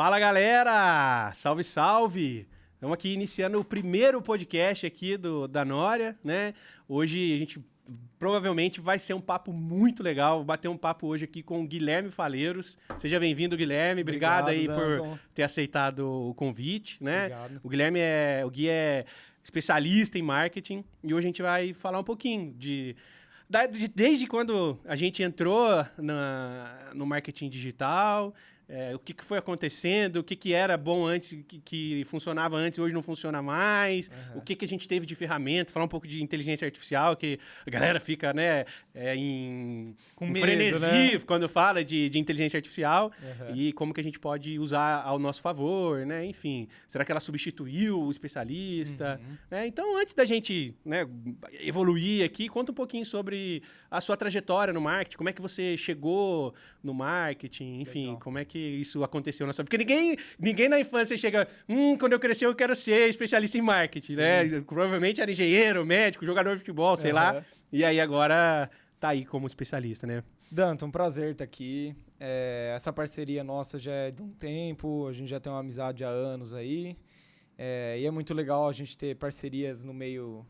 Fala, galera! Salve, salve! Estamos aqui iniciando o primeiro podcast aqui da Nória, né? Hoje a gente provavelmente vai ser um papo muito legal. Vou bater um papo hoje aqui com o Guilherme Faleiros. Seja bem-vindo, Guilherme. Obrigado aí Danton. por ter aceitado o convite, né? Obrigado. O Gui é especialista em marketing e hoje a gente vai falar um pouquinho desde quando a gente entrou no marketing digital, o que foi acontecendo, o que era bom antes, que funcionava antes, hoje não funciona mais, o que a gente teve de ferramenta, falar um pouco de inteligência artificial, que a galera fica, né, Com em medo, frenesi, né? quando fala de inteligência artificial, e como que a gente pode usar ao nosso favor, né, enfim, será que ela substituiu o especialista, né? Então, antes da gente, né, evoluir aqui, conta um pouquinho sobre a sua trajetória no marketing, como é que você chegou no marketing, enfim, Legal. como é que isso aconteceu na sua vida? Porque ninguém na infância chega, quando eu crescer eu quero ser especialista em marketing, né? Provavelmente era engenheiro, médico, jogador de futebol, sei lá, e aí agora tá aí como especialista, né? Danton, um prazer estar aqui. Essa parceria nossa já é de um tempo, a gente já tem uma amizade há anos aí. E é muito legal a gente ter parcerias no meio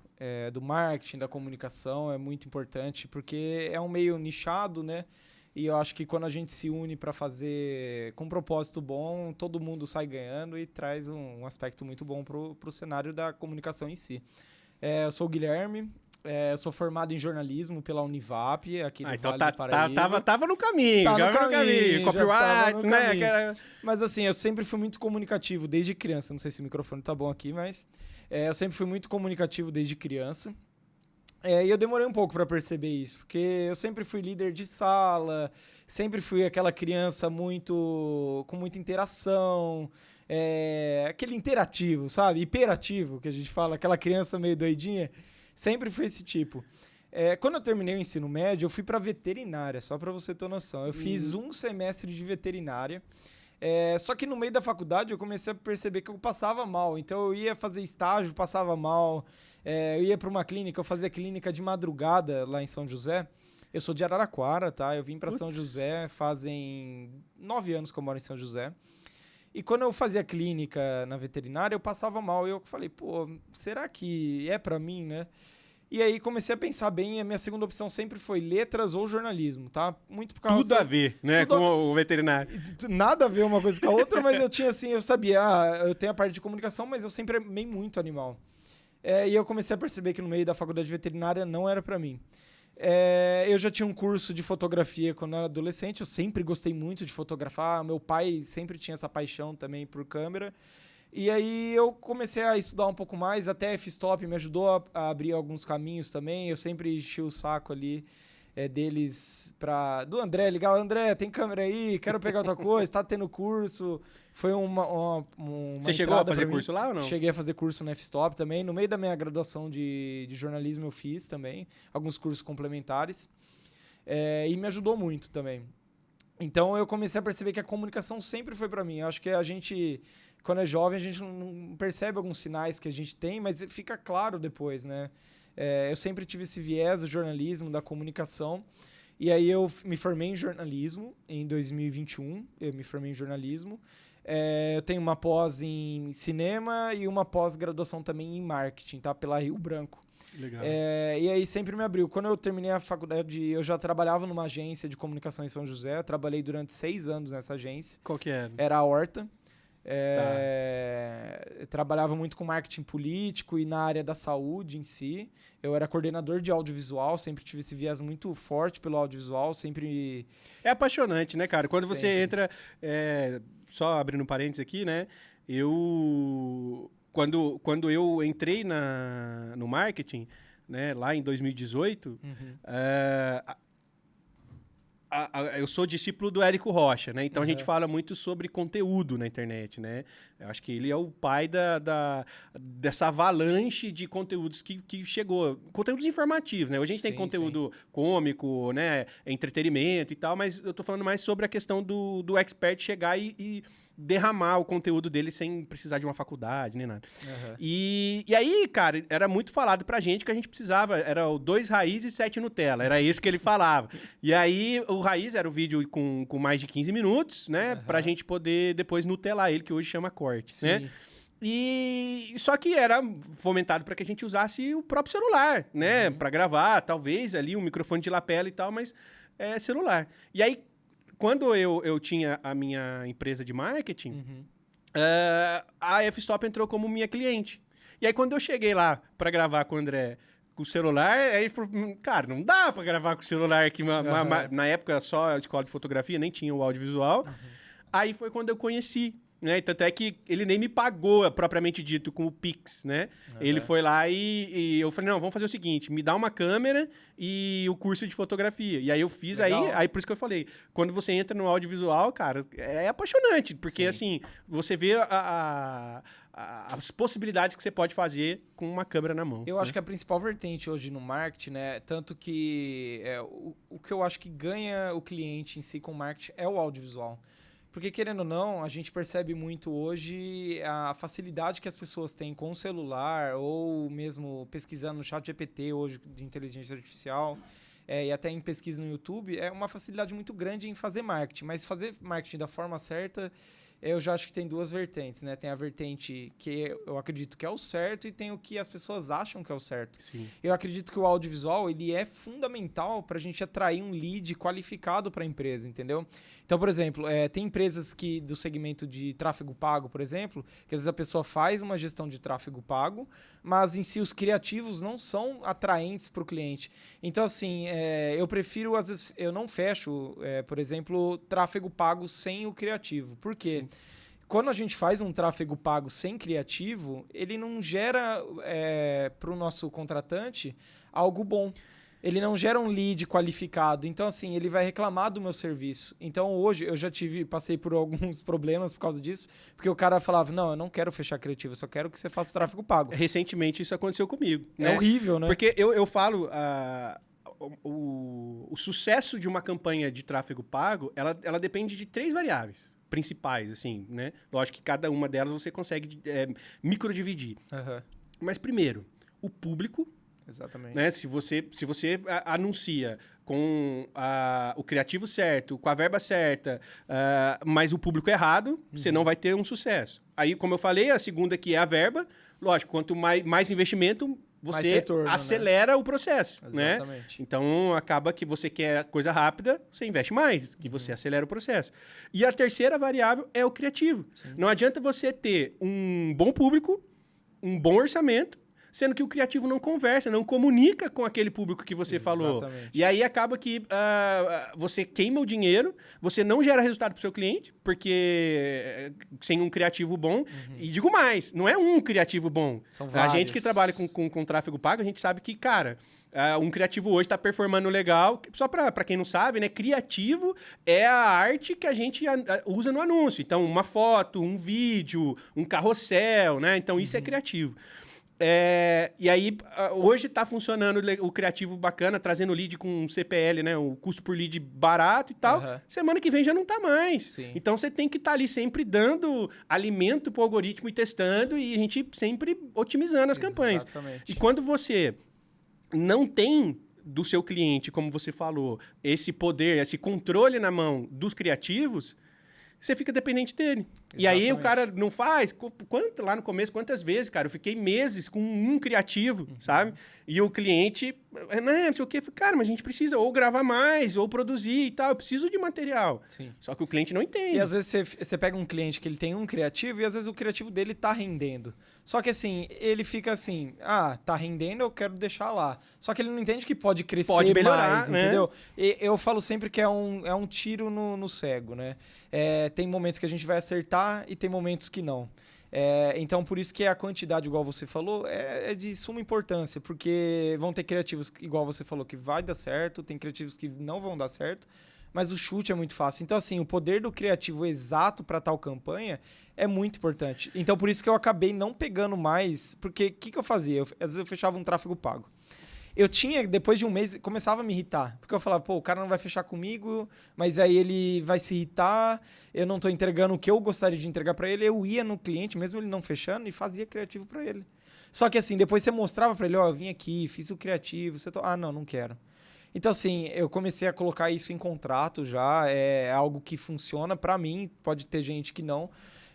do marketing, da comunicação, é muito importante, porque é um meio nichado, né? E eu acho que quando a gente se une para fazer com um propósito bom, todo mundo sai ganhando e traz um aspecto muito bom pro cenário da comunicação em si. Eu sou o Guilherme, eu sou formado em jornalismo pela Univap, aqui do Então Vale do Paraíba. tava no caminho, Tá no já caminho, já tava copyright, no né? caminho. Mas assim, eu sempre fui muito comunicativo desde criança. Não sei se o microfone tá bom aqui, mas eu sempre fui muito comunicativo desde criança. E eu demorei um pouco para perceber isso, porque eu sempre fui líder de sala, sempre fui aquela criança com muita interação, aquele interativo, sabe? Hiperativo, que a gente fala, aquela criança meio doidinha. Sempre fui esse tipo. Quando eu terminei o ensino médio, eu fui para veterinária, só para você ter noção. Eu fiz um semestre de veterinária. Só que no meio da faculdade eu comecei a perceber que eu passava mal. Então eu ia fazer estágio, passava mal. Eu ia para uma clínica, eu fazia clínica de madrugada lá em São José. Eu sou de Araraquara, tá? Eu vim para São José fazem 9 anos que eu moro em São José. E quando eu fazia clínica na veterinária, eu passava mal. E eu falei, pô, será que é para mim, né? E aí comecei a pensar bem, e a minha segunda opção sempre foi letras ou jornalismo, tá? Muito por causa... Tudo a ver, né, com o veterinário. Nada a ver uma coisa com a outra, mas eu tinha assim, eu sabia, eu tenho a parte de comunicação, mas eu sempre amei muito animal. E eu comecei a perceber que no meio da faculdade veterinária não era pra mim. Eu já tinha um curso de fotografia quando eu era adolescente, eu sempre gostei muito de fotografar, meu pai sempre tinha essa paixão também por câmera. E aí eu comecei a estudar um pouco mais, até F-Stop me ajudou a abrir alguns caminhos também. Eu sempre enchi o saco ali deles do André, ligar, André, tem câmera aí, quero pegar outra coisa, tá tendo curso. Foi uma Você chegou a fazer curso lá ou não? Cheguei a fazer curso no F-Stop também. No meio da minha graduação de jornalismo eu fiz também, alguns cursos complementares. E me ajudou muito também. Então eu comecei a perceber que a comunicação sempre foi pra mim. Eu acho que a gente, quando é jovem, a gente não percebe alguns sinais que a gente tem, mas fica claro depois, né? Eu sempre tive esse viés do jornalismo, da comunicação. E aí eu me formei em jornalismo em 2021. Eu me formei em jornalismo. Eu tenho uma pós em cinema e uma pós-graduação também em marketing, tá? Pela Rio Branco. Legal. E aí sempre me abriu. Quando eu terminei a faculdade, eu já trabalhava numa agência de comunicação em São José. Eu trabalhei durante 6 anos nessa agência. Qual que era? Era a Horta. Eu trabalhava muito com marketing político e na área da saúde em si. Eu era coordenador de audiovisual, sempre tive esse viés muito forte pelo audiovisual, sempre... É apaixonante, né, cara? Quando você Sempre. entra... só abrindo um parênteses aqui, né? Quando eu entrei no marketing, né, lá em 2018, eu sou discípulo do Érico Rocha, né? Então a gente fala muito sobre conteúdo na internet, né? Eu acho que ele é o pai dessa avalanche de conteúdos que chegou. Conteúdos informativos, né? Hoje a gente tem conteúdo cômico, né? Entretenimento e tal, mas eu tô falando mais sobre a questão do expert chegar e derramar o conteúdo dele sem precisar de uma faculdade, nem nada. Aham. E aí, cara, era muito falado pra gente que a gente precisava, era o 2 raiz e 7 Nutella, era isso que ele falava. E aí, o raiz era o vídeo com mais de 15 minutos, né, pra gente poder depois nutelar ele, que hoje chama corte, né? Sim. E só que era fomentado para que a gente usasse o próprio celular, né, para gravar, talvez ali um microfone de lapela e tal, mas celular. E aí, quando eu tinha a minha empresa de marketing, Uhum. a F-Stop entrou como minha cliente. E aí, quando eu cheguei lá para gravar com o André com o celular, aí ele falou, cara, não dá para gravar com o celular aqui. Na época, só a escola de fotografia, nem tinha o audiovisual. Aí foi quando eu conheci. Né? Tanto é que ele nem me pagou, propriamente dito, com o Pix, né? Ele foi lá e eu falei, não, vamos fazer o seguinte, me dá uma câmera e o curso de fotografia. E aí eu fiz, aí por isso que eu falei, quando você entra no audiovisual, cara, é apaixonante, porque assim, você vê as possibilidades que você pode fazer com uma câmera na mão. Eu acho que a principal vertente hoje no marketing, né, tanto que o que eu acho que ganha o cliente em si com o marketing é o audiovisual. Porque, querendo ou não, a gente percebe muito hoje a facilidade que as pessoas têm com o celular ou mesmo pesquisando no ChatGPT hoje de inteligência artificial e até em pesquisa no YouTube, é uma facilidade muito grande em fazer marketing. Mas fazer marketing da forma certa, eu já acho que tem duas vertentes, né? Tem a vertente que eu acredito que é o certo e tem o que as pessoas acham que é o certo. Sim. Eu acredito que o audiovisual ele é fundamental para a gente atrair um lead qualificado para a empresa, entendeu? Então, por exemplo, tem empresas que do segmento de tráfego pago, por exemplo, que às vezes a pessoa faz uma gestão de tráfego pago, mas em si os criativos não são atraentes para o cliente. Então, assim, eu prefiro, às vezes, eu não fecho, por exemplo, tráfego pago sem o criativo. Por quê? Sim. Quando a gente faz um tráfego pago sem criativo, ele não gera para o nosso contratante algo bom. Ele não gera um lead qualificado. Então, assim, ele vai reclamar do meu serviço. Então, hoje, eu já passei por alguns problemas por causa disso, porque o cara falava, não, eu não quero fechar criativo, eu só quero que você faça o tráfego pago. Recentemente, isso aconteceu comigo. É horrível, né? Porque eu falo... O sucesso de uma campanha de tráfego pago, ela depende de 3 variáveis principais, assim, né? Lógico que cada uma delas você consegue microdividir. Mas, primeiro, o público. Exatamente. Né? Se você anuncia com o criativo certo, com a verba certa, mas o público errado, você não vai ter um sucesso. Aí, como eu falei, a segunda que é a verba, lógico, quanto mais investimento, você retorno, acelera, né, o processo. Exatamente. Né? Então, acaba que você quer coisa rápida, você investe mais, que você acelera o processo. E a terceira variável é o criativo. Sim. Não adianta você ter um bom público, um bom orçamento, sendo que o criativo não conversa, não comunica com aquele público que você falou. E aí acaba que você queima o dinheiro, você não gera resultado para o seu cliente, porque sem um criativo bom... E digo mais, não é um criativo bom. São vários. A gente que trabalha com tráfego pago, a gente sabe que, cara... um criativo hoje está performando legal. Só para quem não sabe, né? Criativo é a arte que a gente usa no anúncio. Então, uma foto, um vídeo, um carrossel, né? Então, isso é criativo. E aí, hoje está funcionando o criativo bacana, trazendo lead com CPL, né? O custo por lead barato e tal. Semana que vem já não está mais. Sim. Então, você tem que estar ali sempre dando alimento para o algoritmo e testando e a gente sempre otimizando as campanhas. E quando você não tem do seu cliente, como você falou, esse poder, esse controle na mão dos criativos, você fica dependente dele. Exatamente. E aí o cara não faz... lá no começo, quantas vezes, cara? Eu fiquei meses com um criativo, sabe? E o cliente... não sei o quê. Cara, mas a gente precisa ou gravar mais, ou produzir e tal. Eu preciso de material. Sim. Só que o cliente não entende. E às vezes você pega um cliente que ele tem um criativo e às vezes o criativo dele tá rendendo. Só que assim, ele fica assim, tá rendendo, eu quero deixar lá. Só que ele não entende que pode crescer, pode melhorar, mais, né? Entendeu? E eu falo sempre que é um tiro no cego, né? Tem momentos que a gente vai acertar e tem momentos que não. Então, por isso que a quantidade, igual você falou, é de suma importância, porque vão ter criativos, igual você falou, que vai dar certo, tem criativos que não vão dar certo, mas o chute é muito fácil. Então, assim, o poder do criativo exato para tal campanha é muito importante. Então, por isso que eu acabei não pegando mais, porque o que eu fazia? Às vezes eu fechava um tráfego pago. eu tinha, depois de um mês, começava a me irritar. Porque eu falava, pô, o cara não vai fechar comigo, mas aí ele vai se irritar, eu não tô entregando o que eu gostaria de entregar pra ele. Eu ia no cliente, mesmo ele não fechando, e fazia criativo pra ele. Só que assim, depois você mostrava pra ele, ó, eu vim aqui, fiz o criativo, não quero. Então assim, eu comecei a colocar isso em contrato já, é algo que funciona pra mim, pode ter gente que não.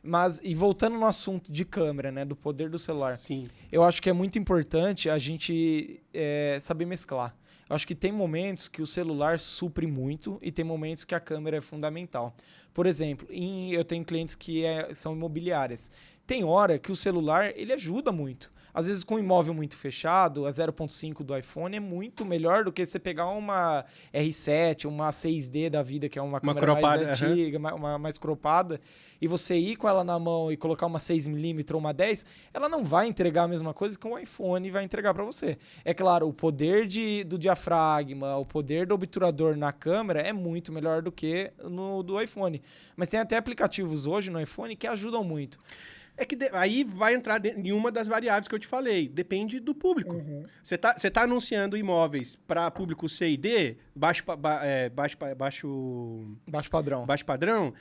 Mas, e voltando no assunto de câmera, né, do poder do celular, Sim. eu acho que é muito importante a gente saber mesclar. Eu acho que tem momentos que o celular supre muito e tem momentos que a câmera é fundamental. Por exemplo, eu tenho clientes que são imobiliárias. Tem hora que o celular ele ajuda muito. Às vezes com um imóvel muito fechado, a 0.5 do iPhone é muito melhor do que você pegar uma R7, uma 6D da vida, que é uma câmera cropada, mais antiga, mais cropada, e você ir com ela na mão e colocar uma 6mm ou uma 10, ela não vai entregar a mesma coisa que um iPhone vai entregar para você. É claro, o poder do diafragma, o poder do obturador na câmera é muito melhor do que no do iPhone. Mas tem até aplicativos hoje no iPhone que ajudam muito. É que aí vai entrar em uma das variáveis que eu te falei. Depende do público. Você tá anunciando imóveis para público C e D, baixo padrão.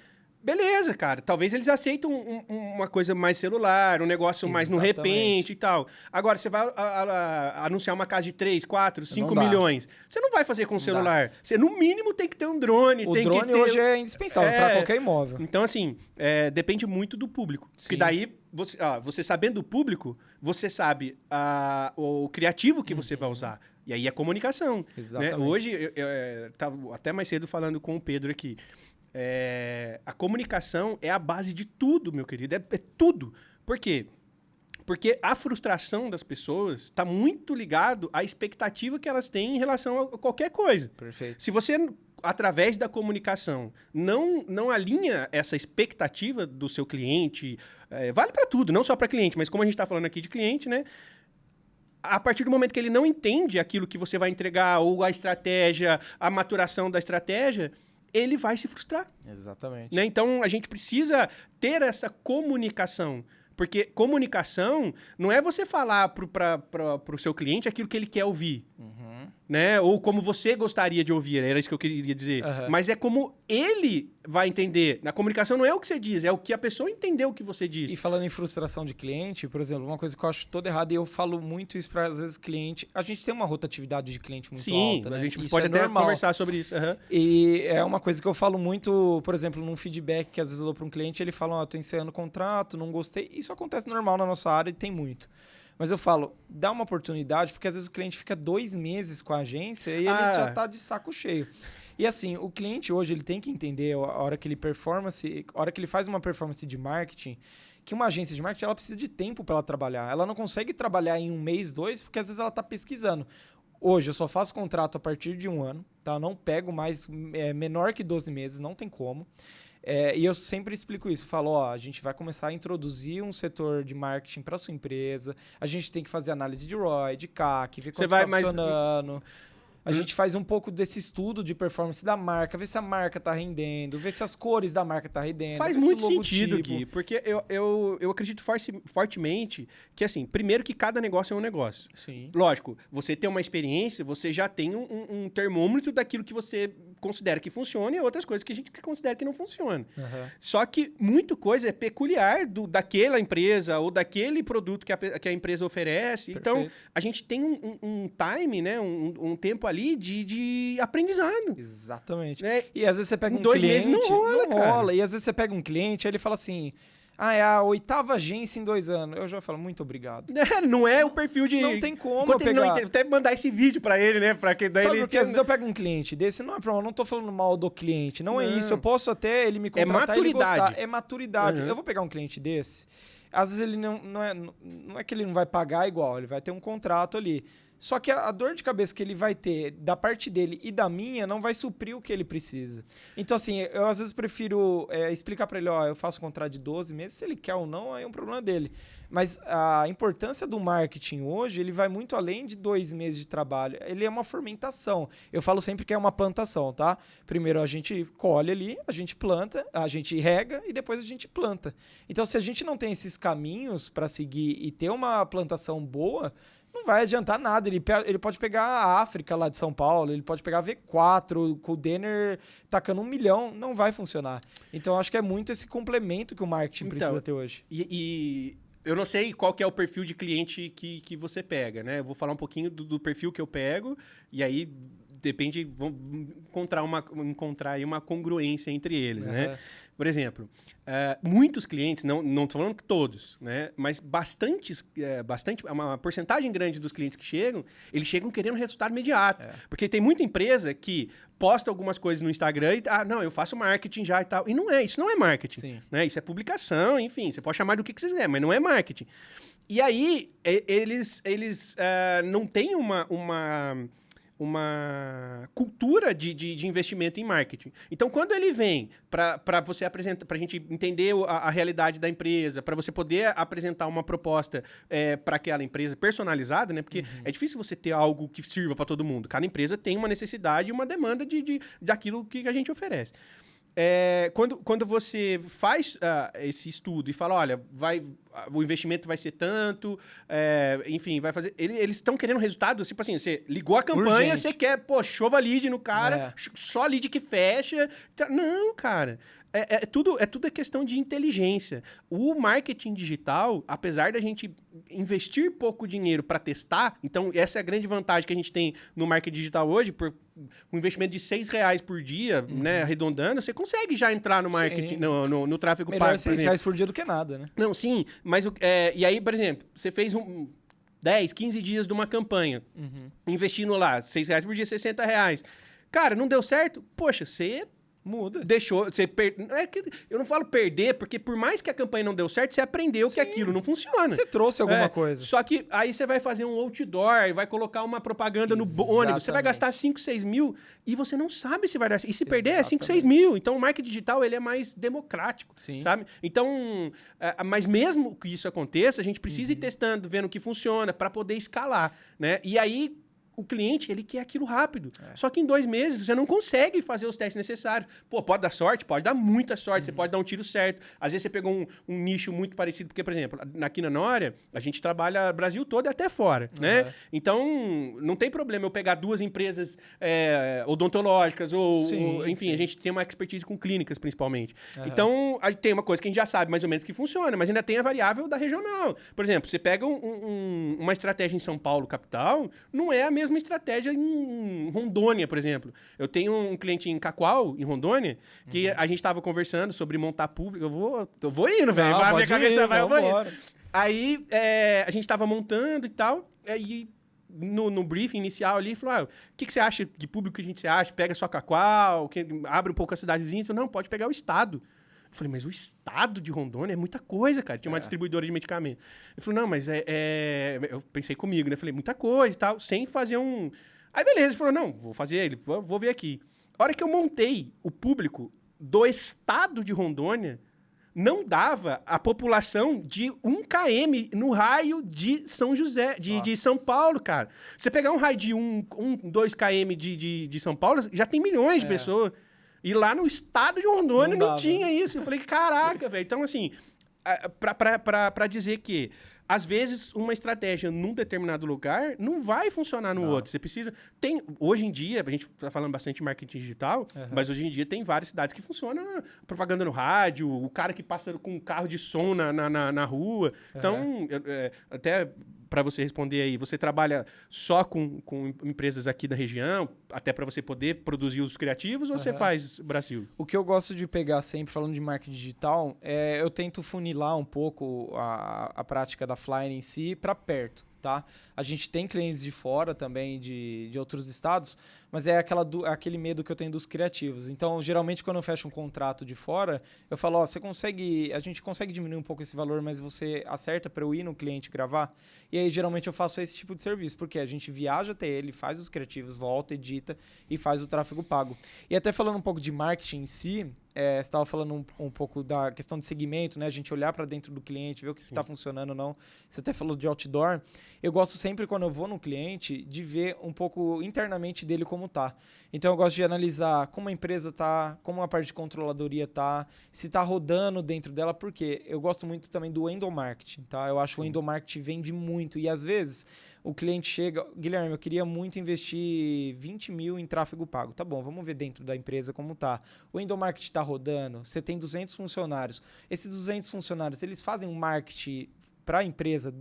Beleza, cara. Talvez eles aceitam uma coisa mais celular, um negócio mais no repente e tal. Agora, você vai anunciar uma casa de 3, 4, 5 milhões. Você não vai fazer com o celular. Você, no mínimo, tem que ter um drone. O drone hoje é indispensável para qualquer imóvel. Então, assim, depende muito do público. Sim. Porque daí, você sabendo do público, você sabe o criativo que você vai usar. E aí é comunicação. Exatamente. Né? Hoje, eu tava até mais cedo falando com o Pedro aqui. A comunicação é a base de tudo, meu querido. É tudo. Por quê? Porque a frustração das pessoas está muito ligado à expectativa que elas têm em relação a qualquer coisa. Perfeito. Se você, através da comunicação, não alinha essa expectativa do seu cliente, vale para tudo, não só para cliente, mas como a gente está falando aqui de cliente, né? A partir do momento que ele não entende aquilo que você vai entregar, ou a estratégia, a maturação da estratégia, ele vai se frustrar. Exatamente. Né? Então, a gente precisa ter essa comunicação. Porque comunicação não é você falar pro seu cliente aquilo que ele quer ouvir. Né? Ou como você gostaria de ouvir, era isso que eu queria dizer. Mas é como ele vai entender. Na comunicação não é o que você diz, é o que a pessoa entendeu o que você disse. E falando em frustração de cliente, por exemplo, uma coisa que eu acho toda errada, e eu falo muito isso para, às vezes, cliente... A gente tem uma rotatividade de cliente muito alta, né? A gente isso pode até normal. conversar sobre isso. E é uma coisa que eu falo muito, por exemplo, num feedback que às vezes eu dou para um cliente, ele fala, tô encerrando o contrato, não gostei. Isso acontece normal na nossa área e tem muito. Mas eu falo, dá uma oportunidade, porque às vezes o cliente fica 2 meses com a agência e ele já tá de saco cheio. E assim, o cliente hoje ele tem que entender a hora que ele faz uma performance de marketing, que uma agência de marketing ela precisa de tempo para ela trabalhar. Ela não consegue trabalhar em 1 mês, 2, porque às vezes ela tá pesquisando. Hoje eu só faço contrato a partir de 1 ano, tá? Eu não pego mais menor que 12 meses, não tem como. E eu sempre explico isso, falo, a gente vai começar a introduzir um setor de marketing para sua empresa, a gente tem que fazer análise de ROI, de CAC, ver quanto está funcionando. A gente faz um pouco desse estudo de performance da marca, ver se a marca está rendendo, ver se as cores da marca estão rendendo. Faz muito sentido, Gui, porque eu acredito fortemente que, assim, primeiro que cada negócio é um negócio. Sim. Lógico, você tem uma experiência, você já tem um termômetro daquilo que você considera que funciona e outras coisas que a gente considera que não funciona. Só que muita coisa é peculiar daquela empresa ou daquele produto que a empresa oferece. Perfeito. Então, a gente tem um time, né, um tempo ali de aprendizado. Exatamente. Né? E às vezes você pega um 2 cliente... meses não rola. E às vezes você pega um cliente e ele fala assim... é a 8ª agência em 2 anos. Eu já falo, muito obrigado. Não é o perfil de... Não tem como eu pegar... até mandar esse vídeo pra ele, né? Pra que daí Sabe porque às vezes eu pego um cliente desse, não é problema, eu não tô falando mal do cliente, não é isso. Eu posso até ele me contratar e ele gostar. É maturidade. Eu vou pegar um cliente desse, às vezes ele não é que ele não vai pagar igual, ele vai ter um contrato ali. Só que a dor de cabeça que ele vai ter da parte dele e da minha não vai suprir o que ele precisa. Então, assim, eu às vezes prefiro explicar para ele, eu faço um contrato de 12 meses, se ele quer ou não, aí é um problema dele. Mas a importância do marketing hoje, ele vai muito além de 2 meses de trabalho. Ele é uma fermentação. Eu falo sempre que é uma plantação, tá? Primeiro a gente colhe ali, a gente planta, a gente rega e depois a gente planta. Então, se a gente não tem esses caminhos para seguir e ter uma plantação boa... não vai adiantar nada. Ele pode pegar a África lá de São Paulo, ele pode pegar a V4, com o Denner tacando 1 milhão, não vai funcionar. Então, acho que é muito esse complemento que o marketing precisa ter hoje. E eu não sei qual que é o perfil de cliente que você pega, né? Eu vou falar um pouquinho do perfil que eu pego, e aí depende, vamos encontrar aí uma congruência entre eles, né? Por exemplo, muitos clientes, não estou falando que todos, né? Mas uma porcentagem grande dos clientes que chegam, eles chegam querendo resultado imediato. Porque tem muita empresa que posta algumas coisas no Instagram e, não, eu faço marketing já e tal. E isso não é marketing, né? Isso é publicação, enfim, você pode chamar do que você quiser, mas não é marketing. E aí, eles não têm uma cultura de investimento em marketing. Então, quando ele vem para você apresentar, para a gente entender a realidade da empresa, para você poder apresentar uma proposta para aquela empresa personalizada, né? Porque é difícil você ter algo que sirva para todo mundo. Cada empresa tem uma necessidade e uma demanda daquilo que a gente oferece. Quando você faz esse estudo e fala, olha, o investimento vai ser tanto, enfim, vai fazer... Eles estão querendo resultado, tipo assim, você ligou a campanha, urgente. Você quer, chova lead no cara, só lead que fecha. Não, cara. Tudo questão de inteligência. O marketing digital, apesar da gente investir pouco dinheiro para testar, então essa é a grande vantagem que a gente tem no marketing digital hoje, por um investimento de R$6 por dia, né, arredondando, você consegue já entrar no marketing, no tráfego pago. Melhor R$6 por dia do que nada, né? Não, sim, mas e aí, por exemplo, você fez 10, 15 dias de uma campanha, investindo lá, R$6 por dia, R$60. Cara, não deu certo? Poxa, você... muda. Deixou, eu não falo perder, porque por mais que a campanha não deu certo, você aprendeu que aquilo não funciona. Você trouxe alguma coisa. Só que aí você vai fazer um outdoor, vai colocar uma propaganda no ônibus, você vai gastar 5, 6 mil e você não sabe se vai dar certo. E se perder é 5, 6 mil. Então o marketing digital ele é mais democrático, sabe? Então, mas mesmo que isso aconteça, a gente precisa ir testando, vendo o que funciona para poder escalar, né? E aí o cliente, ele quer aquilo rápido. Só que em 2 meses você não consegue fazer os testes necessários. Pode dar sorte? Pode dar muita sorte. Você pode dar um tiro certo. Às vezes você pegou um nicho muito parecido. Porque, por exemplo, aqui na Nória, a gente trabalha o Brasil todo e até fora, né? Então, não tem problema eu pegar 2 empresas odontológicas enfim, a gente tem uma expertise com clínicas, principalmente. Então, tem uma coisa que a gente já sabe mais ou menos que funciona, mas ainda tem a variável da regional. Por exemplo, você pega uma estratégia em São Paulo, capital, não é a mesma estratégia em Rondônia, por exemplo. Eu tenho um cliente em Cacoal, em Rondônia, que a gente estava conversando sobre montar público. Eu vou indo, velho. Vai, minha cabeça vai, eu vou indo. Aí, a gente estava montando e tal, e no briefing inicial ali, falou, o que você acha, que público que a gente acha? Pega só Cacoal, abre um pouco a cidade vizinha. Não, pode pegar o estado. Eu falei, mas o estado de Rondônia é muita coisa, cara. Tinha uma distribuidora de medicamento. Ele falou, não, mas eu pensei comigo, né? Falei, muita coisa e tal, sem fazer um... Aí, beleza. Ele falou, não, vou fazer ele, vou ver aqui. A hora que eu montei o público do estado de Rondônia, não dava a população de 1 km no raio de São José, de São Paulo, cara. Você pegar um raio de 2 km de São Paulo, já tem milhões de pessoas. E lá no estado de Rondônia não tinha isso. Eu falei, caraca, velho. Então, assim, pra dizer que, às vezes, uma estratégia num determinado lugar não vai funcionar no outro. Você precisa... Hoje em dia, a gente tá falando bastante de marketing digital, mas hoje em dia tem várias cidades que funcionam propaganda no rádio, o cara que passa com um carro de som na rua. Então, até... Para você responder aí, você trabalha só com empresas aqui da região, até para você poder produzir os criativos, ou você faz Brasil? O que eu gosto de pegar sempre, falando de marketing digital, eu tento funilar um pouco a prática da Flyer em si para perto, tá? A gente tem clientes de fora também, de outros estados, mas é aquele medo que eu tenho dos criativos. Então, geralmente, quando eu fecho um contrato de fora, eu falo, a gente consegue diminuir um pouco esse valor, mas você acerta para eu ir no cliente gravar? E aí, geralmente, eu faço esse tipo de serviço, porque a gente viaja até ele, faz os criativos, volta, edita e faz o tráfego pago. E até falando um pouco de marketing em si, você estava falando um pouco da questão de segmento, né? A gente olhar para dentro do cliente, ver o que está funcionando ou não. Você até falou de outdoor. Eu gosto sempre, quando eu vou no cliente, de ver um pouco internamente dele como como tá. Então eu gosto de analisar como a empresa tá, como a parte de controladoria tá, se tá rodando dentro dela, porque eu gosto muito também do endomarketing, tá? Eu acho que o endomarketing vende muito e às vezes o cliente chega, Guilherme, eu queria muito investir 20 mil em tráfego pago. Tá bom, vamos ver dentro da empresa como tá. O endomarketing tá rodando, você tem 200 funcionários. Esses 200 funcionários, eles fazem um marketing para a empresa.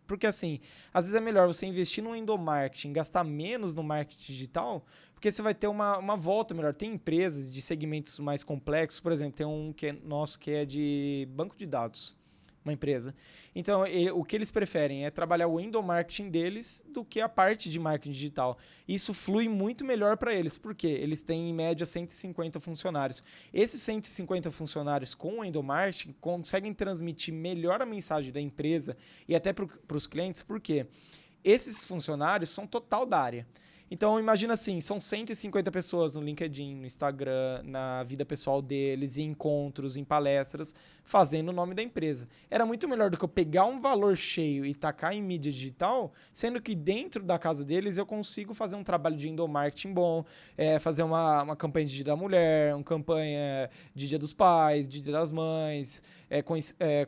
Porque assim, às vezes é melhor você investir no endomarketing, gastar menos no marketing digital, porque você vai ter uma volta melhor. Tem empresas de segmentos mais complexos, por exemplo, tem um que é nosso que é de banco de dados, uma empresa. Então, o que eles preferem é trabalhar o endomarketing deles do que a parte de marketing digital. Isso flui muito melhor para eles, porque eles têm em média 150 funcionários. Esses 150 funcionários com o endomarketing conseguem transmitir melhor a mensagem da empresa e até para os clientes, porque esses funcionários são total da área. Então, imagina assim, são 150 pessoas no LinkedIn, no Instagram, na vida pessoal deles, em encontros, em palestras, fazendo o nome da empresa. Era muito melhor do que eu pegar um valor cheio e tacar em mídia digital, sendo que dentro da casa deles eu consigo fazer um trabalho de endomarketing bom, fazer uma campanha de Dia da Mulher, uma campanha de Dia dos Pais, de Dia das Mães,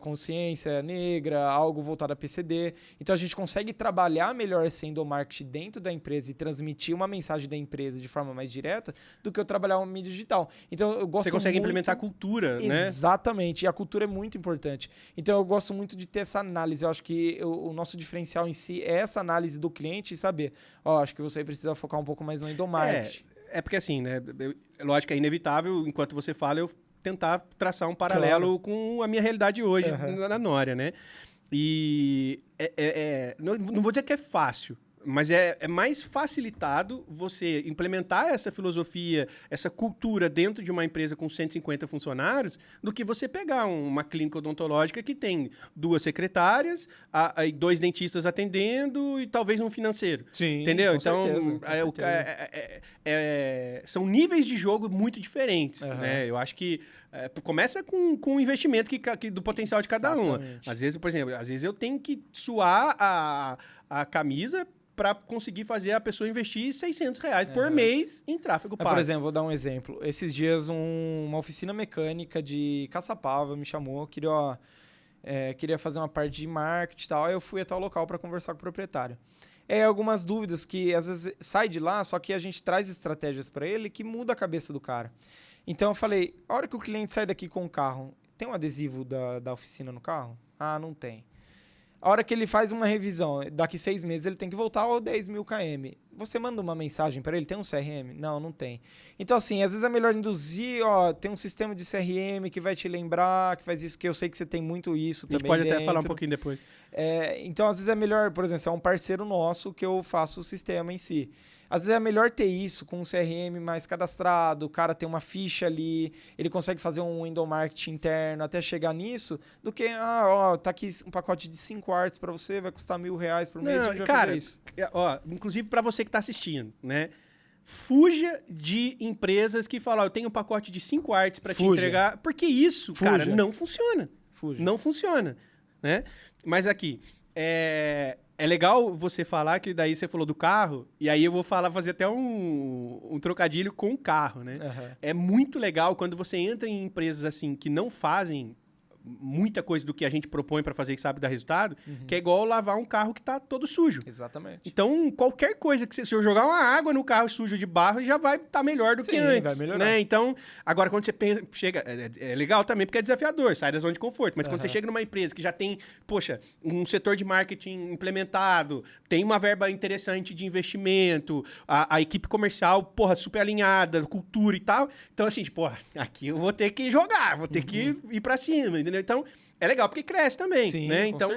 consciência negra, algo voltado a PCD. Então a gente consegue trabalhar melhor esse endomarketing dentro da empresa e transmitir uma mensagem da empresa de forma mais direta do que eu trabalhar uma mídia digital. Então eu gosto. Você consegue muito... implementar a cultura, né? Exatamente. E a cultura é muito importante. Então eu gosto muito de ter essa análise. Eu acho que o nosso diferencial em si é essa análise do cliente e saber, acho que você precisa focar um pouco mais no endomarketing. É porque assim, né? Lógico que é inevitável, enquanto você fala, eu tentar traçar um paralelo com a minha realidade hoje na Nória, né? E não vou dizer que é fácil, mas é mais facilitado você implementar essa filosofia, essa cultura dentro de uma empresa com 150 funcionários do que você pegar uma clínica odontológica que tem 2 secretárias, 2 dentistas atendendo e talvez um financeiro. Sim, entendeu? Com Então, certeza. são níveis de jogo muito diferentes, né? Eu acho que começa com o investimento do potencial de cada uma. Às vezes, por exemplo, eu tenho que suar a camisa para conseguir fazer a pessoa investir R$600 por mês em tráfego pago. Por exemplo, vou dar um exemplo. Esses dias, uma oficina mecânica de Caçapava me chamou, queria fazer uma parte de marketing e tal, aí eu fui até o local para conversar com o proprietário. Algumas dúvidas que às vezes sai de lá, só que a gente traz estratégias para ele que muda a cabeça do cara. Então eu falei, a hora que o cliente sai daqui com o carro, tem um adesivo da oficina no carro? Ah, não tem. A hora que ele faz uma revisão, daqui 6 meses ele tem que voltar ao 10.000 km. Você manda uma mensagem para ele, tem um CRM? Não tem. Então, assim, às vezes é melhor induzir, tem um sistema de CRM que vai te lembrar, que faz isso, que eu sei que você tem muito isso também. A gente pode até falar um pouquinho depois. Então, às vezes é melhor, por exemplo, se é um parceiro nosso que eu faço o sistema em si. Às vezes é melhor ter isso com um CRM mais cadastrado, o cara tem uma ficha ali, ele consegue fazer um endomarketing interno até chegar nisso, do que, tá aqui um pacote de 5 artes para você, vai custar R$1.000 por mês, a gente vai fazer isso. Inclusive para você que tá assistindo, né? Fuja de empresas que falam, eu tenho um pacote de 5 artes para te entregar, porque isso, cara, não funciona. Não funciona, né? Mas aqui, é legal você falar que daí você falou do carro, e aí eu vou fazer até um trocadilho com o carro, né? É muito legal quando você entra em empresas assim que não fazem muita coisa do que a gente propõe para fazer e sabe dar resultado, que é igual lavar um carro que tá todo sujo. Exatamente. Então, qualquer coisa que se eu jogar uma água no carro sujo de barro, já vai estar melhor do que antes. Vai melhorar. Né? Então, agora quando você chega, é legal também porque é desafiador, sai da zona de conforto, mas quando você chega numa empresa que já tem, um setor de marketing implementado, tem uma verba interessante de investimento, a equipe comercial, super alinhada, cultura e tal, então assim, aqui eu vou ter que jogar, vou ter que ir para cima, entendeu? Então, é legal porque cresce também, né? Então,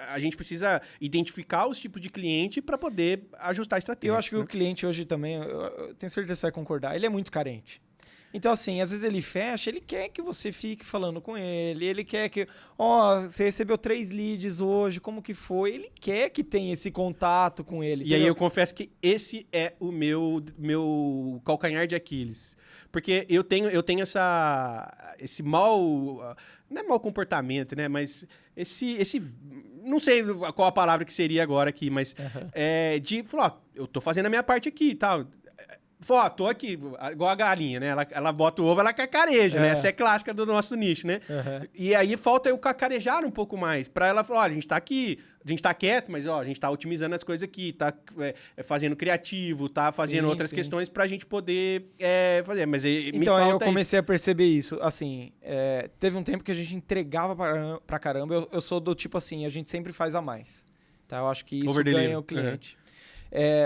a gente precisa identificar os tipos de cliente para poder ajustar a estratégia. Eu acho que o cliente hoje também, eu tenho certeza que você vai concordar, ele é muito carente. Então, assim, às vezes ele fecha, ele quer que você fique falando com ele quer que, você recebeu 3 leads hoje, como que foi? Ele quer que tenha esse contato com ele. E aí eu confesso que esse é o meu calcanhar de Aquiles. Porque eu tenho esse mal... Não é mau comportamento, né? Mas esse não sei qual a palavra que seria agora aqui, mas de falar, eu tô fazendo a minha parte aqui e tal. Ó, tô aqui, igual a galinha, né? Ela bota o ovo, ela cacareja, né? Essa é clássica do nosso nicho, né? E aí falta eu cacarejar um pouco mais, pra ela falar, olha, a gente tá aqui, a gente tá quieto, mas ó, a gente tá otimizando as coisas aqui, tá fazendo criativo, tá fazendo outras questões pra gente poder fazer, mas então aí eu comecei a perceber isso, assim, teve um tempo que a gente entregava pra caramba, eu sou do tipo assim, a gente sempre faz a mais, tá? Eu acho que isso ganha o cliente.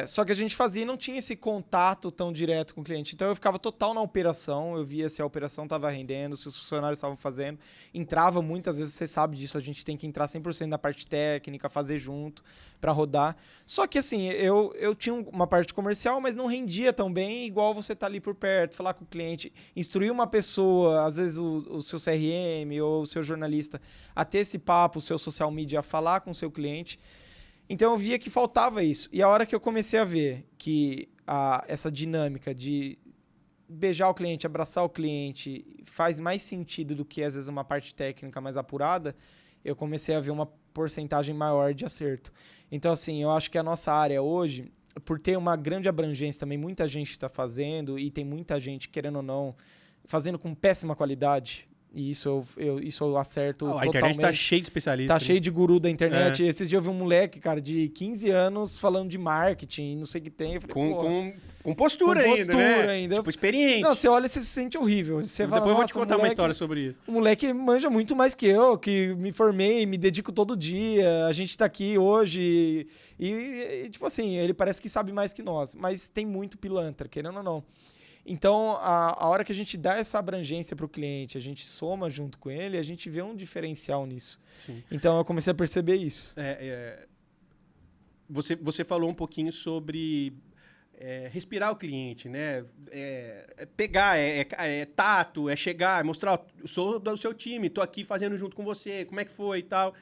Só que a gente fazia e não tinha esse contato tão direto com o cliente. Então eu ficava total na operação, eu via se a operação estava rendendo, se os funcionários estavam fazendo. Entrava muitas vezes, você sabe disso, a gente tem que entrar 100% na parte técnica, fazer junto para rodar. Só que assim, eu tinha uma parte comercial, mas não rendia tão bem, igual você tá ali por perto, falar com o cliente, instruir uma pessoa, às vezes o seu CRM ou o seu jornalista, a ter esse papo, o seu social media, a falar com o seu cliente. Então eu via que faltava isso. E a hora que eu comecei a ver que essa dinâmica de beijar o cliente, abraçar o cliente, faz mais sentido do que às vezes uma parte técnica mais apurada, eu comecei a ver uma porcentagem maior de acerto. Então assim, eu acho que a nossa área hoje, por ter uma grande abrangência também, muita gente está fazendo e tem muita gente, querendo ou não, fazendo com péssima qualidade. E isso eu acerto totalmente. A internet tá cheia de especialistas. Tá cheio de guru da internet. Esses dias eu vi um moleque, cara, de 15 anos falando de marketing, não sei o que tem. Eu falei, com postura ainda. Tipo, experiente. Não, você olha e você se sente horrível. Você fala, depois eu vou te contar uma história sobre isso. O moleque manja muito mais que eu, que me formei, me dedico todo dia. A gente tá aqui hoje. E tipo assim, ele parece que sabe mais que nós. Mas tem muito pilantra, querendo ou não. Então, a hora que a gente dá essa abrangência para o cliente, a gente soma junto com ele, a gente vê um diferencial nisso. Sim. Então, eu comecei a perceber isso. Você falou um pouquinho sobre respirar o cliente, né? Pegar, tato, chegar, mostrar, eu sou do seu time, tô aqui fazendo junto com você, como é que foi e tal.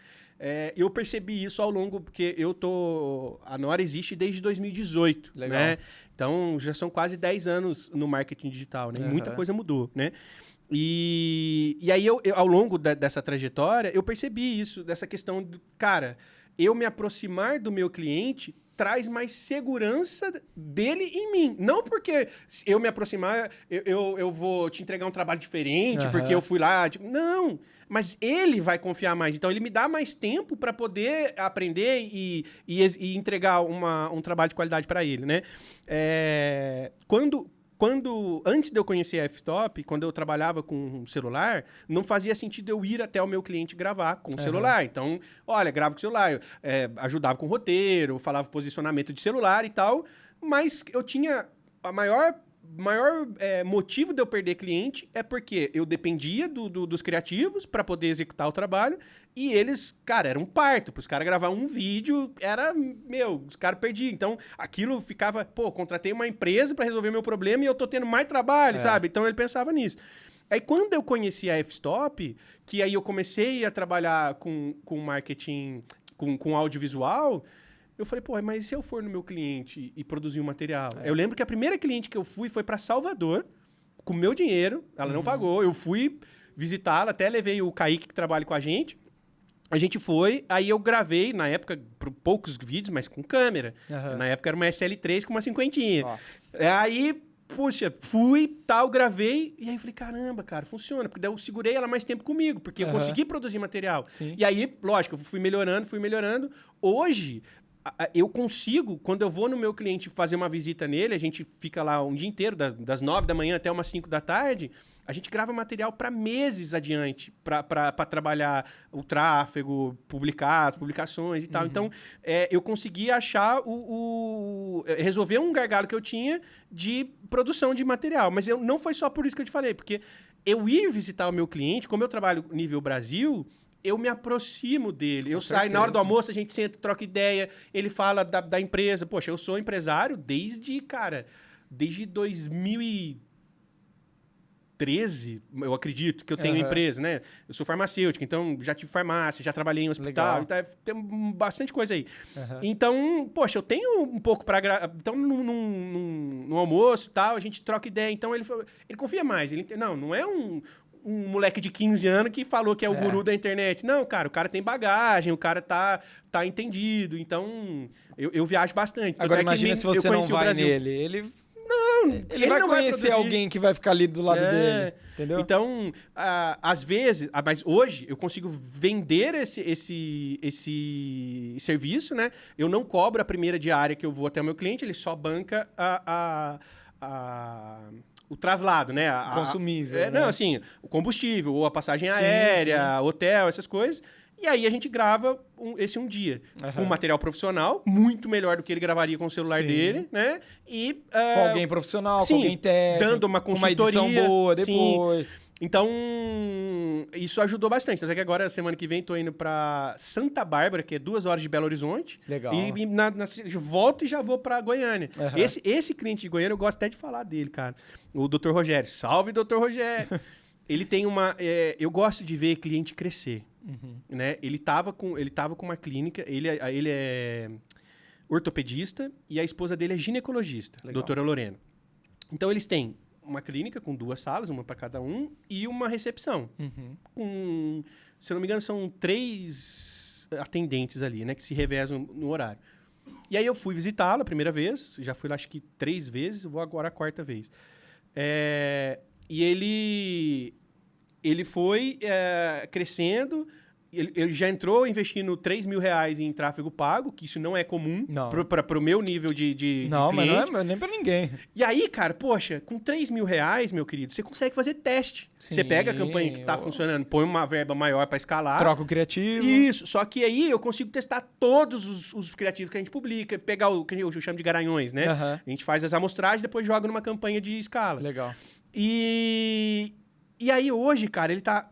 Eu percebi isso ao longo, porque a Nora existe desde 2018, Legal. né? Então, já são quase 10 anos no marketing digital, né? Muita coisa mudou, né? E aí, eu ao longo dessa trajetória, eu percebi isso, dessa questão do, cara, eu me aproximar do meu cliente traz mais segurança dele em mim. Não porque eu me aproximar, eu vou te entregar um trabalho diferente, porque eu fui lá... Tipo, não, mas ele vai confiar mais. Então, ele me dá mais tempo para poder aprender e entregar um trabalho de qualidade para ele, né? Antes de eu conhecer a F-Stop, quando eu trabalhava com um celular, não fazia sentido eu ir até o meu cliente gravar com o celular. Então, olha, gravo com o celular. Ajudava com o roteiro, falava posicionamento de celular e tal. Mas eu tinha a maior motivo de eu perder cliente é porque eu dependia dos criativos para poder executar o trabalho e eles, cara, era um parto. Para os caras gravar um vídeo, os caras perdiam. Então, aquilo ficava, contratei uma empresa para resolver meu problema e eu tô tendo mais trabalho, sabe? Então, ele pensava nisso. Aí, quando eu conheci a F-Stop, que aí eu comecei a trabalhar com marketing, com audiovisual... Eu falei, mas e se eu for no meu cliente e produzir um material? Eu lembro que a primeira cliente que eu fui foi para Salvador, com meu dinheiro, ela não pagou, eu fui visitá-la, até levei o Kaique que trabalha com a gente foi, aí eu gravei, na época, poucos vídeos, mas com câmera. Na época era uma SL3 com uma cinquentinha. Aí, puxa, gravei, e aí eu falei, caramba, cara, funciona, porque daí eu segurei ela mais tempo comigo, porque eu consegui produzir material. Sim. E aí, lógico, eu fui melhorando. Hoje... eu consigo, quando eu vou no meu cliente fazer uma visita nele, a gente fica lá um dia inteiro, das 9 da manhã até umas 5 da tarde, a gente grava material para meses adiante, para trabalhar o tráfego, publicar as publicações e tal. Então, eu consegui achar resolver um gargalo que eu tinha de produção de material. Mas não foi só por isso que eu te falei, porque eu ir visitar o meu cliente, como eu trabalho nível Brasil... eu me aproximo dele. Eu saio, na hora do almoço, a gente senta, troca ideia, ele fala da empresa. Poxa, eu sou empresário desde 2013, eu acredito, que eu tenho empresa, né? Eu sou farmacêutico, então já tive farmácia, já trabalhei em hospital, então, tem bastante coisa aí. Então, poxa, eu tenho um pouco para... Então, no almoço e tal, a gente troca ideia. Então, ele confia mais. Não é um moleque de 15 anos que falou que é o guru da internet. Não, cara, o cara tem bagagem, o cara tá entendido. Então, eu viajo bastante. Agora, imagina se você não vai nele. Ele Ele vai não conhecer produzir. alguém que vai ficar ali do lado dele, entendeu? Então, às vezes, mas hoje eu consigo vender esse serviço, né? Eu não cobro a primeira diária que eu vou até o meu cliente, ele só banca o traslado, né? Consumível, né? Não, assim, o combustível, ou a passagem Sim, aérea, hotel, essas coisas. E aí a gente grava um dia com material profissional, muito melhor do que ele gravaria com o celular Sim. dele, né? E Com alguém profissional, sim, com alguém técnico, dando uma com uma edição consultoria, boa sim. depois. Então, isso ajudou bastante. Tanto é que agora, semana que vem, tô indo pra Santa Bárbara, que é 2 horas de Belo Horizonte. Legal. E volto e já vou pra Goiânia. Uhum. Esse cliente de Goiânia, eu gosto até de falar dele, cara. O Dr. Rogério. Salve, Dr. Rogério! Ele tem uma... eu gosto de ver cliente crescer. Né? Ele tava com uma clínica, ele é ortopedista e a esposa dele é ginecologista, Legal. doutora Lorena. Então eles têm uma clínica com 2 salas, uma para cada um, e uma recepção. Com, se eu não me engano, são 3 atendentes ali, né? Que se revezam no horário. E aí eu fui visitá-lo a primeira vez, já fui lá acho que 3 vezes, vou agora a 4ª vez. E ele foi crescendo, ele já entrou investindo R$3.000 em tráfego pago, que isso não é comum para o meu nível de cliente. Mas não é nem para ninguém. E aí, cara, poxa, com R$3.000, meu querido, você consegue fazer teste. Sim, você pega a campanha que tá funcionando, põe uma verba maior para escalar. Troca o criativo. Isso, só que aí eu consigo testar todos os criativos que a gente publica, pegar o que eu chamo de garanhões, né? Uhum. A gente faz as amostragens, depois joga numa campanha de escala. Legal. E aí hoje, cara, ele tá...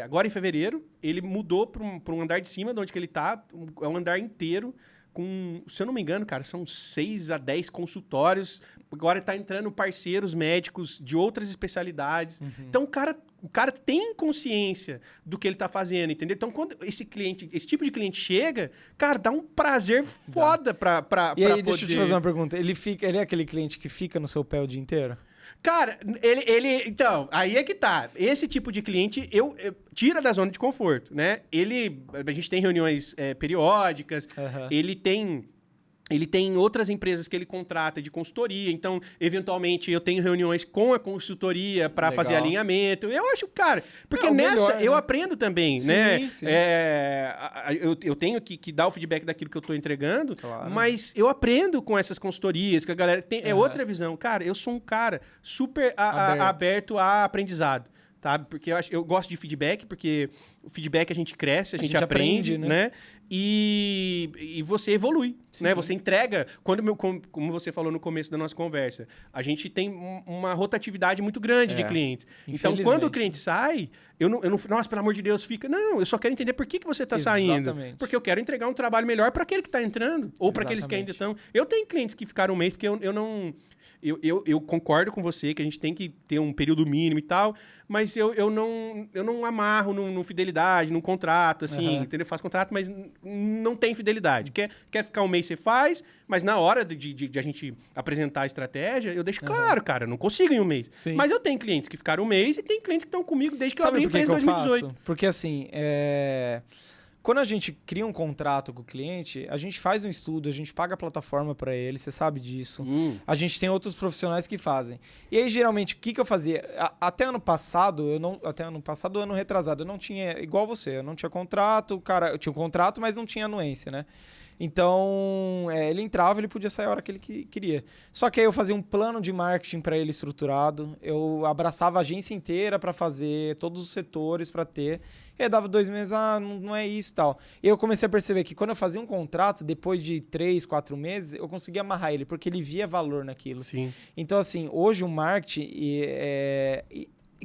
agora em fevereiro, ele mudou para um andar de cima, de onde que ele tá. É um andar inteiro com... Se eu não me engano, cara, são 6 a 10 consultórios. Agora tá entrando parceiros médicos de outras especialidades. Então o cara tem consciência do que ele tá fazendo, entendeu? Então quando esse tipo de cliente chega, cara, dá um prazer foda pra E aí, poder... deixa eu te fazer uma pergunta. Ele é aquele cliente que fica no seu pé o dia inteiro? Cara, então, aí é que tá. Esse tipo de cliente, eu tira da zona de conforto, né? A gente tem reuniões periódicas, ele tem outras empresas que ele contrata de consultoria, então, eventualmente, eu tenho reuniões com a consultoria para fazer alinhamento. Eu acho, cara, porque nessa eu aprendo também, né? Sim. Eu tenho que dar o feedback daquilo que eu tô entregando, mas eu aprendo com essas consultorias, que a galera tem outra visão. Cara, eu sou um cara super aberto a aprendizado. Tá? Porque eu gosto de feedback, porque o feedback a gente cresce, a gente aprende, né? E você evolui, né? Você entrega... Como você falou no começo da nossa conversa, a gente tem uma rotatividade muito grande de clientes. Então, quando o cliente sai, eu não... Nossa, pelo amor de Deus, fica... Não, eu só quero entender por que você está saindo. Porque eu quero entregar um trabalho melhor para aquele que está entrando, ou para aqueles que ainda estão... Eu tenho clientes que ficaram um mês, porque eu não... Eu concordo com você que a gente tem que ter um período mínimo e tal, mas eu não amarro no fidelidade, num contrato, assim, entendeu? Faço contrato, mas não tem fidelidade. Quer ficar um mês, você faz, mas na hora de a gente apresentar a estratégia, eu deixo claro, cara, eu não consigo em um mês. Sim. Mas eu tenho clientes que ficaram um mês e tem clientes que estão comigo desde que eu Sabe abri a empresa em 2018. faço? Porque assim, quando a gente cria um contrato com o cliente, a gente faz um estudo, a gente paga a plataforma para ele, você sabe disso. A gente tem outros profissionais que fazem. E aí, geralmente, o que eu fazia? Até ano passado, ano retrasado, eu não tinha, igual você, eu não tinha contrato, eu tinha um contrato, mas não tinha anuência, né? Então, ele entrava, ele podia sair a hora que ele queria. Só que aí eu fazia um plano de marketing para ele estruturado, eu abraçava a agência inteira para fazer, todos os setores para ter. E aí dava 2 meses, não é isso e tal. E eu comecei a perceber que quando eu fazia um contrato, depois de 3, 4 meses, eu conseguia amarrar ele, porque ele via valor naquilo. Sim. Então, assim, hoje o marketing,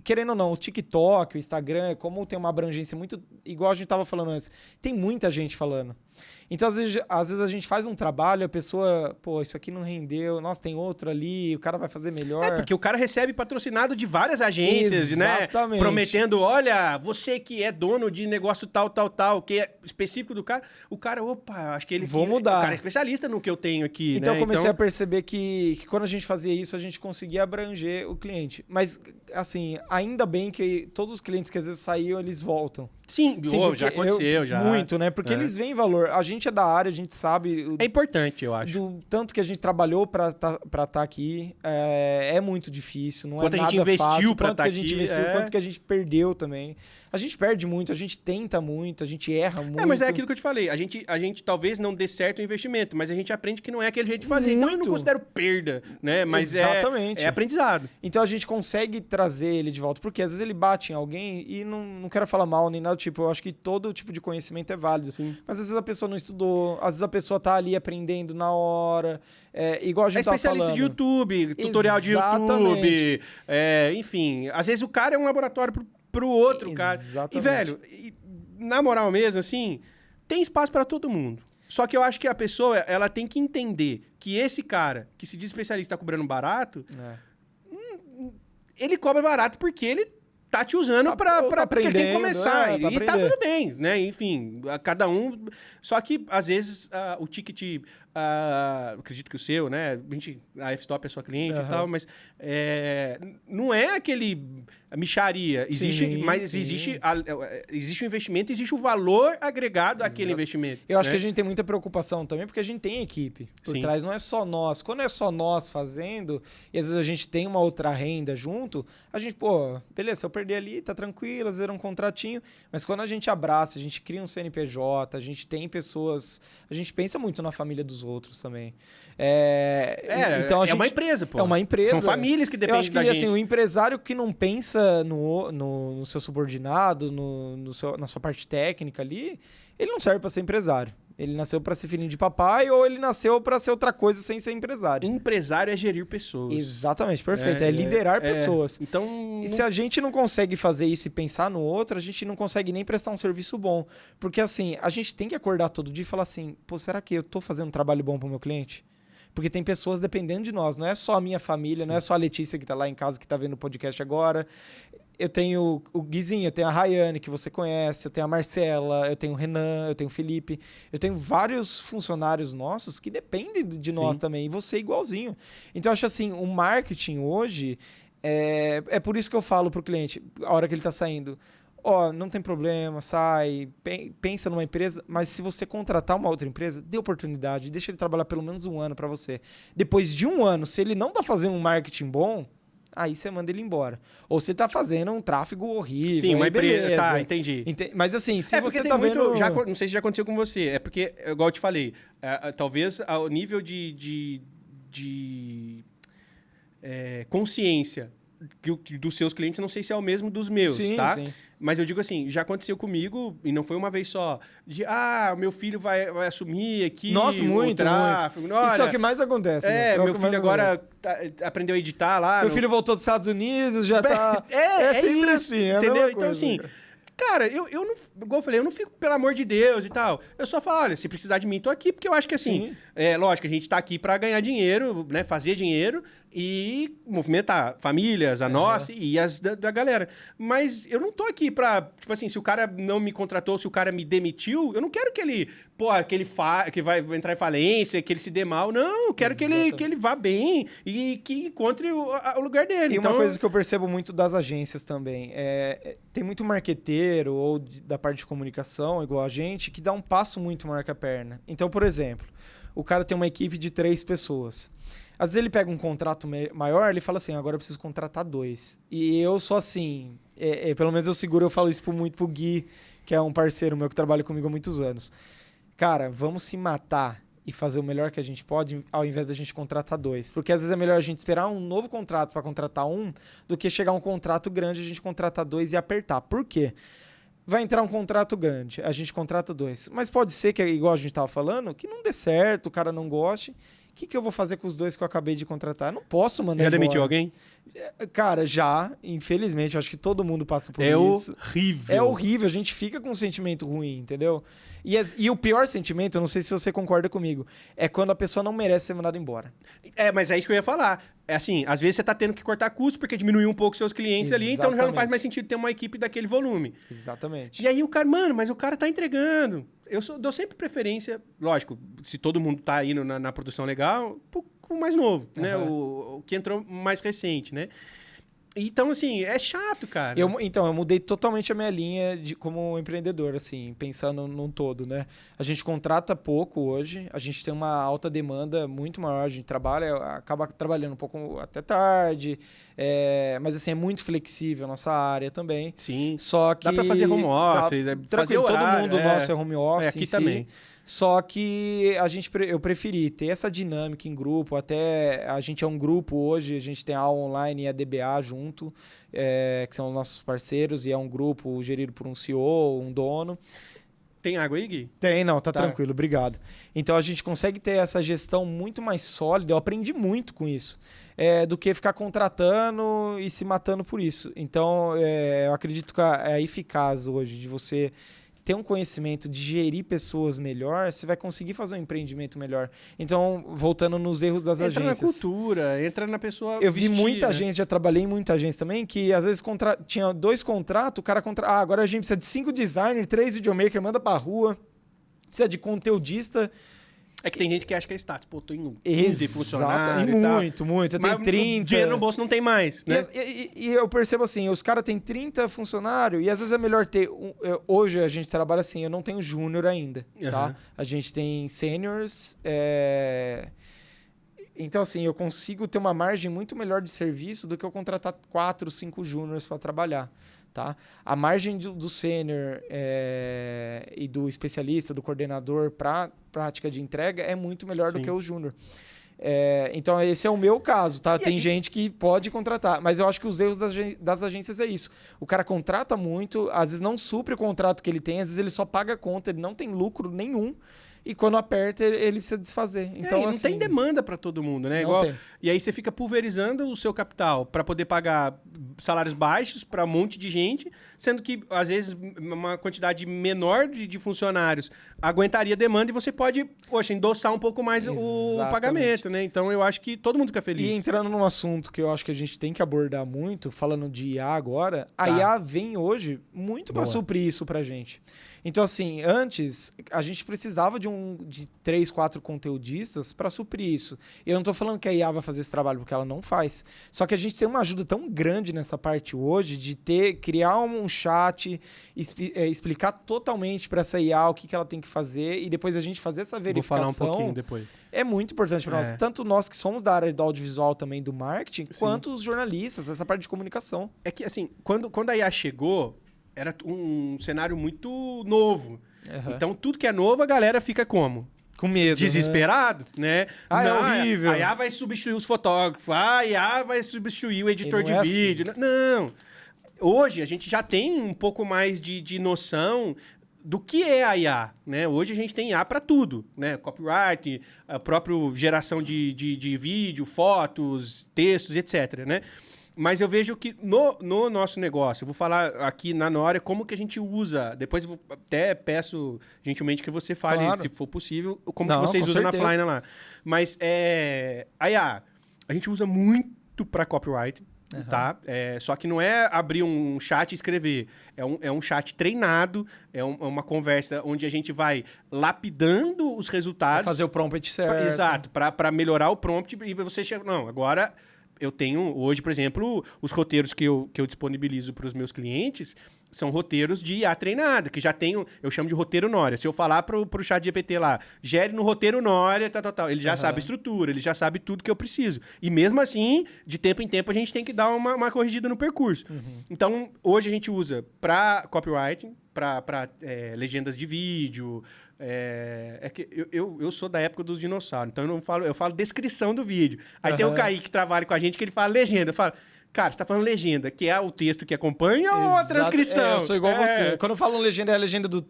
querendo ou não, o TikTok, o Instagram, como tem uma abrangência muito... Igual a gente estava falando antes, tem muita gente falando. Então, às vezes a gente faz um trabalho, a pessoa, isso aqui não rendeu, nossa, tem outro ali, o cara vai fazer melhor. Porque o cara recebe patrocinado de várias agências, exatamente, né? Prometendo, olha, você que é dono de negócio tal, que é específico do cara, o cara, acho que ele... Vou mudar. O cara é especialista no que eu tenho aqui, então, né? Eu comecei a perceber que quando a gente fazia isso, a gente conseguia abranger o cliente. Mas, assim, ainda bem que todos os clientes que às vezes saíam, eles voltam. Sim, já aconteceu, já. Muito, né? Porque eles veem valor. A gente é da área, a gente sabe... É importante, eu acho. Do tanto que a gente trabalhou pra tá aqui, é muito difícil, não Quanto é a gente nada investiu fácil. pra Quanto tá que a gente aqui, investiu, é. quanto que a gente perdeu também. A gente perde muito, a gente tenta muito, a gente erra muito. Mas é aquilo que eu te falei. A gente talvez não dê certo o investimento, mas a gente aprende que não é aquele jeito de fazer. Então eu não Muito. considero perda, né? Mas Exatamente. é aprendizado. Então a gente consegue trazer ele de volta, porque às vezes ele bate em alguém e não quero falar mal nem nada, tipo, eu acho que todo tipo de conhecimento é válido. Sim. Mas às vezes a pessoa não estudou, às vezes a pessoa tá ali aprendendo na hora, igual a gente tava especialista falando. de YouTube, tutorial de YouTube, enfim. Às vezes o cara é um laboratório pro outro, cara. Exatamente. E, velho, na moral mesmo, assim, tem espaço pra todo mundo. Só que eu acho que a pessoa, ela tem que entender que esse cara, que se diz especialista, tá cobrando barato, ele cobra barato porque ele tá te usando porque ele tem que começar. pra E tá aprender. tudo bem, né? Enfim, cada um... Só que, às vezes, o ticket... acredito que o seu, né? A F-Stop é sua cliente e tal, mas não é aquele mixaria. Existe, Sim, mas sim. existe o investimento, existe o valor agregado àquele investimento. Eu acho né? que a gente tem muita preocupação também, porque a gente tem equipe por Sim. trás, não é só nós. Quando é só nós fazendo, e às vezes a gente tem uma outra renda junto, a gente, pô, beleza, se eu perder ali, tá tranquilo, às vezes é um contratinho, mas quando a gente abraça, a gente cria um CNPJ, a gente tem pessoas, a gente pensa muito na família dos outros também. Então é uma empresa, pô. É uma empresa. São famílias que Eu dependem acho que da gente. assim, o empresário que não pensa no seu subordinado, na sua parte técnica ali, ele não serve para ser empresário. Ele nasceu para ser filhinho de papai ou ele nasceu para ser outra coisa sem ser empresário. Empresário é gerir pessoas. Exatamente, perfeito. É liderar pessoas. Então, E se a gente não consegue fazer isso e pensar no outro, a gente não consegue nem prestar um serviço bom. Porque assim, a gente tem que acordar todo dia e falar assim, pô, será que eu tô fazendo um trabalho bom pro meu cliente? Porque tem pessoas dependendo de nós, não é só a minha família, não é só a Letícia que tá lá em casa, que tá vendo o podcast agora. Eu tenho o Guizinho, eu tenho a Rayane, que você conhece, eu tenho a Marcela, eu tenho o Renan, eu tenho o Felipe. Eu tenho vários funcionários nossos que dependem de nós também, e você igualzinho. Então, eu acho assim, o marketing hoje, é por isso que eu falo pro cliente, a hora que ele tá saindo, não tem problema, sai, pensa numa empresa, mas se você contratar uma outra empresa, dê oportunidade, deixa ele trabalhar pelo menos 1 ano para você. Depois de 1 ano, se ele não tá fazendo um marketing bom, aí você manda ele embora. Ou você tá fazendo um tráfego horrível. Sim, uma empresa. Beleza. Tá, entendi. Mas assim, se você porque tá tem muito, vendo... não sei se já aconteceu com você. É porque, igual eu te falei, talvez o nível de consciência dos seus clientes, não sei se é o mesmo dos meus, Sim, tá? sim. Mas eu digo assim, já aconteceu comigo, e não foi uma vez só, meu filho vai assumir aqui Nossa, muito, o tráfego. muito. Isso é o que mais acontece. né? Meu filho agora aprendeu a editar lá. Meu filho voltou dos Estados Unidos, já tá... sempre isso, assim, é a entendeu? mesma Então, coisa. assim, cara, eu não, igual eu falei, eu não fico, pelo amor de Deus e tal. Eu só falo, olha, se precisar de mim, tô aqui, porque eu acho que assim, lógico, a gente tá aqui pra ganhar dinheiro, né, fazer dinheiro e movimentar famílias, a nossa e as da galera. Mas eu não tô aqui pra, tipo assim, se o cara não me contratou, se o cara me demitiu, eu não quero que ele, que vai entrar em falência, que ele se dê mal. Não, eu quero que ele vá bem e que encontre o lugar dele. E então, uma coisa que eu percebo muito das agências também, tem muito marqueteiro ou da parte de comunicação, igual a gente, que dá um passo muito maior que a perna. Então, por exemplo, o cara tem uma equipe de 3 pessoas. Às vezes ele pega um contrato maior, ele fala assim, agora eu preciso contratar 2. E eu sou assim, pelo menos eu falo isso muito pro Gui, que é um parceiro meu que trabalha comigo há muitos anos. Cara, vamos se matar e fazer o melhor que a gente pode, ao invés da gente contratar 2. Porque às vezes é melhor a gente esperar um novo contrato para contratar 1, do que chegar um contrato grande, a gente contratar 2 e apertar. Por quê? Vai entrar um contrato grande, a gente contrata 2. Mas pode ser que, igual a gente tava falando, que não dê certo, o cara não goste. O que eu vou fazer com os 2 que eu acabei de contratar? Eu não posso mandar já embora. demitiu alguém? Cara, infelizmente, eu acho que todo mundo passa por isso. Horrível. É horrível, a gente fica com um sentimento ruim, entendeu? E o pior sentimento, eu não sei se você concorda comigo, é quando a pessoa não merece ser mandada embora. Mas é isso que eu ia falar. É assim, às vezes você tá tendo que cortar custos porque diminuiu um pouco seus clientes ali, então já não faz Exatamente. mais sentido ter uma equipe daquele volume. Exatamente. E aí o cara, mas o cara tá entregando. Dou sempre preferência, lógico, se todo mundo tá indo na produção legal, pro mais novo, né? O que entrou mais recente, né? Então, assim, é chato, cara. Então, eu mudei totalmente a minha linha como empreendedor, assim, pensando num todo, né? A gente contrata pouco hoje, a gente tem uma alta demanda muito maior, a gente acaba trabalhando um pouco até tarde, mas assim, é muito flexível a nossa área também. Sim. Só que dá pra fazer home office, fazer horário. Todo mundo nosso é home office aqui em si. também. Só que eu preferi ter essa dinâmica em grupo, até a gente é um grupo hoje, a gente tem a aula online e a DBA junto, que são os nossos parceiros, e é um grupo gerido por um CEO, um dono. Tem água aí, Gui? Tem, não, tá tranquilo, obrigado. Então a gente consegue ter essa gestão muito mais sólida, eu aprendi muito com isso, do que ficar contratando e se matando por isso. Então eu acredito que é eficaz hoje de você ter um conhecimento de gerir pessoas melhor, você vai conseguir fazer um empreendimento melhor. Então, voltando nos erros das agências. Entra na cultura, entra na pessoa Eu vi muita né? agência, já trabalhei em muita agência também, que às vezes tinha 2 contratos, o cara agora a gente precisa de 5 designers, 3 videomakers, manda pra rua, precisa de conteudista. É que tem gente que acha que é status. Pô, tô em 15 funcionários e tal. muito. Eu tenho 30. Dinheiro no bolso não tem mais, né? E eu percebo assim, os caras têm 30 funcionários e às vezes é melhor ter... hoje a gente trabalha assim, eu não tenho júnior ainda, tá? A gente tem seniors, Então, assim, eu consigo ter uma margem muito melhor de serviço do que eu contratar 4, 5 júniors para trabalhar. Tá? A margem do sênior e do especialista, do coordenador para prática de entrega é muito melhor do que o júnior. Então, esse é o meu caso, tá? Tem gente que pode contratar, mas eu acho que os erros das agências é isso. O cara contrata muito, às vezes não supre o contrato que ele tem, às vezes ele só paga a conta, ele não tem lucro nenhum. E quando aperta, ele precisa desfazer. Então, não assim, tem demanda para todo mundo, né? E aí você fica pulverizando o seu capital para poder pagar salários baixos para um monte de gente, sendo que, às vezes, uma quantidade menor de funcionários aguentaria a demanda e você pode, endossar um pouco mais o pagamento, né? Então, eu acho que todo mundo fica feliz. E entrando num assunto que eu acho que a gente tem que abordar muito, falando de IA agora, a IA vem hoje muito para suprir isso pra gente. Então, assim, antes a gente precisava de 3, 4 conteudistas para suprir isso. Eu não estou falando que a IA vai fazer esse trabalho, porque ela não faz. Só que a gente tem uma ajuda tão grande nessa parte hoje de criar um chat, explicar totalmente para essa IA o que ela tem que fazer e depois a gente fazer essa verificação. Vou falar um pouquinho depois. É muito importante para nós. Tanto nós que somos da área do audiovisual também, do marketing, quanto os jornalistas, essa parte de comunicação. É que, assim, quando a IA chegou, era um cenário muito novo. Então, tudo que é novo, a galera fica como? Com medo. Desesperado, né? É horrível. A IA vai substituir os fotógrafos. A IA vai substituir o editor de vídeo. Assim. Não. Hoje, a gente já tem um pouco mais de noção do que é a IA, né? Hoje a gente tem IA para tudo, né? Copyright, a própria geração de vídeo, fotos, textos, etc, né? Mas eu vejo que no nosso negócio, eu vou falar aqui na Nória como que a gente usa, depois eu até peço gentilmente que você fale, se for possível, como que vocês usam na Flyna lá. Mas a IA, a gente usa muito para copyright, tá? Só que não é abrir um chat e escrever, é um chat treinado, é uma conversa onde a gente vai lapidando os resultados. Pra fazer o prompt certo. Exato, para melhorar o prompt e você chega... Não, agora... Eu tenho hoje, por exemplo, os roteiros que eu disponibilizo para os meus clientes são roteiros de IA treinada, que já tenho, eu chamo de roteiro Nória. Se eu falar pro chat GPT lá, gere no roteiro Nória, tal, ele já sabe a estrutura, ele já sabe tudo que eu preciso. E mesmo assim, de tempo em tempo, a gente tem que dar uma corrigida no percurso. Então, hoje a gente usa para copywriting, para legendas de vídeo. Que eu sou da época dos dinossauros, então eu falo descrição do vídeo. Aí tem o Kaique que trabalha com a gente que ele fala legenda. Eu falo, cara, você tá falando legenda, que é o texto que acompanha ou a transcrição? Eu sou igual você. Quando eu falo legenda, é a legenda do...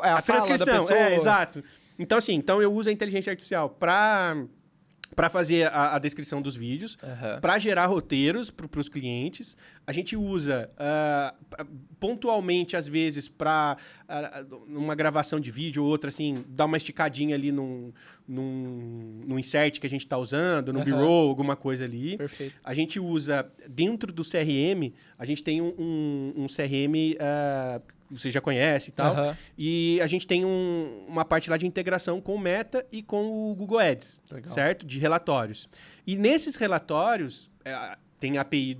é a transcrição, fala da pessoa. Exato. Então, assim, eu uso a inteligência artificial para fazer a descrição dos vídeos, para gerar roteiros para os clientes. A gente usa pontualmente, às vezes, para uma gravação de vídeo ou outra, assim, dar uma esticadinha ali num insert que a gente está usando, no B-roll, alguma coisa ali. Perfeito. A gente usa, dentro do CRM, a gente tem um CRM... você já conhece e tal. E a gente tem uma parte lá de integração com o Meta e com o Google Ads, certo? De relatórios. E nesses relatórios, tem a API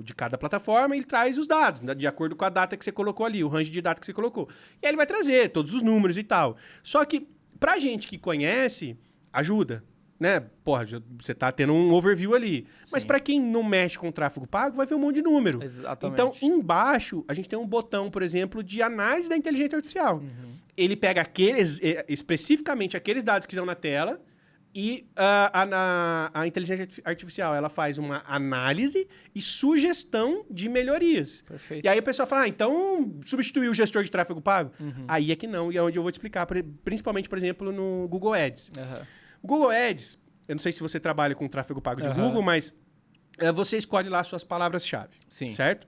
de cada plataforma, ele traz os dados, né, de acordo com a data que você colocou ali, o range de data que você colocou. E aí ele vai trazer todos os números e tal. Só que, pra gente que conhece, ajuda, né? Porra, você tá tendo um overview ali. Sim. Mas pra quem não mexe com tráfego pago, vai ver um monte de número. Exatamente. Então, embaixo, a gente tem um botão, por exemplo, de análise da inteligência artificial. Ele pega especificamente aqueles dados que estão na tela, e a inteligência artificial, ela faz uma análise e sugestão de melhorias. Perfeito. E aí o pessoal fala, então substituir o gestor de tráfego pago? Aí é que não, e é onde eu vou te explicar, principalmente, por exemplo, no Google Ads. O Google Ads, eu não sei se você trabalha com tráfego pago de Google, mas você escolhe lá suas palavras-chave, certo?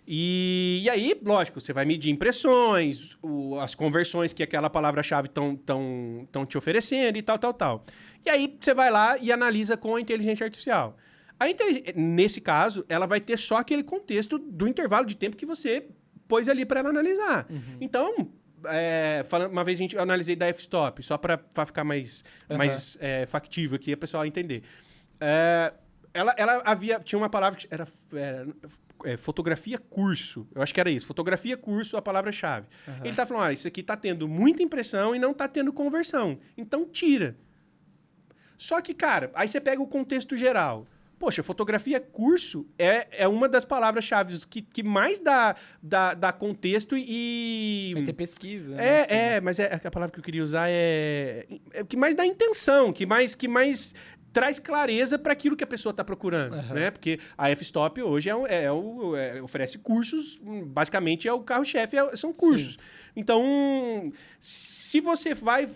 E aí, lógico, você vai medir impressões, as conversões que aquela palavra-chave estão te oferecendo e tal. E aí, você vai lá e analisa com a inteligência artificial. Nesse caso, ela vai ter só aquele contexto do intervalo de tempo que você pôs ali para ela analisar. Então, uma vez eu analisei da F-Stop, só para ficar mais factível aqui, a pessoa entender. Tinha uma palavra que era fotografia curso. Eu acho que era isso. Fotografia curso, a palavra-chave. Ele tá falando, isso aqui tá tendo muita impressão e não tá tendo conversão. Então, tira. Só que, cara, aí você pega o contexto geral. Poxa, fotografia curso é uma das palavras-chave que mais dá contexto e... Vai ter pesquisa. Né? Mas a palavra que eu queria usar é que mais dá intenção, que mais traz clareza para aquilo que a pessoa está procurando, né? Porque a F-Stop hoje oferece cursos, basicamente é o carro-chefe, são cursos. Sim. Então, se você vai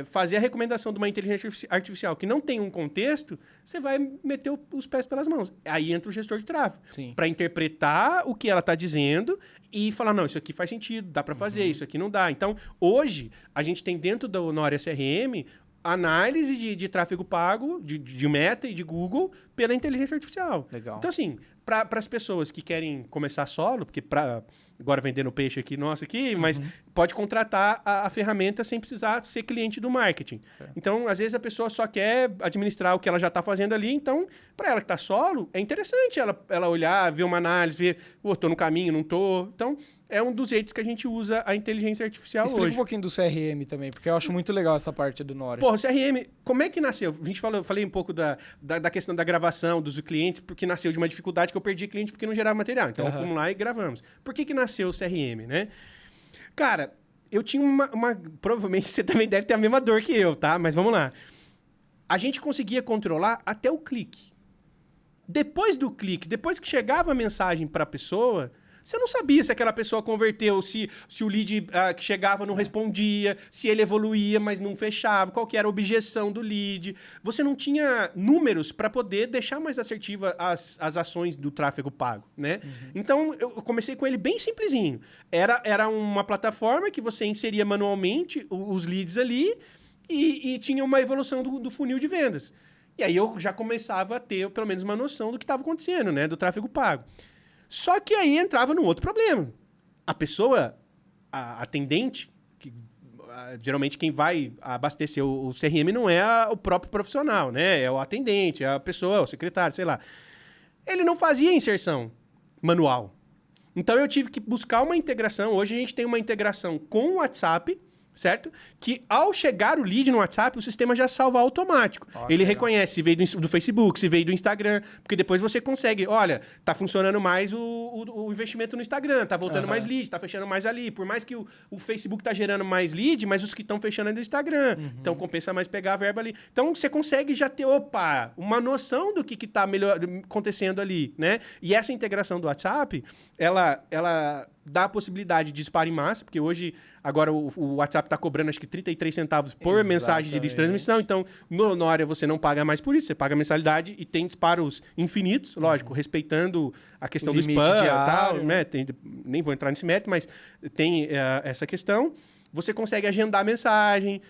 fazer a recomendação de uma inteligência artificial que não tem um contexto, você vai meter os pés pelas mãos. Aí entra o gestor de tráfego, para interpretar o que ela está dizendo e falar, não, isso aqui faz sentido, dá para fazer, isso aqui não dá. Então, hoje, a gente tem dentro do Nória CRM análise de tráfego pago, de Meta e de Google, pela inteligência artificial. Legal. Então, assim, para as pessoas que querem começar solo, porque agora vendendo peixe aqui, nossa, aqui, mas pode contratar a ferramenta sem precisar ser cliente do marketing. Então, às vezes, a pessoa só quer administrar o que ela já está fazendo ali, então, para ela que está solo, é interessante ela olhar, ver uma análise, ver, tô no caminho, não tô. Então, é um dos jeitos que a gente usa a inteligência artificial hoje. Explica um pouquinho do CRM também, porque eu acho muito legal essa parte do Nória. Porra, o CRM, como é que nasceu? Eu falei um pouco da questão da gravação dos clientes, porque nasceu de uma dificuldade que eu perdi cliente porque não gerava material. Então, fomos lá e gravamos. Por que nasceu o CRM, né? Cara, eu tinha provavelmente você também deve ter a mesma dor que eu, tá? Mas vamos lá. A gente conseguia controlar até o clique. Depois do clique, depois que chegava a mensagem para a pessoa, você não sabia se aquela pessoa converteu, se o lead que chegava não respondia, se ele evoluía, mas não fechava, qual que era a objeção do lead. Você não tinha números para poder deixar mais assertiva as ações do tráfego pago, né? Então, eu comecei com ele bem simplesinho. Era uma plataforma que você inseria manualmente os leads ali e tinha uma evolução do funil de vendas. E aí eu já começava a ter, pelo menos, uma noção do que estava acontecendo, né? Do tráfego pago. Só que aí entrava num outro problema. A pessoa, a atendente, geralmente quem vai abastecer o CRM não é o próprio profissional, né? É o atendente, é a pessoa, o secretário, sei lá. Ele não fazia inserção manual. Então eu tive que buscar uma integração. Hoje a gente tem uma integração com o WhatsApp, certo? Que ao chegar o lead no WhatsApp, o sistema já salva automático. Ele reconhece se veio do Facebook, se veio do Instagram, porque depois você consegue, olha, tá funcionando mais o investimento no Instagram, tá voltando mais lead, tá fechando mais ali. Por mais que o Facebook tá gerando mais lead, mas os que estão fechando é do Instagram. Então compensa mais pegar a verba ali. Então você consegue já ter, uma noção do que tá acontecendo ali, né? E essa integração do WhatsApp, ela dá a possibilidade de disparo em massa, porque hoje, agora o WhatsApp está cobrando acho que 33 centavos por mensagem de transmissão, então no Nória você não paga mais por isso, você paga a mensalidade e tem disparos infinitos, lógico, respeitando a questão do spam e tal, né? Nem vou entrar nesse mérito, mas tem essa questão. Você consegue agendar a mensagem.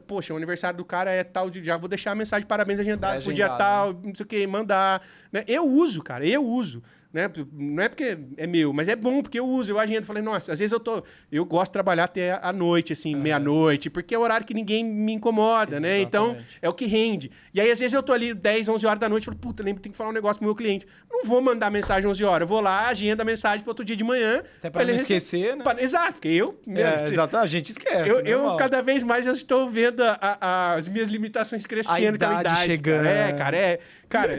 Poxa, o aniversário do cara é tal, já vou deixar a mensagem de parabéns agendada pro dia tal, não sei o que, mandar. Né? Eu uso. né? Não é porque é meu, mas é bom porque eu uso, eu agendo. Falei, nossa, às vezes eu gosto de trabalhar até a noite, assim, meia-noite, porque é o horário que ninguém me incomoda, né? Então, é o que rende. E aí, às vezes, eu tô ali 10, 11 horas da noite, falo, puta, lembro, tem que falar um negócio pro meu cliente. Não vou mandar mensagem 11 horas, eu vou lá, agenda a mensagem pro outro dia de manhã. Até pra não esquecer, né? Exato, porque exato, a gente esquece. Eu cada vez mais eu estou vendo as minhas limitações crescendo com a idade. Chegando. Cara,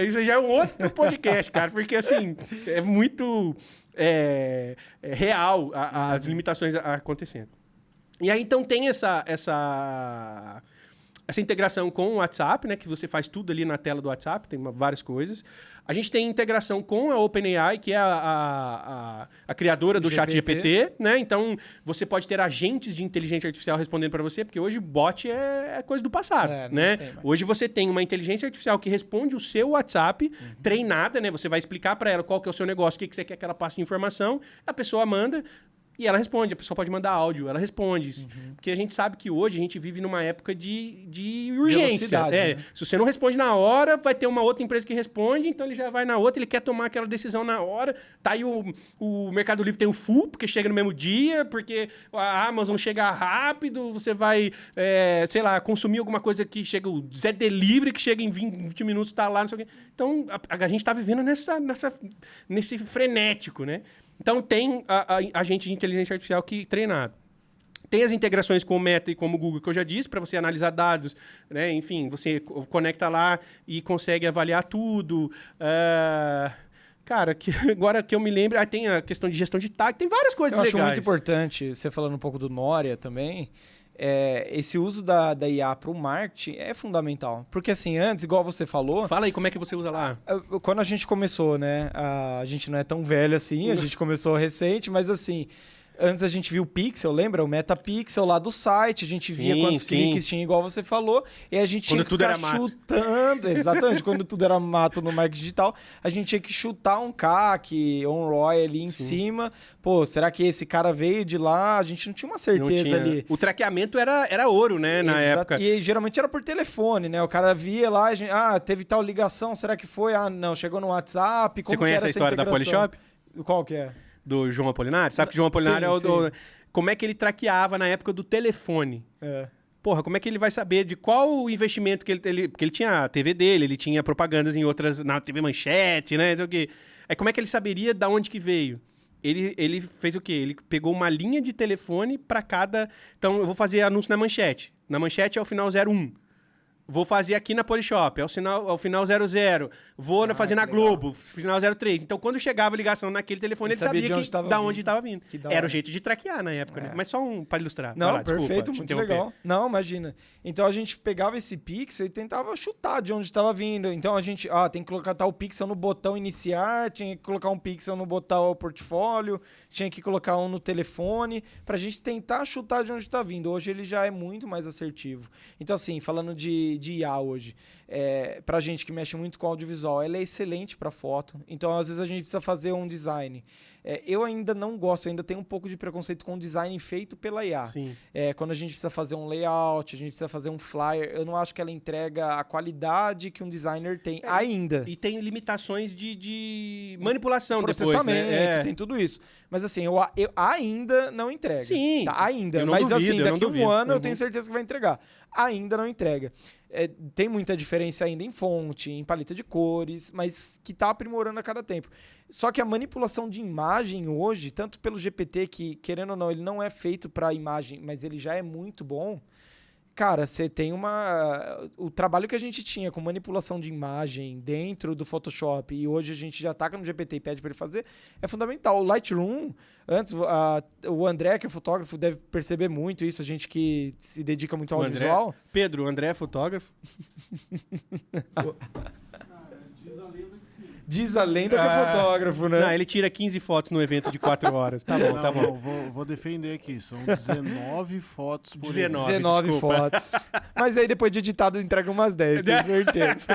isso já é um outro podcast, cara, porque assim, é muito real as limitações acontecendo. E aí, então, tem essa integração com o WhatsApp, né? Que você faz tudo ali na tela do WhatsApp, tem várias coisas. A gente tem integração com a OpenAI, que é a criadora do ChatGPT, né? Então, você pode ter agentes de inteligência artificial respondendo para você, porque hoje bot é coisa do passado, né? Hoje você tem uma inteligência artificial que responde o seu WhatsApp, treinada, né? Você vai explicar para ela qual que é o seu negócio, o que você quer que ela passe de informação, a pessoa manda. E ela responde, a pessoa pode mandar áudio, ela responde. Porque a gente sabe que hoje a gente vive numa época de urgência. Né? Se você não responde na hora, vai ter uma outra empresa que responde, então ele já vai na outra, ele quer tomar aquela decisão na hora. Tá aí o Mercado Livre tem o full, porque chega no mesmo dia, porque a Amazon chega rápido, você vai, sei lá, consumir alguma coisa que chega, o Zé Delivery, que chega em 20 minutos, tá lá, não sei o quê. Então, a gente tá vivendo nesse frenético, né? Então, tem a gente de inteligência artificial que treinado. Tem as integrações com o Meta e com o Google, que eu já disse, para você analisar dados, né? Enfim, você conecta lá e consegue avaliar tudo. Cara, agora que eu me lembro, tem a questão de gestão de tag, tem várias coisas legais. Eu acho muito importante, você falando um pouco do Nória também, esse uso da IA para o marketing é fundamental. Porque assim, antes, igual você falou... Fala aí, como é que você usa lá? Quando a gente começou, né? A gente não é tão velho assim, a gente começou recente, mas assim... Antes a gente viu o Pixel, lembra? O Metapixel lá do site, a gente via quantos cliques tinha, igual você falou, e a gente tinha que ficar chutando. Exatamente, quando tudo era mato no marketing digital, a gente tinha que chutar um CAC, um ROI ali em cima. Pô, será que esse cara veio de lá? A gente não tinha uma certeza ali. O traqueamento era ouro, né, na época. E geralmente era por telefone, né? O cara via lá, teve tal ligação, será que foi? Não, chegou no WhatsApp. Você conhece a história da Polishop? Qual que é? Do João Apolinário? Sabe que o João Apolinário como é que ele traqueava na época do telefone? Porra, como é que ele vai saber de qual o investimento que ele... Porque ele tinha a TV dele, ele tinha propagandas em outras... Na TV Manchete, né? Sei o quê. Aí como é que ele saberia de onde que veio? Ele fez o quê? Ele pegou uma linha de telefone para cada... Então, eu vou fazer anúncio na Manchete. Na Manchete é o final 01. Vou fazer aqui na Polishop, é o final 00. Vou fazer na Globo, final 03. Então, quando chegava a ligação naquele telefone, ele sabia onde estava vindo. Era o jeito de traquear na época, né? Mas só para ilustrar. Não, perfeito, muito legal. Não, imagina. Então, a gente pegava esse pixel e tentava chutar de onde estava vindo. Então, a gente tem que colocar tal pixel no botão iniciar, tinha que colocar um pixel no botão portfólio, tinha que colocar um no telefone, para a gente tentar chutar de onde está vindo. Hoje, ele já é muito mais assertivo. Então, assim, falando de IA hoje, pra gente que mexe muito com audiovisual, ela é excelente para foto. Então, às vezes, a gente precisa fazer um design. Eu ainda não gosto, ainda tenho um pouco de preconceito com o design feito pela IA. Sim. Quando a gente precisa fazer um layout, a gente precisa fazer um flyer, eu não acho que ela entrega a qualidade que um designer tem ainda. E tem limitações de manipulação processamento, depois, né? tem tudo isso. Mas assim, eu ainda não entrega. Sim. Tá, ainda. Eu não Mas duvido, assim, daqui a um ano eu tenho Uhum. certeza que vai entregar. Ainda não entrega. Tem muita diferença ainda em fonte, em paleta de cores, mas que tá aprimorando a cada tempo. Só que a manipulação de imagem hoje, tanto pelo GPT, que querendo ou não, ele não é feito para imagem, mas ele já é muito bom. Cara, você tem o trabalho que a gente tinha com manipulação de imagem dentro do Photoshop e hoje a gente já taca no GPT e pede para ele fazer, é fundamental. O Lightroom, antes, o André, que é fotógrafo, deve perceber muito isso, a gente que se dedica muito ao audiovisual. Pedro, o André é fotógrafo? Diz a lenda que é fotógrafo, né? Não, ele tira 15 fotos no evento de 4 horas. Tá bom, tá bom. Vou defender aqui. São 19 fotos por 19 fotos. Mas aí depois de editado entrega umas 10, tenho certeza.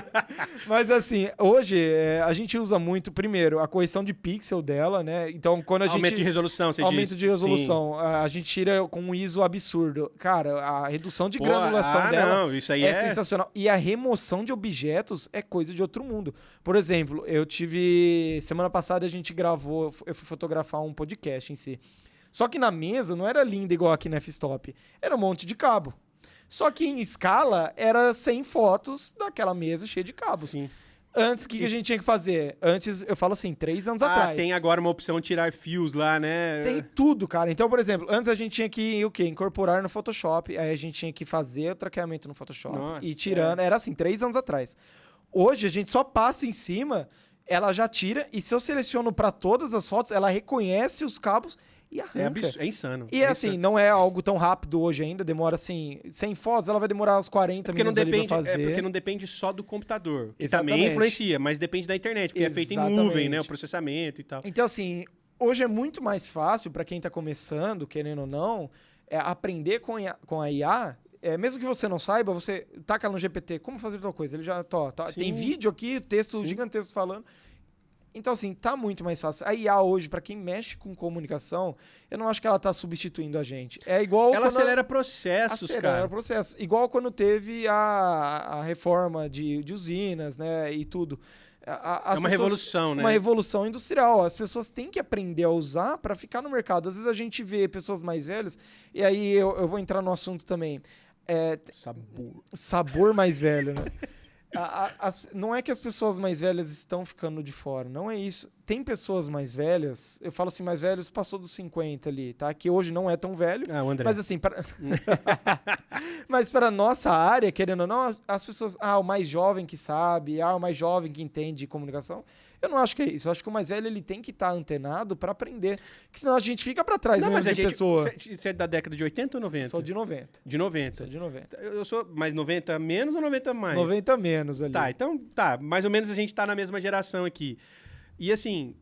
Mas assim, hoje a gente usa muito, primeiro, a correção de pixel dela, né? Então quando a gente... Aumento de resolução, você Aumento diz. de resolução. A gente tira com um ISO absurdo. Cara, a redução de granulação dela não, isso aí é sensacional. E a remoção de objetos é coisa de outro mundo. Por exemplo, eu Semana passada a gente gravou, eu fui fotografar um podcast em si. Só que na mesa não era linda igual aqui na F-Stop. Era um monte de cabo. Só que em escala era 100 fotos daquela mesa cheia de cabos. Sim. Antes, o que a gente tinha que fazer? Antes, eu falo assim, 3 anos atrás. Tem agora uma opção de tirar fios lá, né? Tem tudo, cara. Então, por exemplo, antes a gente tinha que o quê? Incorporar no Photoshop. Aí a gente tinha que fazer o traqueamento no Photoshop. Nossa, e tirando. Era assim, 3 anos atrás. Hoje a gente só passa em cima, ela já tira. E se eu seleciono pra todas as fotos, ela reconhece os cabos e arranca. É insano. E assim, não é algo tão rápido hoje ainda, demora assim, 100 fotos, ela vai demorar uns 40 minutos ali pra fazer. É porque não depende só do computador, que Exatamente. também influencia, mas depende da internet, porque é feito em nuvem, né, o processamento e tal. Então assim, hoje é muito mais fácil pra quem tá começando, querendo ou não, aprender com a IA. Mesmo que você não saiba, você taca no GPT, como fazer tal coisa, ele já tem vídeo aqui, texto gigantesco falando. Então, assim, tá muito mais fácil. A IA hoje, pra quem mexe com comunicação, eu não acho que ela tá substituindo a gente. É igual... Ela acelera processos, cara. Acelera processos. Igual quando teve a reforma de usinas, né, e tudo. É uma revolução, né? Uma revolução industrial. As pessoas têm que aprender a usar pra ficar no mercado. Às vezes a gente vê pessoas mais velhas, e aí eu vou entrar no assunto também. Sabor mais velho, né? Não é que as pessoas mais velhas estão ficando de fora, não é isso. Tem pessoas mais velhas, eu falo assim, mais velhos, passou dos 50 ali, tá? Que hoje não é tão velho. O André. Mas assim, mas para nossa área, querendo ou não, as pessoas, o mais jovem que sabe, o mais jovem que entende de comunicação. Eu não acho que é isso. Eu acho que o mais velho ele tem que estar antenado pra aprender. Porque senão a gente fica pra trás mesmo de pessoa. Você é da década de 80 ou 90? Sou de 90. De 90. Sou de 90. Eu sou mais 90 menos ou 90 mais? 90 menos ali. Tá, então tá. Mais ou menos a gente tá na mesma geração aqui. E assim,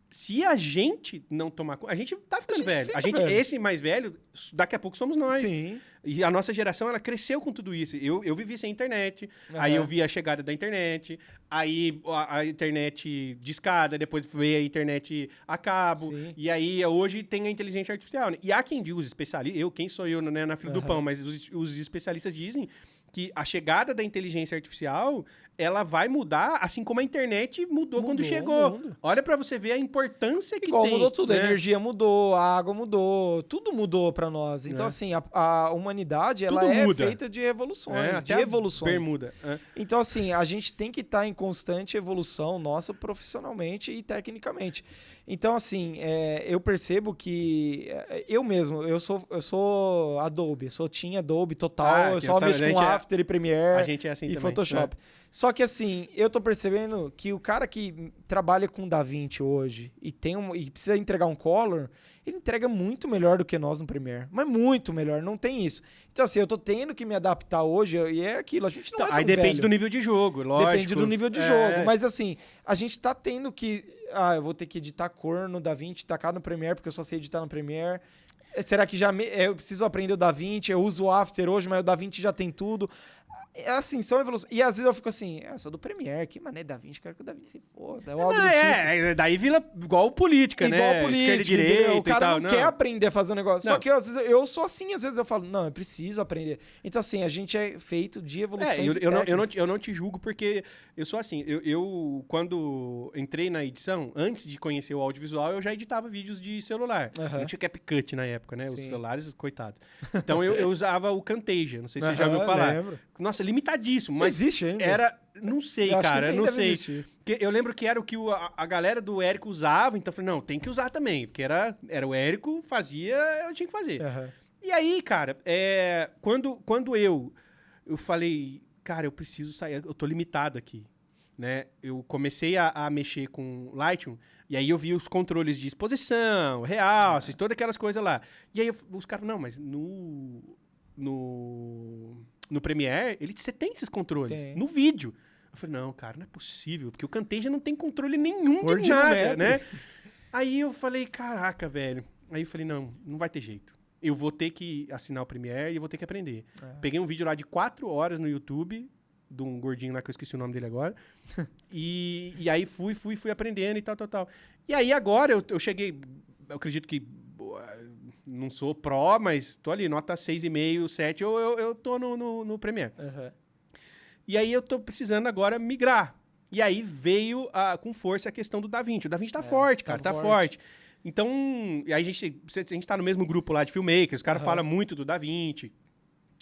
se a gente não tomar conta... A gente tá ficando velho. Esse mais velho, daqui a pouco somos nós. Sim. E a nossa geração, ela cresceu com tudo isso. Eu vivi sem internet, aí eu vi a chegada da internet, aí a internet discada, depois veio a internet a cabo, e aí hoje tem a inteligência artificial. Né? E há quem diz, os especialistas, quem sou eu, né, na fila do pão, mas os especialistas dizem que a chegada da inteligência artificial, ela vai mudar, assim como a internet mudou quando chegou. Olha pra você ver a importância que tem. Mudou tudo, né? A energia mudou, a água mudou, tudo mudou pra nós. Então, assim, a humanidade, ela feita de evoluções, de evoluções. Bermuda. Então, assim, a gente tem que estar em constante evolução nossa profissionalmente e tecnicamente. Então, assim, eu percebo que eu mesmo, eu sou Adobe, sou Team Adobe total, eu só mexo com After e Premiere a gente é assim e também, Photoshop. Só que, assim, eu tô percebendo que o cara que trabalha com DaVinci hoje e precisa entregar um color, ele entrega muito melhor do que nós no Premiere. Mas muito melhor, não tem isso. Então, assim, eu tô tendo que me adaptar hoje e é aquilo. A gente não é tão aí depende velho. do nível de jogo, lógico. Depende do nível de jogo. Mas, assim, a gente tá tendo que... eu vou ter que editar cor no DaVinci, tacar no Premiere, porque eu só sei editar no Premiere. Será que eu preciso aprender o DaVinci? Eu uso o After hoje, mas o DaVinci já tem tudo. Assim, são evoluções. E às vezes eu fico assim, sou do Premiere, que mané DaVinci, quero que o DaVinci se foda. Daí vira igual política, né? Igual política, esquerda e direita. O cara e tal. não quer aprender a fazer um negócio. Só que às vezes eu sou assim, às vezes eu falo, não, eu preciso aprender. Então, assim, a gente é feito de evoluções eu não te julgo porque eu sou assim. Eu quando entrei na edição, antes de conhecer o audiovisual, eu já editava vídeos de celular. Não tinha CapCut na época, né? Os celulares, coitados. Então eu usava o Camtasia, não sei se você já ouviu falar. Lembro. Nossa, limitadíssimo, mas existe ainda? era, não sei, cara, não sei. Eu lembro que era o que a galera do Érico usava, então eu falei, não, tem que usar também, porque era o Érico, fazia, eu tinha que fazer. E aí, cara, quando eu falei, cara, eu preciso sair, eu tô limitado aqui, né? Eu comecei a mexer com Lightroom, e aí eu vi os controles de exposição, realce, todas aquelas coisas lá. E aí os caras, não, mas no Premiere, você tem esses controles. No vídeo. Eu falei, não, cara, não é possível, porque o Camtasia não tem controle nenhum de nada, né? Aí eu falei, caraca, velho. Aí eu falei, não vai ter jeito. Eu vou ter que assinar o Premiere e eu vou ter que aprender. Peguei um vídeo lá de 4 horas no YouTube, de um gordinho lá, que eu esqueci o nome dele agora. E aí fui aprendendo e tal. E aí agora eu cheguei, eu acredito que... não sou pró, mas tô ali, nota 6,5, 7, eu tô no Premiere. E aí eu tô precisando agora migrar. E aí veio com força a questão do DaVinci. O DaVinci tá forte, cara, tá forte. Então, e aí a gente tá no mesmo grupo lá de filmmakers, os caras falam muito do DaVinci.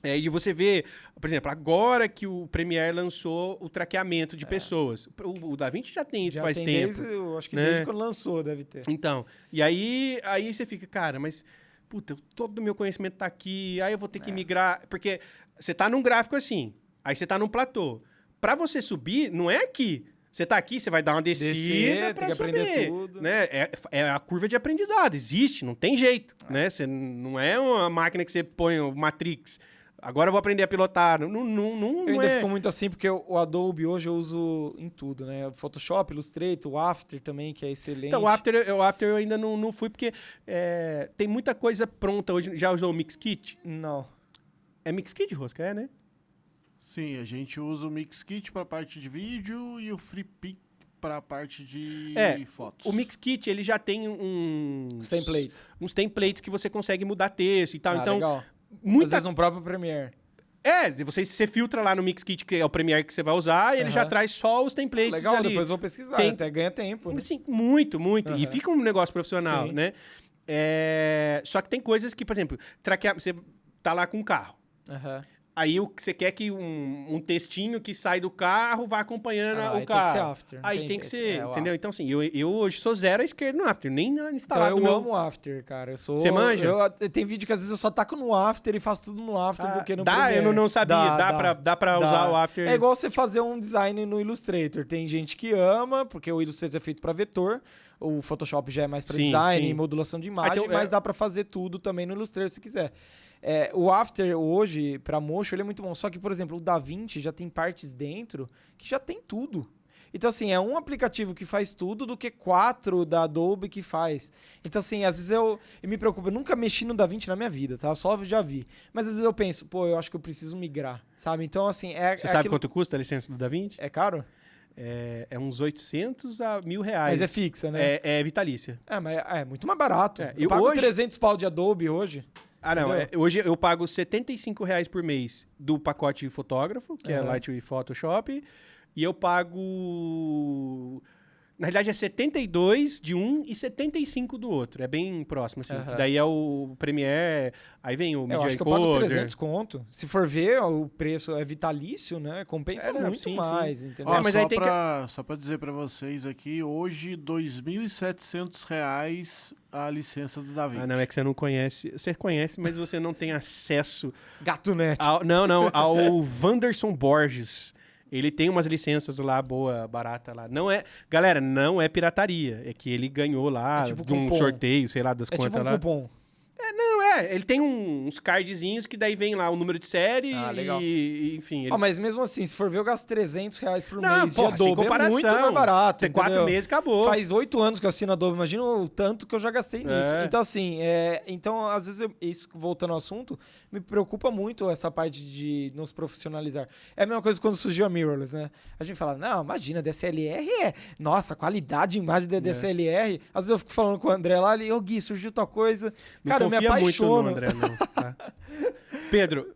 E você vê, por exemplo, agora que o Premiere lançou o traqueamento de pessoas. O DaVinci já tem isso faz tempo. Eu acho que né? desde quando lançou deve ter. Então, e aí você fica, cara, mas, puta, todo o meu conhecimento tá aqui, aí eu vou ter que migrar. Porque você tá num gráfico assim, aí você tá num platô. Pra você subir, não é aqui. Você tá aqui, você vai dar uma descida pra subir. Aprender tudo. Né? É a curva de aprendizado, existe, não tem jeito. Né? Você não é uma máquina que você põe o Matrix. Agora eu vou aprender a pilotar. Não eu ainda fico muito assim, porque o Adobe hoje eu uso em tudo, né? O Photoshop, Illustrator, o After também, que é excelente. Então, o After eu ainda não fui, porque tem muita coisa pronta hoje. Já usou o Mixkit? Não. É Mixkit, Rosca? Né? Sim, a gente usa o Mixkit para a parte de vídeo e o FreePic para a parte de fotos. O Mixkit, ele já tem uns templates que você consegue mudar texto e tal. Então, legal. Às vezes no próprio Premiere. Você filtra lá no Mixkit, que é o Premiere que você vai usar, e ele já traz só os templates. Legal, ali. depois eu vou pesquisar, até ganha tempo. Né? Sim, muito. E fica um negócio profissional, né? Só que tem coisas que, por exemplo, você tá lá com um carro. Aí você quer que um textinho que sai do carro vá acompanhando o carro. Tem que ser After. Aí tem que ser, entendeu? Então, assim, eu hoje sou zero à esquerda no After, nem instalado então, eu amo o After, cara. Você manja? Tem vídeo que às vezes eu só taco no After e faço tudo no After do que no Premiere. Eu não sabia. Dá pra usar o After. É igual você fazer um design no Illustrator. Tem gente que ama, porque o Illustrator é feito pra vetor. O Photoshop já é mais pra design e modulação de imagem, mas dá pra fazer tudo também no Illustrator se quiser. O After hoje, pra motion, ele é muito bom. Só que, por exemplo, o DaVinci já tem partes dentro que já tem tudo. Então, assim, é um aplicativo que faz tudo do que 4 da Adobe que faz. Então, assim, às vezes eu me preocupo. Eu nunca mexi no DaVinci na minha vida, tá? Só já vi. Mas às vezes eu penso, eu acho que eu preciso migrar, sabe? Então, assim, Você sabe quanto custa a licença do DaVinci? É caro? É uns 800 a R$1.000. Mas é fixa, né? É vitalícia. Mas é muito mais barato. Eu pago hoje... 300 pau de Adobe hoje. Não. Hoje eu pago R$75 por mês do pacote fotógrafo, que é Light e Photoshop. E eu pago... Na realidade é 72 de um e 75 do outro. É bem próximo, assim. Que daí é o Premiere, aí vem o Media Encoder. Eu acho que eu pago 300 conto. Se for ver, o preço é vitalício, né? Compensa muito mais, entendeu? Mas aí só pra dizer pra vocês aqui, hoje R$ 2.700 a licença do DaVinci. Não, é que você não conhece. Você conhece, mas você não tem acesso... Gatunete. Ao Wanderson Borges. Ele tem umas licenças lá, boa, barata lá. Galera, não é pirataria. É que ele ganhou lá de um sorteio, sei lá, das quantas lá. É tipo um cupom. Ele tem uns cardzinhos que daí vem lá o número de série legal. e enfim... Mas mesmo assim, se for ver, eu gasto R$300 por mês de Adobe. Sem comparação. É muito mais barato, tem 4 meses, acabou. Faz 8 anos que eu assino Adobe, imagina o tanto que eu já gastei nisso. Então, assim, então, às vezes, isso, voltando ao assunto, me preocupa muito essa parte de nos profissionalizar. É a mesma coisa quando surgiu a Mirrorless, né? A gente fala, não, imagina, DSLR nossa, qualidade de imagem da DSLR. Às vezes eu fico falando com o André lá, Gui, surgiu tal coisa. Cara, eu me apaixono. Muito no André, não, tá? Pedro,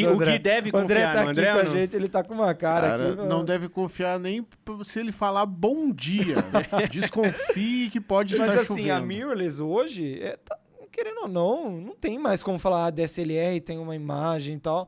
o Gui deve confiar no André ou não? Gente, ele tá com uma cara aqui. Não deve confiar nem se ele falar bom dia. Desconfie que pode estar chovendo. Mas assim, a Mirrorless hoje, querendo ou não tem mais como falar DSLR, tem uma imagem e tal.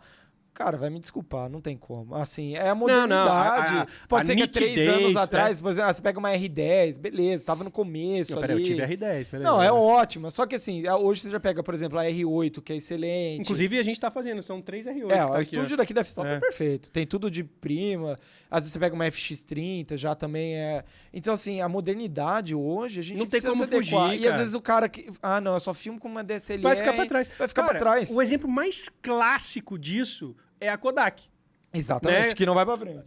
Cara, vai me desculpar, não tem como. Assim, é a modernidade. Pode ser que há 3 anos atrás, por exemplo, você pega uma R10, beleza, tava no começo ali. Eu tive R10, beleza. Não, é ótima. Só que assim, hoje você já pega, por exemplo, a R8, que é excelente. Inclusive, a gente tá fazendo, são 3 R8. O estúdio daqui da F-Stop é perfeito. Tem tudo de prima. Às vezes você pega uma FX30, já também é... Então, assim, a modernidade hoje, a gente não tem como se adequar. fugir, E às vezes o cara que... não, eu só filmo com uma DSLR. Vai ficar pra trás. Vai ficar pra trás. O exemplo mais clássico disso é a Kodak. Exatamente, que não vai pra frente.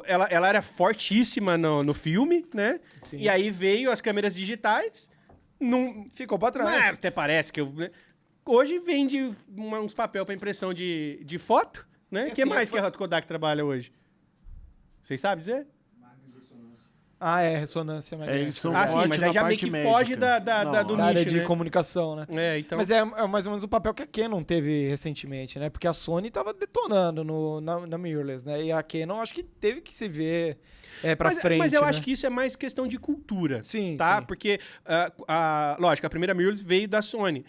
Ela era fortíssima no filme, né? Sim. E aí veio as câmeras digitais. Ficou pra trás. Até parece que hoje vende uns papel pra impressão de foto, né? O que mais que a Kodak trabalha hoje? Vocês sabem dizer? Ah, é, ressonância magnética. Eles são Ah, sim, fortes mas na aí já meio parte que médica. foge do Da área nicho, de né? comunicação, né? Então... Mas é mais ou menos o papel que a Canon teve recentemente, né? Porque a Sony tava detonando na mirrorless, né? E a Canon acho que teve que se ver pra frente, Mas eu né? acho que isso é mais questão de cultura. Sim, Tá? sim. Porque, lógico, a primeira mirrorless veio da Sony.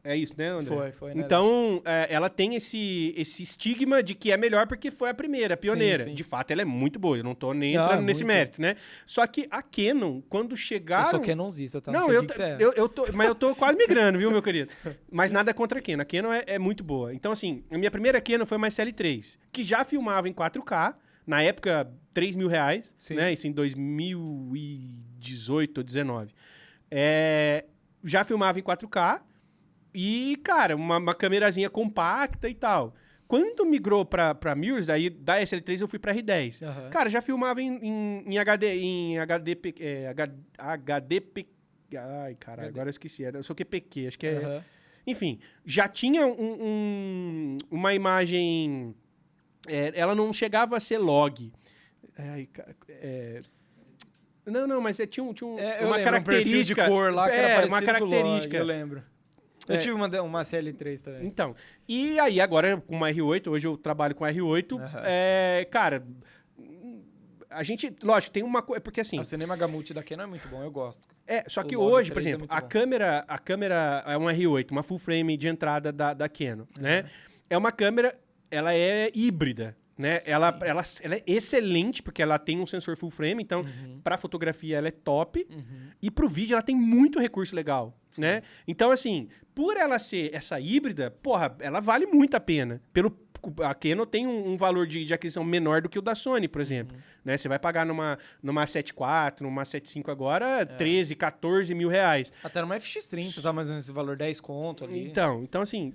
É isso, né, André? Foi, né? Então, ela tem esse estigma de que é melhor porque foi a primeira, a pioneira. Sim. De fato, ela é muito boa. Eu não tô nem Não, entrando é nesse muito. mérito, né? Só que a Canon, quando chegaram... Eu sou canonzista, tá? Não, sei eu, o que você é. mas eu tô quase migrando, viu, meu querido? Mas nada contra a Canon. A Canon é muito boa. Então, assim, a minha primeira Canon foi uma SL3, que já filmava em 4K, na época, R$3.000, Sim. né? Isso em 2018 ou 2019. Já filmava em 4K e, cara, uma câmerazinha compacta e tal. Quando migrou pra mirrorless, daí da SL3 eu fui pra R10. Aham. Cara, já filmava em HDP... HDP... Ai, caralho, agora eu esqueci. Era só que PQ, acho que é... Aham. Enfim, já tinha uma imagem... ela não chegava a ser log. Ai, cara... Não, mas tinha Eu uma lembro, característica... um perfil de cor lá que era parecido uma característica. com o log, eu lembro. Eu tive uma CL3 também. Então, e aí agora com uma R8, hoje eu trabalho com a R8, Aham. cara, a gente, lógico, tem uma coisa, porque assim, O cinema Gamut da Canon é muito bom, eu gosto. só que o Log hoje, por 3 é exemplo, muito a bom. câmera é uma R8, uma full frame de entrada da Canon, né? É uma câmera, ela é híbrida, né? Ela é excelente, porque ela tem um sensor full frame, então, pra fotografia ela é top, e pro vídeo ela tem muito recurso legal, né? Então, assim, por ela ser essa híbrida, porra, ela vale muito a pena. A Canon tem um valor de aquisição menor do que o da Sony, por exemplo. Né? Você vai pagar numa 7.4, numa 7.5 agora, 13, 14 mil reais. Até numa FX30 tá mais ou menos esse valor, 10 conto ali. Então assim,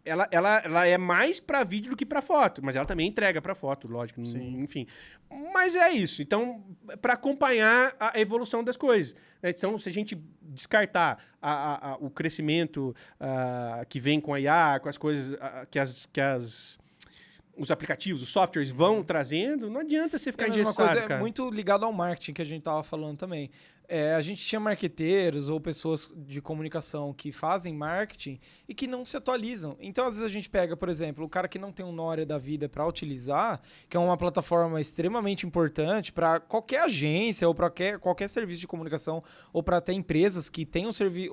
ela é mais pra vídeo do que pra foto, mas ela também entrega pra foto, lógico, enfim. Mas é isso. Então, pra acompanhar a evolução das coisas. Então, se a gente descartar o crescimento que vem com a IA, com as coisas que os aplicativos, os softwares vão trazendo, não adianta você ficar É a mesma engessado, coisa, cara. é muito ligado ao marketing que a gente tava falando também. A gente tinha marqueteiros ou pessoas de comunicação que fazem marketing e que não se atualizam. Então, às vezes a gente pega, por exemplo, o cara que não tem um Nória da vida para utilizar, que é uma plataforma extremamente importante para qualquer agência ou para qualquer serviço de comunicação ou para até empresas que têm um serviço...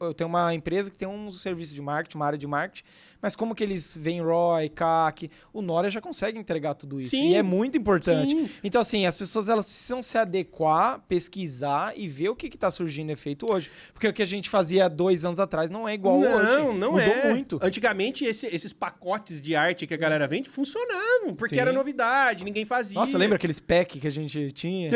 eu tenho uma empresa que tem um serviço de marketing, uma área de marketing, mas como que eles veem ROI, CAC, o Nória já consegue entregar tudo isso. Sim. E é muito importante. Sim. Então, assim, as pessoas elas precisam se adequar, pesquisar e ver o que está surgindo efeito hoje. Porque o que a gente fazia 2 anos atrás não é igual hoje. Não Mudou é. muito. Antigamente, esses pacotes de arte que a galera vende funcionavam, porque Sim. era novidade, ninguém fazia. Nossa, lembra aqueles pack que a gente tinha?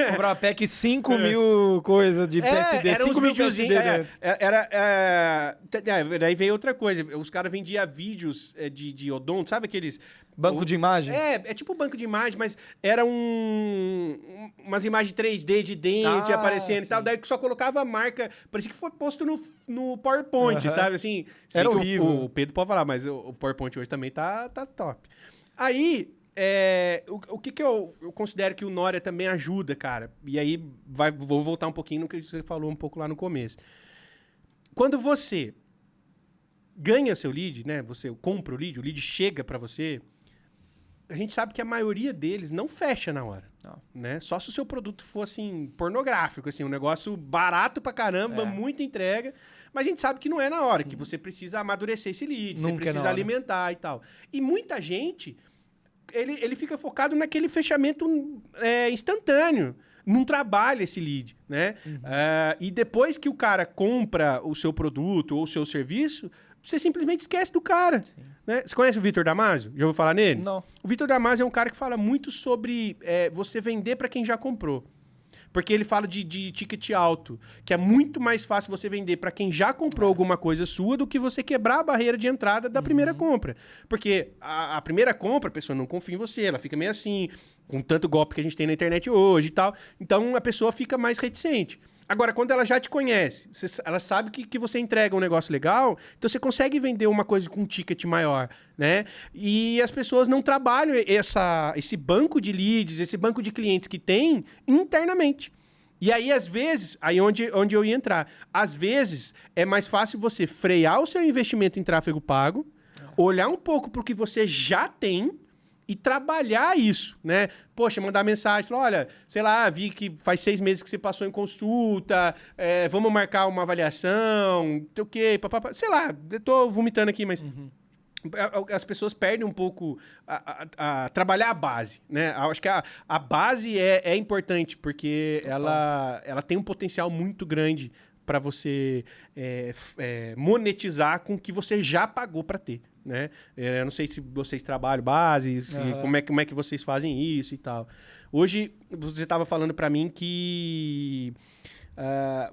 Comprava pack 5 mil coisas de PSD, era 5 uns mil videozinhos. PSD dentro. Daí veio outra coisa. Os caras vendiam vídeos de odonto, sabe aqueles... Banco de imagem? É tipo banco de imagem, mas era umas imagens 3D de dente aparecendo e tal. sim. Daí só colocava a marca, parecia que foi posto no PowerPoint, sabe? Assim, se Era bem que horrível. O Pedro pode falar, mas o PowerPoint hoje também tá top. Aí, o que eu considero que o Nória também ajuda, cara? E aí, vou voltar um pouquinho no que você falou um pouco lá no começo. Quando você ganha seu lead, né? Você compra o lead chega pra você, a gente sabe que a maioria deles não fecha na hora. Não. Né? Só se o seu produto for, assim, pornográfico, assim, um negócio barato pra caramba, muita entrega, mas a gente sabe que não é na hora, que você precisa amadurecer esse lead, você Nunca é na precisa hora. alimentar e tal. E muita gente, ele fica focado naquele fechamento instantâneo, não trabalha esse lead, né? E depois que o cara compra o seu produto ou o seu serviço, você simplesmente esquece do cara. Né? Você conhece o Vitor Damasio? Já ouviu falar nele? Não. O Vitor Damasio é um cara que fala muito sobre você vender para quem já comprou. Porque ele fala de ticket alto, que é muito mais fácil você vender para quem já comprou alguma coisa sua do que você quebrar a barreira de entrada da primeira compra. Porque a primeira compra, a pessoa não confia em você, ela fica meio assim, com tanto golpe que a gente tem na internet hoje e tal. Então, a pessoa fica mais reticente. Agora, quando ela já te conhece, ela sabe que você entrega um negócio legal, então você consegue vender uma coisa com um ticket maior, né? E as pessoas não trabalham esse banco de leads, esse banco de clientes que tem internamente. E aí, às vezes, onde eu ia entrar, às vezes é mais fácil você frear o seu investimento em tráfego pago, olhar um pouco para o que você já tem e trabalhar isso, né? Poxa, mandar mensagem, falar, olha, sei lá, vi que faz 6 meses que você passou em consulta, vamos marcar uma avaliação, o quê, papapá, sei lá, eu tô vomitando aqui, mas... As pessoas perdem um pouco a trabalhar a base, né? Acho que a base é importante, porque ela tem um potencial muito grande para você monetizar com o que você já pagou para ter, né? Eu não sei se vocês trabalham base, como é que vocês fazem isso e tal. Hoje, você estava falando para mim que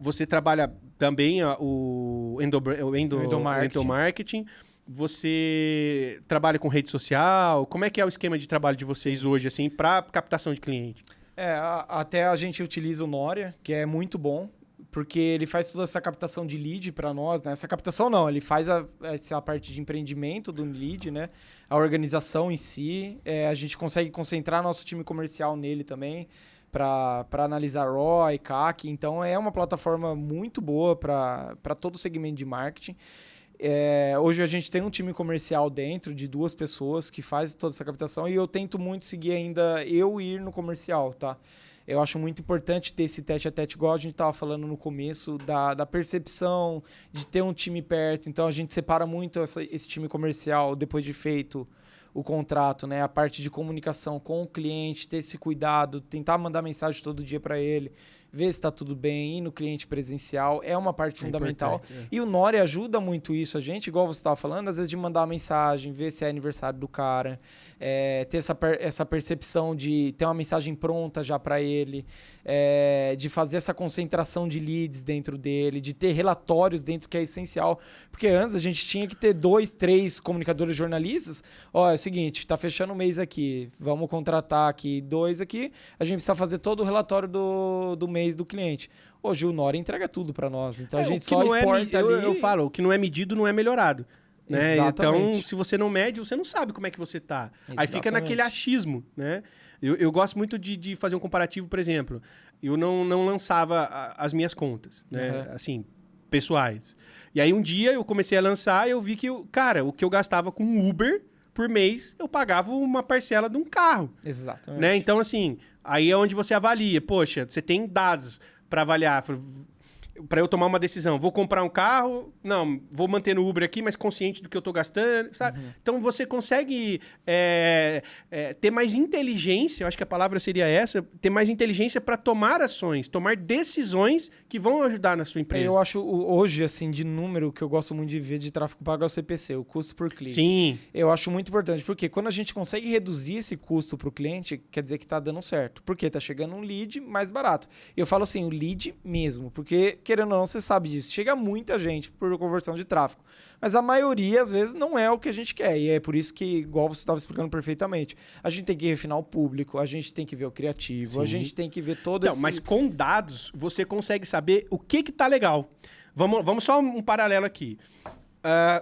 você trabalha também o endomarketing. Você trabalha com rede social? Como é que é o esquema de trabalho de vocês hoje, assim, para captação de cliente? Até a gente utiliza o Noria, que é muito bom, porque ele faz toda essa captação de lead para nós, né? Essa captação não, ele faz essa parte de empreendimento do lead, né? A organização em si, a gente consegue concentrar nosso time comercial nele também, para analisar ROI, CAC, então é uma plataforma muito boa para todo o segmento de marketing. Hoje a gente tem um time comercial dentro de 2 pessoas que faz toda essa captação e eu tento muito seguir ainda eu ir no comercial, tá? Eu acho muito importante ter esse tete-a-tete, igual a gente estava falando no começo, da percepção, de ter um time perto. Então a gente separa muito esse time comercial depois de feito o contrato, né? A parte de comunicação com o cliente, ter esse cuidado, tentar mandar mensagem todo dia para ele, ver se está tudo bem, ir no cliente presencial, é uma parte fundamental. E o Noria ajuda muito isso a gente, igual você estava falando, às vezes de mandar uma mensagem, ver se é aniversário do cara, ter essa percepção de ter uma mensagem pronta já para ele, de fazer essa concentração de leads dentro dele, de ter relatórios dentro, que é essencial. Porque antes a gente tinha que ter 2, 3 comunicadores jornalistas. Ó, é o seguinte, tá fechando o mês aqui, vamos contratar aqui 2 aqui, a gente precisa fazer todo o relatório do mês do cliente. Hoje o Noria entrega tudo para nós, então a gente só exporta ali. Eu falo, o que não é medido não é melhorado. Né? Exatamente. Então, se você não mede, você não sabe como é que você tá. Exatamente. Aí fica naquele achismo, né? Eu gosto muito de fazer um comparativo, por exemplo. Eu não lançava as minhas contas, né? Assim, pessoais. E aí um dia eu comecei a lançar e eu vi que, o que eu gastava com Uber por mês, eu pagava uma parcela de um carro. Exatamente. Né? Então, assim, aí é onde você avalia. Poxa, você tem dados para avaliar, para eu tomar uma decisão. Vou comprar um carro? Não, vou manter no Uber aqui, mas consciente do que eu tô gastando, sabe? Então, você consegue ter mais inteligência, eu acho que a palavra seria essa, ter mais inteligência para tomar ações, tomar decisões que vão ajudar na sua empresa. Eu acho, hoje, assim, de número, que eu gosto muito de ver de tráfego pago é o CPC, o custo por clique. Sim. Eu acho muito importante, porque quando a gente consegue reduzir esse custo para o cliente, quer dizer que tá dando certo. Porque tá chegando um lead mais barato. E eu falo assim, o lead mesmo, porque querendo ou não, você sabe disso. Chega muita gente por conversão de tráfego. Mas a maioria, às vezes, não é o que a gente quer. E é por isso que, igual você estava explicando perfeitamente, a gente tem que refinar o público, a gente tem que ver o criativo, Sim. A gente tem que ver todo então, mas com dados, você consegue saber o que tá legal. Vamos só um paralelo aqui.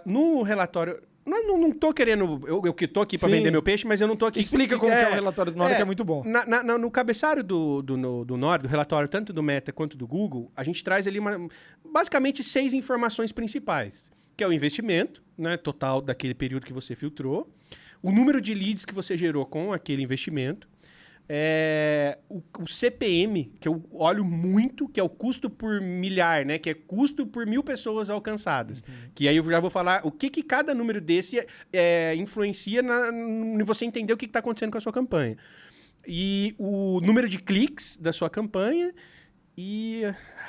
No relatório... Não tô querendo... Eu que tô aqui para vender meu peixe, mas eu não tô aqui... Explica como que é o relatório do Noria, que é muito bom. No cabeçário do Noria, do relatório, tanto do Meta quanto do Google, a gente traz ali basicamente 6 informações principais, que é o investimento, né, total daquele período que você filtrou, o número de leads que você gerou com aquele investimento, o CPM, que eu olho muito, que é o custo por milhar, né? Que é custo por 1.000 pessoas alcançadas. Que aí eu já vou falar o que cada número desse influencia em você entender o que está acontecendo com a sua campanha. E o número de cliques da sua campanha e...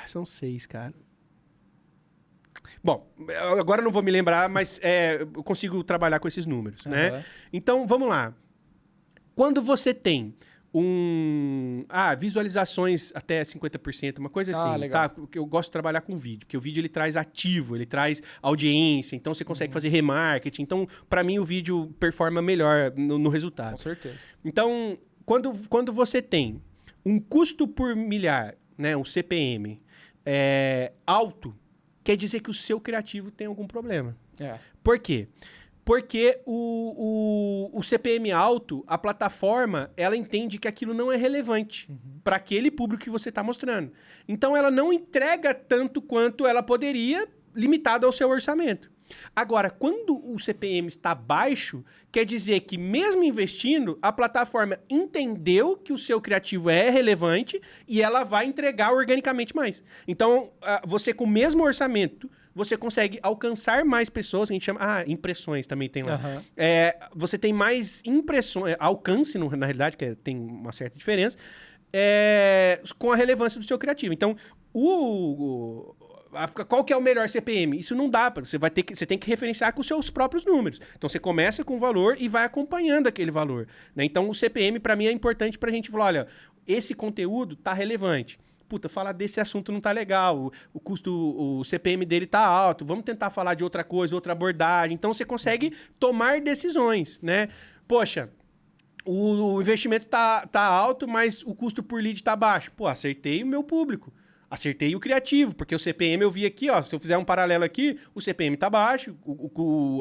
São 6, cara. Bom, agora eu não vou me lembrar, mas eu consigo trabalhar com esses números, né? Então, vamos lá. Quando você tem visualizações até 50%, uma coisa assim, legal. tá? Eu gosto de trabalhar com vídeo, porque o vídeo ele traz ativo, ele traz audiência, então você consegue fazer remarketing. Então, para mim, o vídeo performa melhor no resultado. Com certeza. Então, quando você tem um custo por milhar, né, um CPM, alto, quer dizer que o seu criativo tem algum problema. Por quê? Porque o CPM alto, a plataforma, ela entende que aquilo não é relevante para aquele público que você está mostrando. Então, ela não entrega tanto quanto ela poderia, limitado ao seu orçamento. Agora, quando o CPM está baixo, quer dizer que mesmo investindo, a plataforma entendeu que o seu criativo é relevante e ela vai entregar organicamente mais. Então, você com o mesmo orçamento, você consegue alcançar mais pessoas, a gente chama... impressões também tem lá. Você tem mais impressões, alcance, na realidade, que tem uma certa diferença, com a relevância do seu criativo. Então, qual que é o melhor CPM? Isso não dá, você tem que referenciar com os seus próprios números. Então, você começa com um valor e vai acompanhando aquele valor, né? Então, o CPM, para mim, é importante pra gente falar, olha, esse conteúdo tá relevante. Puta, falar desse assunto não tá legal, o custo, o CPM dele tá alto, vamos tentar falar de outra coisa, outra abordagem. Então, você consegue tomar decisões, né? Poxa, o investimento tá alto, mas o custo por lead tá baixo. Pô, acertei o meu público. Acertei o criativo, porque o CPM eu vi aqui, ó, se eu fizer um paralelo aqui, o CPM tá baixo,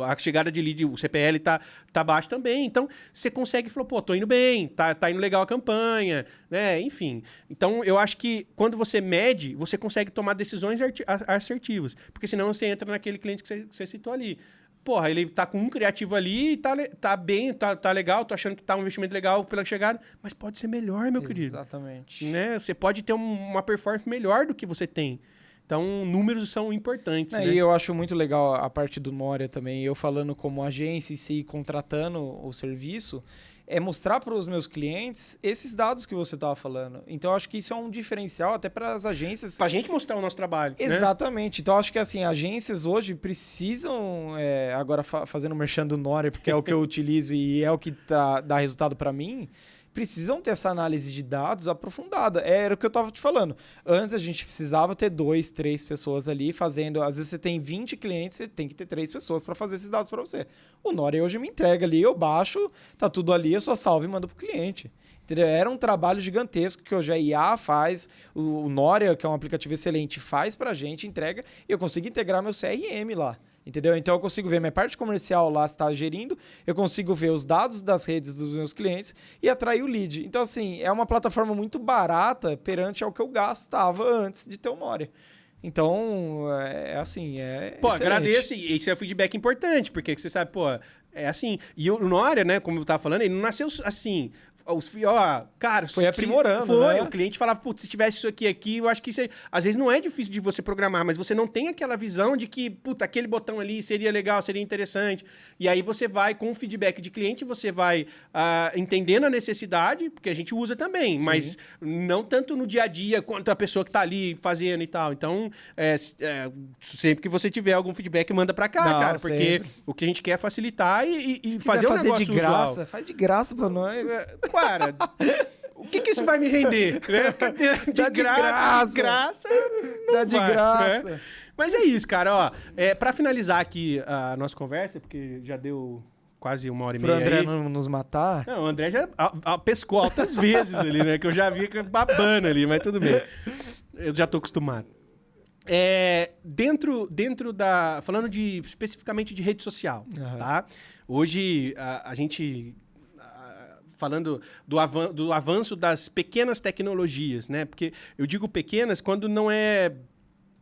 a chegada de lead, o CPL tá baixo também. Então, você consegue falar, pô, tô indo bem, tá indo legal a campanha, né? Enfim. Então, eu acho que quando você mede, você consegue tomar decisões assertivas, porque senão você entra naquele cliente que você citou ali. Porra, ele tá com um criativo ali, tá bem, tá legal, tô achando que tá um investimento legal pela chegada, mas pode ser melhor, meu querido. Exatamente. Né? Você pode ter uma performance melhor do que você tem. Então, números são importantes, né? E eu acho muito legal a parte do Nória também, eu falando como agência e se contratando o serviço, mostrar para os meus clientes esses dados que você estava falando. Então, eu acho que isso é um diferencial até para as agências. Para a gente mostrar o nosso trabalho. Exatamente. Né? Então, eu acho que assim, agências hoje precisam, agora fazendo merchan do Nória, porque é o que eu utilizo e é o que dá resultado para mim, precisam ter essa análise de dados aprofundada. Era o que eu estava te falando. Antes a gente precisava ter 2, 3 pessoas ali fazendo... Às vezes você tem 20 clientes, você tem que ter 3 pessoas para fazer esses dados para você. O Nória hoje me entrega ali, eu baixo, tá tudo ali, eu só salvo e mando pro cliente. Entendeu? Era um trabalho gigantesco que hoje a IA faz, o Nória, que é um aplicativo excelente, faz pra gente, entrega, e eu consigo integrar meu CRM lá. Entendeu? Então eu consigo ver minha parte comercial lá está gerindo, eu consigo ver os dados das redes dos meus clientes e atrair o lead. Então, assim, é uma plataforma muito barata perante ao que eu gastava antes de ter o Nória. Então, Pô, excelente. agradeço, e esse é um feedback importante, porque você sabe, pô, é assim. E o Nória, né, como eu tava falando, ele não nasceu assim... Cara, foi aprimorando, né? O cliente falava, putz, se tivesse isso aqui, eu acho que isso aí... Às vezes não é difícil de você programar, mas você não tem aquela visão de que, puta, aquele botão ali seria legal, seria interessante. E aí você vai, com o feedback de cliente, você vai entendendo a necessidade, porque a gente usa também, mas não tanto no dia a dia quanto a pessoa que tá ali fazendo e tal. Então, sempre que você tiver algum feedback, manda pra cá, cara, porque o que a gente quer é facilitar e fazer um negócio de graça, usual. Faz de graça pra nós. Cara, o que isso vai me render? Né? De graça. Dá de graça. Né? Mas é isso, cara. Ó, pra finalizar aqui a nossa conversa, porque já deu quase 1 hora e meia. Pro André aí. não nos matar. Não, o André já pescou altas vezes ali, né? Que eu já vi babando ali, mas tudo bem. Eu já tô acostumado. Dentro da... Falando especificamente de rede social, tá? Hoje, a gente... Falando do avanço das pequenas tecnologias, né? Porque eu digo pequenas quando não é,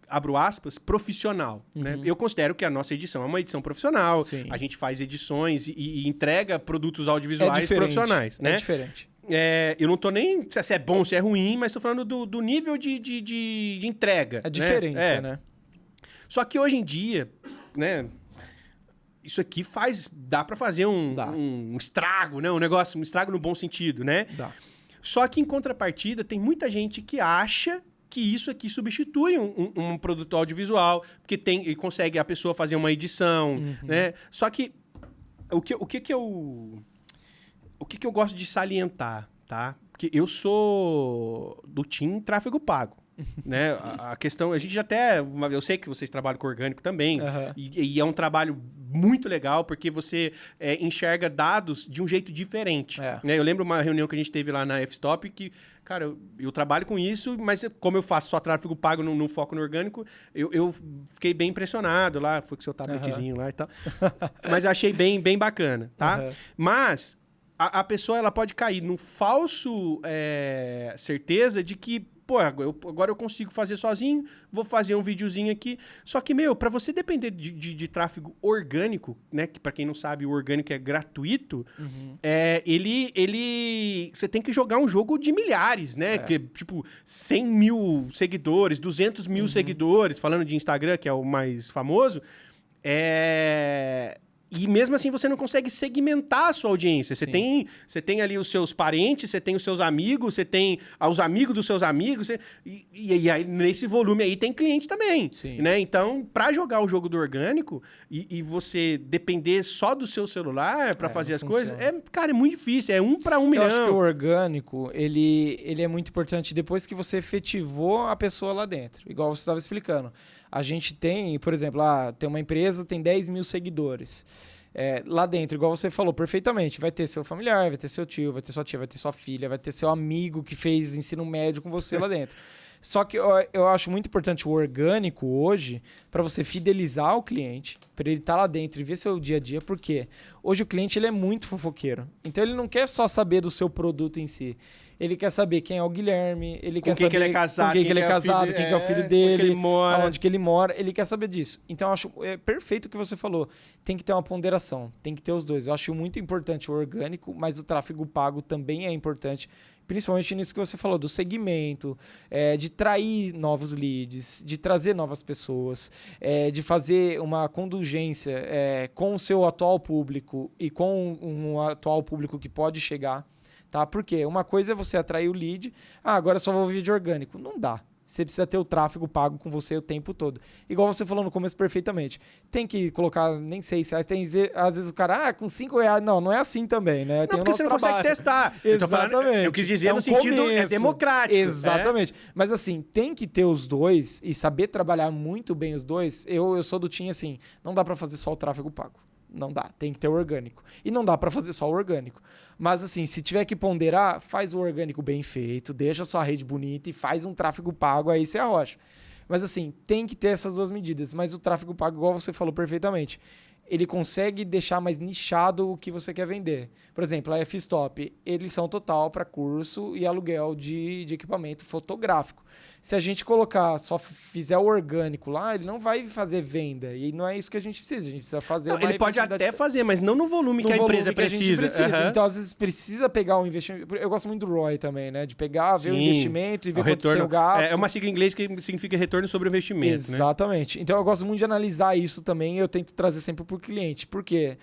abro aspas, profissional, né? Eu considero que a nossa edição é uma edição profissional. Sim. A gente faz edições e entrega produtos audiovisuais profissionais, né? É diferente. Eu não tô nem se é bom, se é ruim, mas tô falando do nível de entrega. A diferença, né? Só que hoje em dia, né? Isso aqui dá pra fazer um estrago, né? Um estrago no bom sentido, né? Dá. Só que em contrapartida, tem muita gente que acha que isso aqui substitui um produto audiovisual, porque e consegue a pessoa fazer uma edição, né? Só que o que eu gosto de salientar, tá? Porque eu sou do time tráfego pago. né? A questão, a gente até, eu sei que vocês trabalham com orgânico também, e é um trabalho muito legal, porque você enxerga dados de um jeito diferente, né? Eu lembro uma reunião que a gente teve lá na F-Stop que, cara, eu trabalho com isso, mas como eu faço só tráfego pago, não foco no orgânico, eu fiquei bem impressionado lá, foi com o seu tabletzinho lá e tal, mas achei bem bacana, tá? Mas a pessoa, ela pode cair num falso certeza de que, pô, agora eu consigo fazer sozinho, vou fazer um videozinho aqui. Só que, pra você depender de tráfego orgânico, né? Que pra quem não sabe, o orgânico é gratuito. Você tem que jogar um jogo de milhares, né? Que, tipo, 100 mil seguidores, 200 mil seguidores, falando de Instagram, que é o mais famoso. E mesmo assim você não consegue segmentar a sua audiência. Você tem ali os seus parentes, você tem os seus amigos, você tem os amigos dos seus amigos. E aí, nesse volume aí, tem cliente também. Né? Então, para jogar o jogo do orgânico e você depender só do seu celular para fazer as coisas, cara, é muito difícil. É 1 para 1 milhão. Eu acho que o orgânico, ele é muito importante depois que você efetivou a pessoa lá dentro. Igual você estava explicando. A gente tem, por exemplo, tem uma empresa, tem 10 mil seguidores. Lá dentro, igual você falou perfeitamente, vai ter seu familiar, vai ter seu tio, vai ter sua tia, vai ter sua filha, vai ter seu amigo que fez ensino médio com você lá dentro. Só que eu acho muito importante o orgânico hoje para você fidelizar o cliente, para ele estar lá dentro e ver seu dia a dia, porque hoje o cliente ele é muito fofoqueiro. Então ele não quer só saber do seu produto em si. Ele quer saber quem é o Guilherme, ele quer saber que ele é casado, com quem que ele é casado, quem que é o filho dele, onde que ele mora, ele quer saber disso. Então eu acho perfeito o que você falou. Tem que ter uma ponderação, tem que ter os dois. Eu acho muito importante o orgânico, mas o tráfego pago também é importante, principalmente nisso que você falou, do segmento, de trair novos leads, de trazer novas pessoas, de fazer uma conduzência com o seu atual público e com um atual público que pode chegar. Tá? Porque uma coisa é você atrair o lead, agora só vou vídeo orgânico. Não dá. Você precisa ter o tráfego pago com você o tempo todo. Igual você falou no começo perfeitamente. Tem que colocar nem R$6. Às vezes o cara, com R$5. Não é assim também, né? Não, porque você não consegue testar. Exatamente. Eu quis dizer no sentido democrático. Exatamente. Mas assim, tem que ter os dois e saber trabalhar muito bem os dois. Eu sou do time assim, não dá pra fazer só o tráfego pago. Não dá, tem que ter o orgânico. E não dá pra fazer só o orgânico. Mas assim, se tiver que ponderar, faz o orgânico bem feito, deixa a sua rede bonita e faz um tráfego pago, aí você arrocha. Mas assim, tem que ter essas duas medidas. Mas o tráfego pago, igual você falou perfeitamente, ele consegue deixar mais nichado o que você quer vender. Por exemplo, a F-Stop, eles são total para curso e aluguel de equipamento fotográfico. Se a gente só fizer o orgânico lá, ele não vai fazer venda. E não é isso que a gente precisa. A gente precisa fazer uma ele pode até fazer, mas não no volume que a empresa precisa. Então, às vezes, precisa pegar um investimento. Eu gosto muito do ROI também, né? De pegar, ver o investimento e ver quanto tem o gasto. É uma sigla em inglês que significa retorno sobre o investimento. Exatamente. Né? Então, eu gosto muito de analisar isso também. Eu tento trazer sempre para o cliente. Por quê?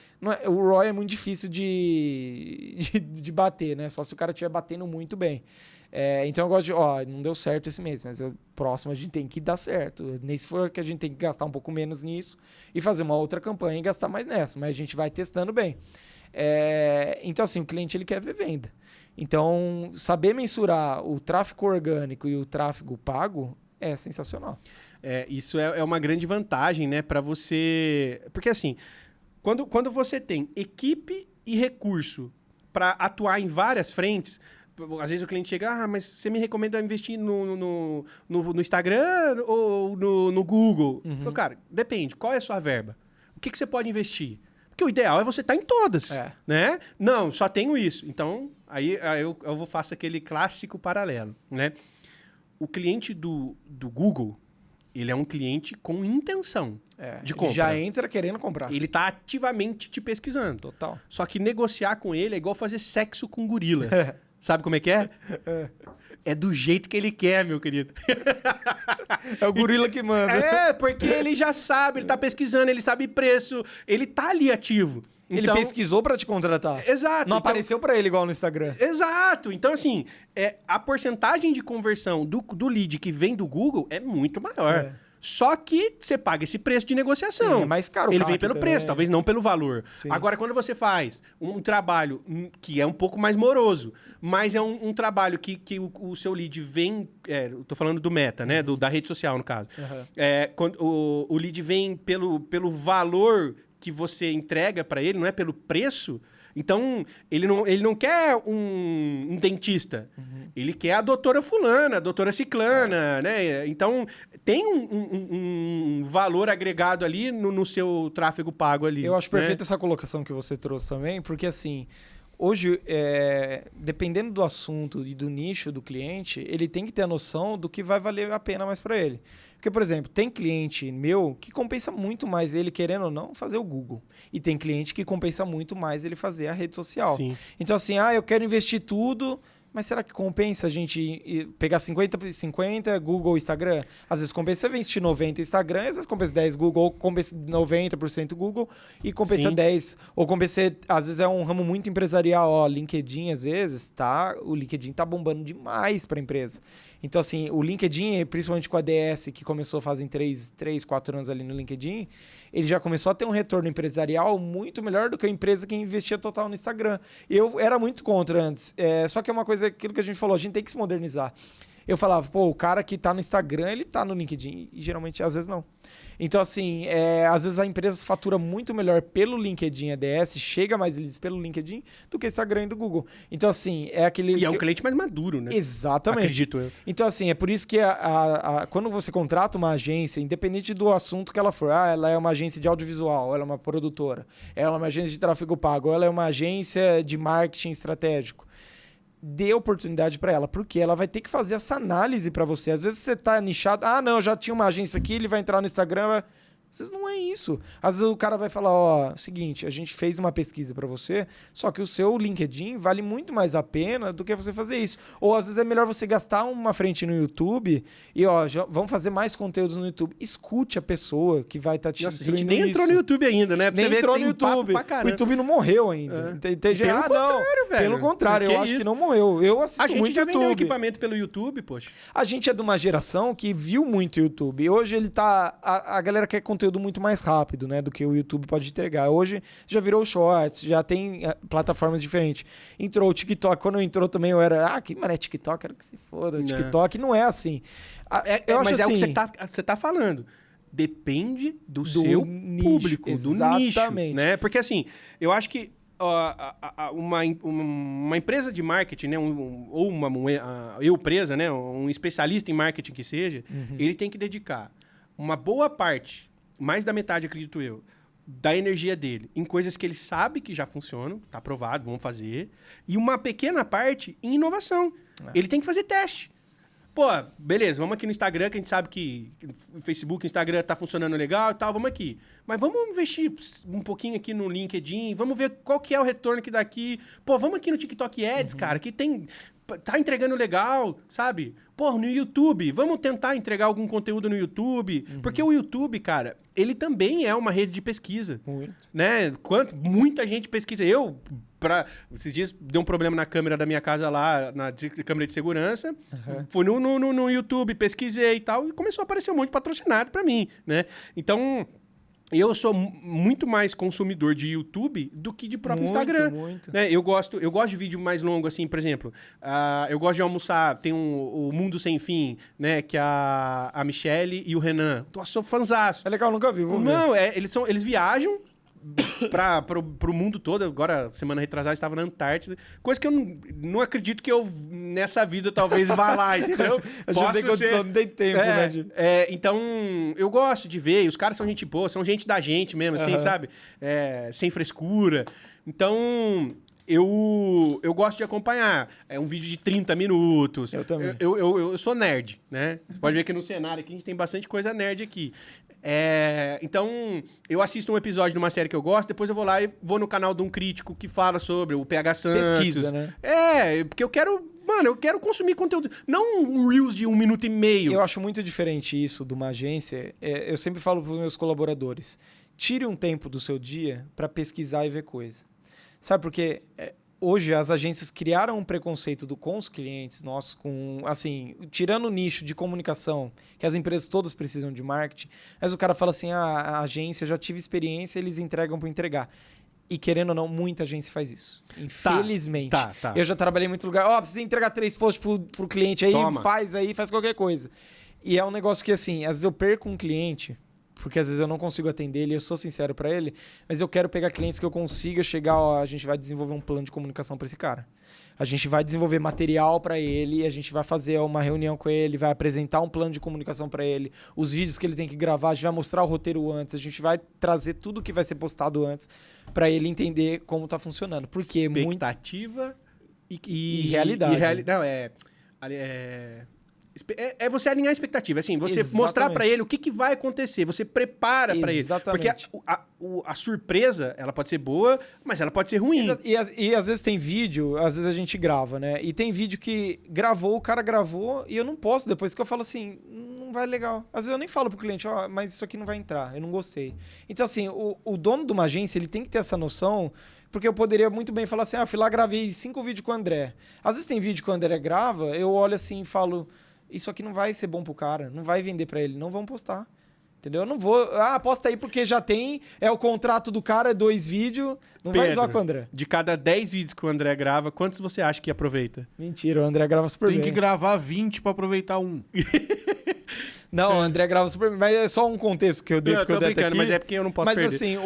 O ROI é muito difícil de bater, né? Só se o cara estiver batendo muito bem. Então eu gosto de, não deu certo esse mês, mas o próximo a gente tem que dar certo. Nem se for que a gente tem que gastar um pouco menos nisso e fazer uma outra campanha e gastar mais nessa, mas a gente vai testando bem. Então assim, o cliente ele quer ver venda. Então saber mensurar o tráfego orgânico e o tráfego pago é sensacional. Isso é uma grande vantagem, né, para você... Porque assim, quando você tem equipe e recurso para atuar em várias frentes... Às vezes o cliente chega, mas você me recomenda investir no Instagram ou no Google? Eu falo, cara, depende, qual é a sua verba? O que você pode investir? Porque o ideal é você estar em todas, né? Não, só tenho isso. Então, aí eu faço aquele clássico paralelo, né? O cliente do Google, ele é um cliente com intenção de compra. Ele já entra querendo comprar. Ele está ativamente te pesquisando. Total. Só que negociar com ele é igual fazer sexo com gorila. Sabe como é que é? É do jeito que ele quer, meu querido. É o gorila que manda. Porque ele já sabe, ele tá pesquisando, ele sabe preço, ele tá ali ativo. Então, ele pesquisou pra te contratar. Exato. Não apareceu pra ele igual no Instagram. Exato. Então, assim, a porcentagem de conversão do lead que vem do Google é muito maior. Só que você paga esse preço de negociação. Sim, é mais caro o Ele CAC vem pelo também. preço, talvez não pelo valor. Sim. Agora, quando você faz um trabalho que é um pouco mais moroso, mas é um trabalho que o seu lead vem... eu tô falando do Meta, né? Da rede social, no caso. Uhum. Quando o lead vem pelo valor que você entrega para ele, não é pelo preço... Então, ele não quer um dentista. Ele quer a doutora fulana, a doutora ciclana, né? Então, tem um valor agregado ali no seu tráfego pago ali. Eu acho né? perfeita essa colocação que você trouxe também, porque assim, hoje, dependendo do assunto e do nicho do cliente, ele tem que ter a noção do que vai valer a pena mais para ele. Porque, por exemplo, tem cliente meu que compensa muito mais ele, querendo ou não, fazer o Google. E tem cliente que compensa muito mais ele fazer a rede social. Sim. Então, assim, eu quero investir tudo, mas será que compensa a gente pegar 50/50 Google e Instagram? Às vezes compensa você investir 90% Instagram, às vezes compensa 10% Google, ou compensa 90% Google e compensa Sim. 10%. Ou compensa, às vezes é um ramo muito empresarial, LinkedIn às vezes, o LinkedIn tá bombando demais para a empresa. Então, assim, o LinkedIn, principalmente com a DS, que começou fazem 3, 4 anos ali no LinkedIn, ele já começou a ter um retorno empresarial muito melhor do que a empresa que investia total no Instagram. Eu era muito contra antes. Só que é uma coisa, aquilo que a gente falou, a gente tem que se modernizar. Eu falava, o cara que tá no Instagram, ele tá no LinkedIn. E geralmente, às vezes, não. Então, assim, às vezes a empresa fatura muito melhor pelo LinkedIn ADS, chega mais leads pelo LinkedIn do que Instagram e do Google. Então, assim, é aquele... E é um cliente mais maduro, né? Exatamente. Acredito eu. Então, assim, é por isso que quando você contrata uma agência, independente do assunto que ela for, ela é uma agência de audiovisual, ela é uma produtora, ela é uma agência de tráfego pago, ela é uma agência de marketing estratégico, dê oportunidade para ela, porque ela vai ter que fazer essa análise para você. Às vezes você tá nichado, não, eu já tinha uma agência aqui, ele vai entrar no Instagram, às vezes não é isso. Às vezes o cara vai falar, seguinte, a gente fez uma pesquisa para você, só que o seu LinkedIn vale muito mais a pena do que você fazer isso. Ou às vezes é melhor você gastar uma frente no YouTube e, vamos fazer mais conteúdos no YouTube. Escute a pessoa que vai estar te Nossa, a gente instruindo nem entrou no YouTube ainda, né? Pra Nem você ver, entrou tem no um papo YouTube. pra O caramba. YouTube não morreu ainda. Tem gente, Pelo contrário, velho. Pelo contrário, Que eu acho isso? que não morreu. Eu assisto A gente muito já vendeu YouTube. equipamento pelo YouTube, poxa. A gente é de uma geração que viu muito YouTube. Hoje ele tá... A galera quer conteúdo muito mais rápido, né? Do que o YouTube pode entregar. Hoje já virou Shorts, já tem plataformas diferentes. Entrou o TikTok. Quando entrou também eu era... que mané TikTok? Quero que se foda. O TikTok não é assim. Eu acho mas assim, é o que você tá falando. Depende do seu nicho, público, do nicho. exatamente. Né? Porque assim, eu acho que uma empresa de marketing, né, ou uma empresa, né, um especialista em marketing que seja, ele tem que dedicar uma boa parte, mais da metade, acredito eu, da energia dele em coisas que ele sabe que já funcionam, tá aprovado, vamos fazer, e uma pequena parte em inovação. Ele tem que fazer teste. Pô, beleza, vamos aqui no Instagram, que a gente sabe que o Facebook, o Instagram tá funcionando legal e tal, vamos aqui. Mas vamos investir um pouquinho aqui no LinkedIn, vamos ver qual que é o retorno que dá aqui. Pô, vamos aqui no TikTok Ads, cara, que tá entregando legal, sabe? Pô, no YouTube, vamos tentar entregar algum conteúdo no YouTube, porque o YouTube, cara, ele também é uma rede de pesquisa. Muito. Né? Muita gente pesquisa. Esses dias deu um problema na câmera da minha casa lá, câmera de segurança. Fui no YouTube, pesquisei e tal, e começou a aparecer um monte de patrocinado pra mim, né? Então, eu sou muito mais consumidor de YouTube do que de próprio Instagram. Muito. Né? Eu gosto de vídeo mais longo, assim, por exemplo. Eu gosto de almoçar, tem o Mundo Sem Fim, né? Que a Michelle e o Renan. Eu sou fanzaço. É legal, nunca vi, vou ver. Não, eles viajam pro mundo todo. Agora, semana retrasada, estava na Antártida. Coisa que eu não acredito que eu, nessa vida, talvez vá lá, entendeu? A gente não tem condição, não tem tempo, né? Então, eu gosto de ver. Os caras são gente boa, são gente da gente mesmo, assim, sabe? Sem frescura. Então... Eu gosto de acompanhar. É um vídeo de 30 minutos. Eu também. Eu sou nerd, né? Você pode ver que no cenário aqui a gente tem bastante coisa nerd aqui. Então, eu assisto um episódio de uma série que eu gosto, depois eu vou lá e vou no canal de um crítico que fala sobre o PH Santos. Pesquisa, né? Porque eu quero consumir conteúdo. Não um Reels de 1 minuto e meio. Eu acho muito diferente isso de uma agência. Eu sempre falo para os meus colaboradores, tire um tempo do seu dia para pesquisar e ver coisa. Sabe por quê? hoje as agências criaram um preconceito com os clientes nossos, assim, tirando o nicho de comunicação, que as empresas todas precisam de marketing, mas o cara fala assim, a agência, já tive experiência, eles entregam para entregar. E querendo ou não, muita agência faz isso. Infelizmente. Tá. Eu já trabalhei em muito lugar, precisa entregar 3 posts pro cliente aí, faz qualquer coisa. E é um negócio que, assim, às vezes eu perco um cliente, porque às vezes eu não consigo atender ele, eu sou sincero pra ele, mas eu quero pegar clientes que eu consiga chegar, a gente vai desenvolver um plano de comunicação pra esse cara. A gente vai desenvolver material pra ele, a gente vai fazer uma reunião com ele, vai apresentar um plano de comunicação pra ele, os vídeos que ele tem que gravar, a gente vai mostrar o roteiro antes, a gente vai trazer tudo que vai ser postado antes pra ele entender como tá funcionando. Porque expectativa e realidade. Não, é você alinhar a expectativa, assim, você mostrar pra ele o que vai acontecer, você prepara pra ele. Exatamente. Porque a surpresa, ela pode ser boa, mas ela pode ser ruim. E às vezes tem vídeo, às vezes a gente grava, né? E tem vídeo que o cara gravou e eu não posto depois, que eu falo assim, não vai legal. Às vezes eu nem falo pro cliente, mas isso aqui não vai entrar, eu não gostei. Então assim, o dono de uma agência, ele tem que ter essa noção. Porque eu poderia muito bem falar assim, fui lá, gravei 5 vídeos com o André. Às vezes tem vídeo que o André grava, eu olho assim e falo, isso aqui não vai ser bom pro cara, não vai vender pra ele, não vão postar. Entendeu? Eu não vou, posta aí porque já tem, o contrato do cara, é 2 vídeos, não Pedro, vai zoar com o André. De cada 10 vídeos que o André grava, quantos você acha que aproveita? Mentira, o André grava super bem. Tem que gravar 20 pra aproveitar um. Não, o André grava super bem, mas é só um contexto que eu dei, porque eu dei aqui. Mas é porque eu não posso mas, perder. Mas assim,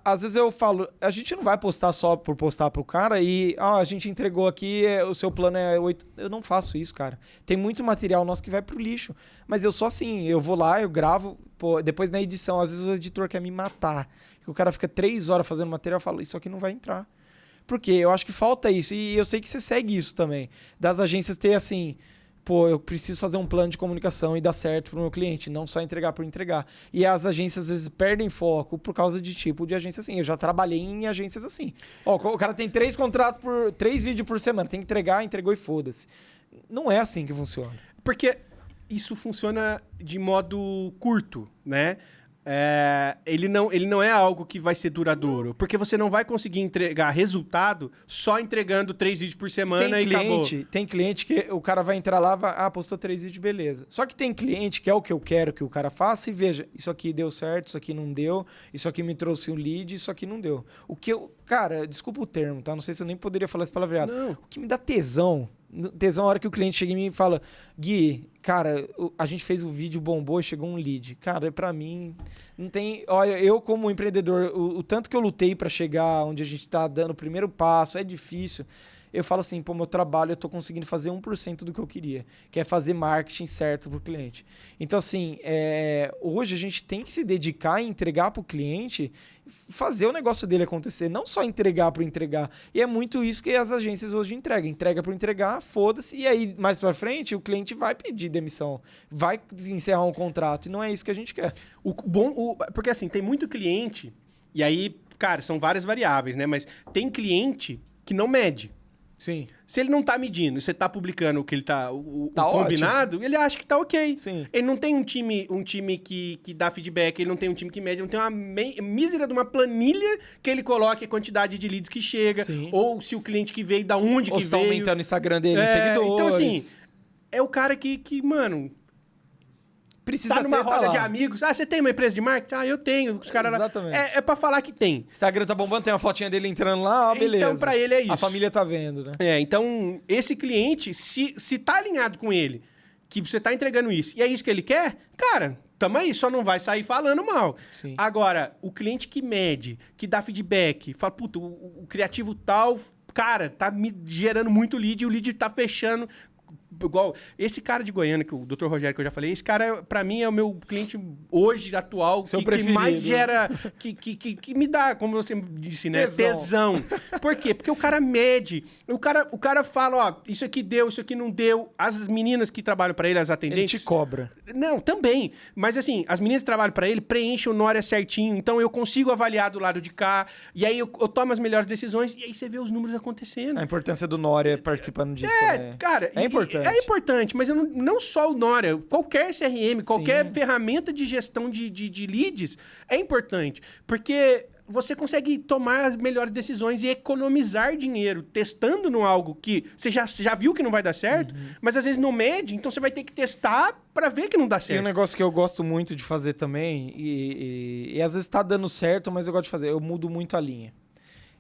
às vezes eu falo, a gente não vai postar só por postar pro cara e, a gente entregou aqui, o seu plano é 8. Eu não faço isso, cara. Tem muito material nosso que vai pro lixo. Mas eu sou assim, eu vou lá, eu gravo, depois na edição, às vezes o editor quer me matar. Que o cara fica 3 horas fazendo material, eu falo, isso aqui não vai entrar. Porque eu acho que falta isso, e eu sei que você segue isso também. Das agências ter assim, eu preciso fazer um plano de comunicação e dar certo pro meu cliente, não só entregar por entregar. E as agências às vezes perdem foco por causa de tipo de agência assim. Eu já trabalhei em agências assim. O cara tem 3 contratos 3 vídeos por semana, tem que entregar, entregou e foda-se. Não é assim que funciona. Porque isso funciona de modo curto, né? Ele não é algo que vai ser duradouro. Porque você não vai conseguir entregar resultado só entregando 3 vídeos por semana e acabou. Tem cliente que o cara vai entrar lá, postou 3 vídeos, beleza. Só que tem cliente que é o que eu quero que o cara faça e veja, isso aqui deu certo, isso aqui não deu, isso aqui me trouxe um lead, isso aqui não deu. Cara, desculpa o termo, tá? Não sei se eu nem poderia falar esse palavreado. Não. O que me dá tesão a hora que o cliente chega em mim e fala, Gui, cara, a gente fez o vídeo, bombou e chegou um lead. Cara, pra mim, não tem... Olha, eu como empreendedor, o tanto que eu lutei pra chegar onde a gente tá dando o primeiro passo, é difícil. Eu falo assim, meu trabalho, eu tô conseguindo fazer 1% do que eu queria, que é fazer marketing certo pro cliente. Então, assim, hoje a gente tem que se dedicar e entregar pro cliente, fazer o negócio dele acontecer, não só entregar por entregar. E é muito isso que as agências hoje entregam. Entrega por entregar, foda-se, e aí, mais pra frente, o cliente vai pedir demissão, vai encerrar um contrato, e não é isso que a gente quer. Porque, assim, tem muito cliente, e aí, cara, são várias variáveis, né? Mas tem cliente que não mede. Sim. Se ele não tá medindo, você tá publicando o que ele tá, o combinado, ótimo. ele acha que tá ok. Sim. Ele não tem um time que dá feedback, ele não tem um time que mede, ele não tem uma mísera de uma planilha que ele coloque a quantidade de leads que chega, Sim. ou se o cliente que veio, da onde ou que está veio. aumentando o Instagram dele em seguidores. Então, assim, é o cara que mano... Precisa tá numa roda lá. de amigos. Você tem uma empresa de marketing? Eu tenho. Os caras Exatamente. É pra falar que tem. Instagram tá bombando, tem uma fotinha dele entrando lá, beleza. Então, pra ele é isso. A família tá vendo, né? Então, esse cliente, se tá alinhado com ele, que você tá entregando isso, e é isso que ele quer, cara, tamo aí, só não vai sair falando mal. Sim. Agora, o cliente que mede, que dá feedback, fala, puta, o criativo tal, cara, tá me gerando muito lead, e o lead tá fechando... Igual, esse cara de Goiânia, que o Dr. Rogério, que eu já falei, esse cara, pra mim, é o meu cliente hoje, atual, que mais gera, que me dá, como você disse, né? Tesão. Por quê? Porque o cara mede, o cara fala, isso aqui deu, isso aqui não deu. As meninas que trabalham pra ele, as atendentes... Ele te cobra. Não, também. Mas assim, as meninas que trabalham pra ele preenchem o Nória certinho, então eu consigo avaliar do lado de cá, e aí eu tomo as melhores decisões, e aí você vê os números acontecendo. A importância do Nória participando disso também. Cara, é importante. É importante, mas não só o Nória, qualquer CRM, qualquer ferramenta de gestão de leads é importante. Porque você consegue tomar as melhores decisões e economizar dinheiro testando no algo que você já viu que não vai dar certo, mas às vezes não mede, então você vai ter que testar para ver que não dá E um certo. negócio que eu gosto muito de fazer também, e às vezes tá dando certo, mas eu gosto de fazer, eu mudo muito a linha.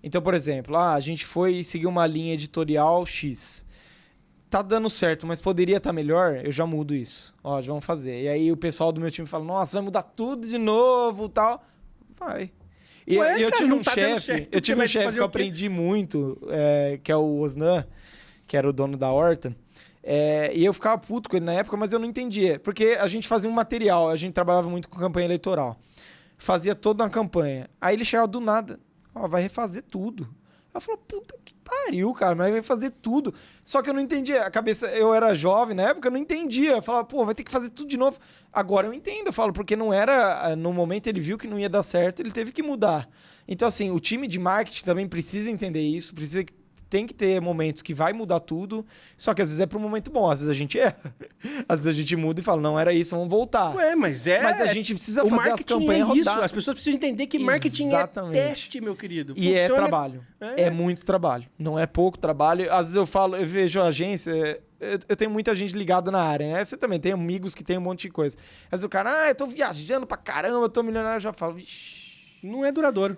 Então, por exemplo, a gente foi seguir uma linha editorial X. Tá dando certo, mas poderia estar melhor, eu já mudo isso. Ó, já vamos fazer. E aí o pessoal do meu time fala, nossa, vai mudar tudo de novo e tal. Vai. E Ué, eu cara, tive não um tá dando chefe, certo, eu você tive vai um chefe fazer que eu o quê? aprendi muito, que é o Osnan, que era o dono da Horta. E eu ficava puto com ele na época, mas eu não entendia. Porque a gente fazia um material, a gente trabalhava muito com campanha eleitoral. Fazia toda uma campanha. Aí ele chegava do nada, ó, vai refazer tudo. Eu falei, puta que pariu, cara, mas vai fazer tudo. Só que eu não entendia. A cabeça, eu era jovem na época, eu não entendia. Eu falava, pô, vai ter que fazer tudo de novo. Agora eu entendo, eu falo, porque não era. No momento ele viu que não ia dar certo, ele teve que mudar. Então, assim, o time de marketing também precisa entender isso, tem que ter momentos que vai mudar tudo, só que às vezes é para um momento bom, às vezes a gente erra. Às vezes a gente muda e fala, não era isso, vamos voltar. Ué, mas Mas a gente precisa o fazer as marketing campanhas é isso. rodar. As pessoas precisam entender que marketing Exatamente. é teste, meu querido. E é Funciona- trabalho. É muito trabalho. Não é pouco trabalho. Às vezes eu vejo a agência, eu tenho muita gente ligada na área, né? Você também tem amigos que tem um monte de coisa. Às vezes o cara, eu tô viajando pra caramba, eu tô milionário, eu já falo, vixi. Não é duradouro.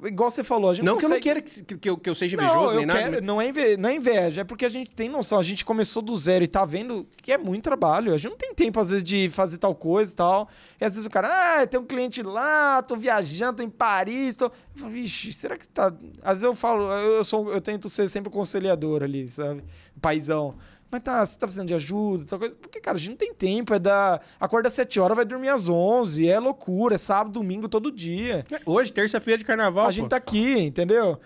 Igual você falou, a gente Não que eu não consegue... queira que eu seja Não, invejoso eu nem nada. quero, mas- não é inveja, é porque a gente tem noção, a gente começou do zero e tá vendo que é muito trabalho, a gente não tem tempo às vezes de fazer tal coisa e tal, e às vezes o cara, tem um cliente lá, tô viajando, tô em Paris, Eu falo, vixe, será que tá... Às vezes eu falo, eu tento ser sempre o conciliador ali, sabe, paizão. Mas você tá precisando de ajuda, tal coisa. Porque, cara, a gente não tem tempo. Acorda às 7 horas, vai dormir às 11. É loucura. É sábado, domingo, todo dia. Hoje, terça-feira de carnaval, A gente tá aqui, entendeu?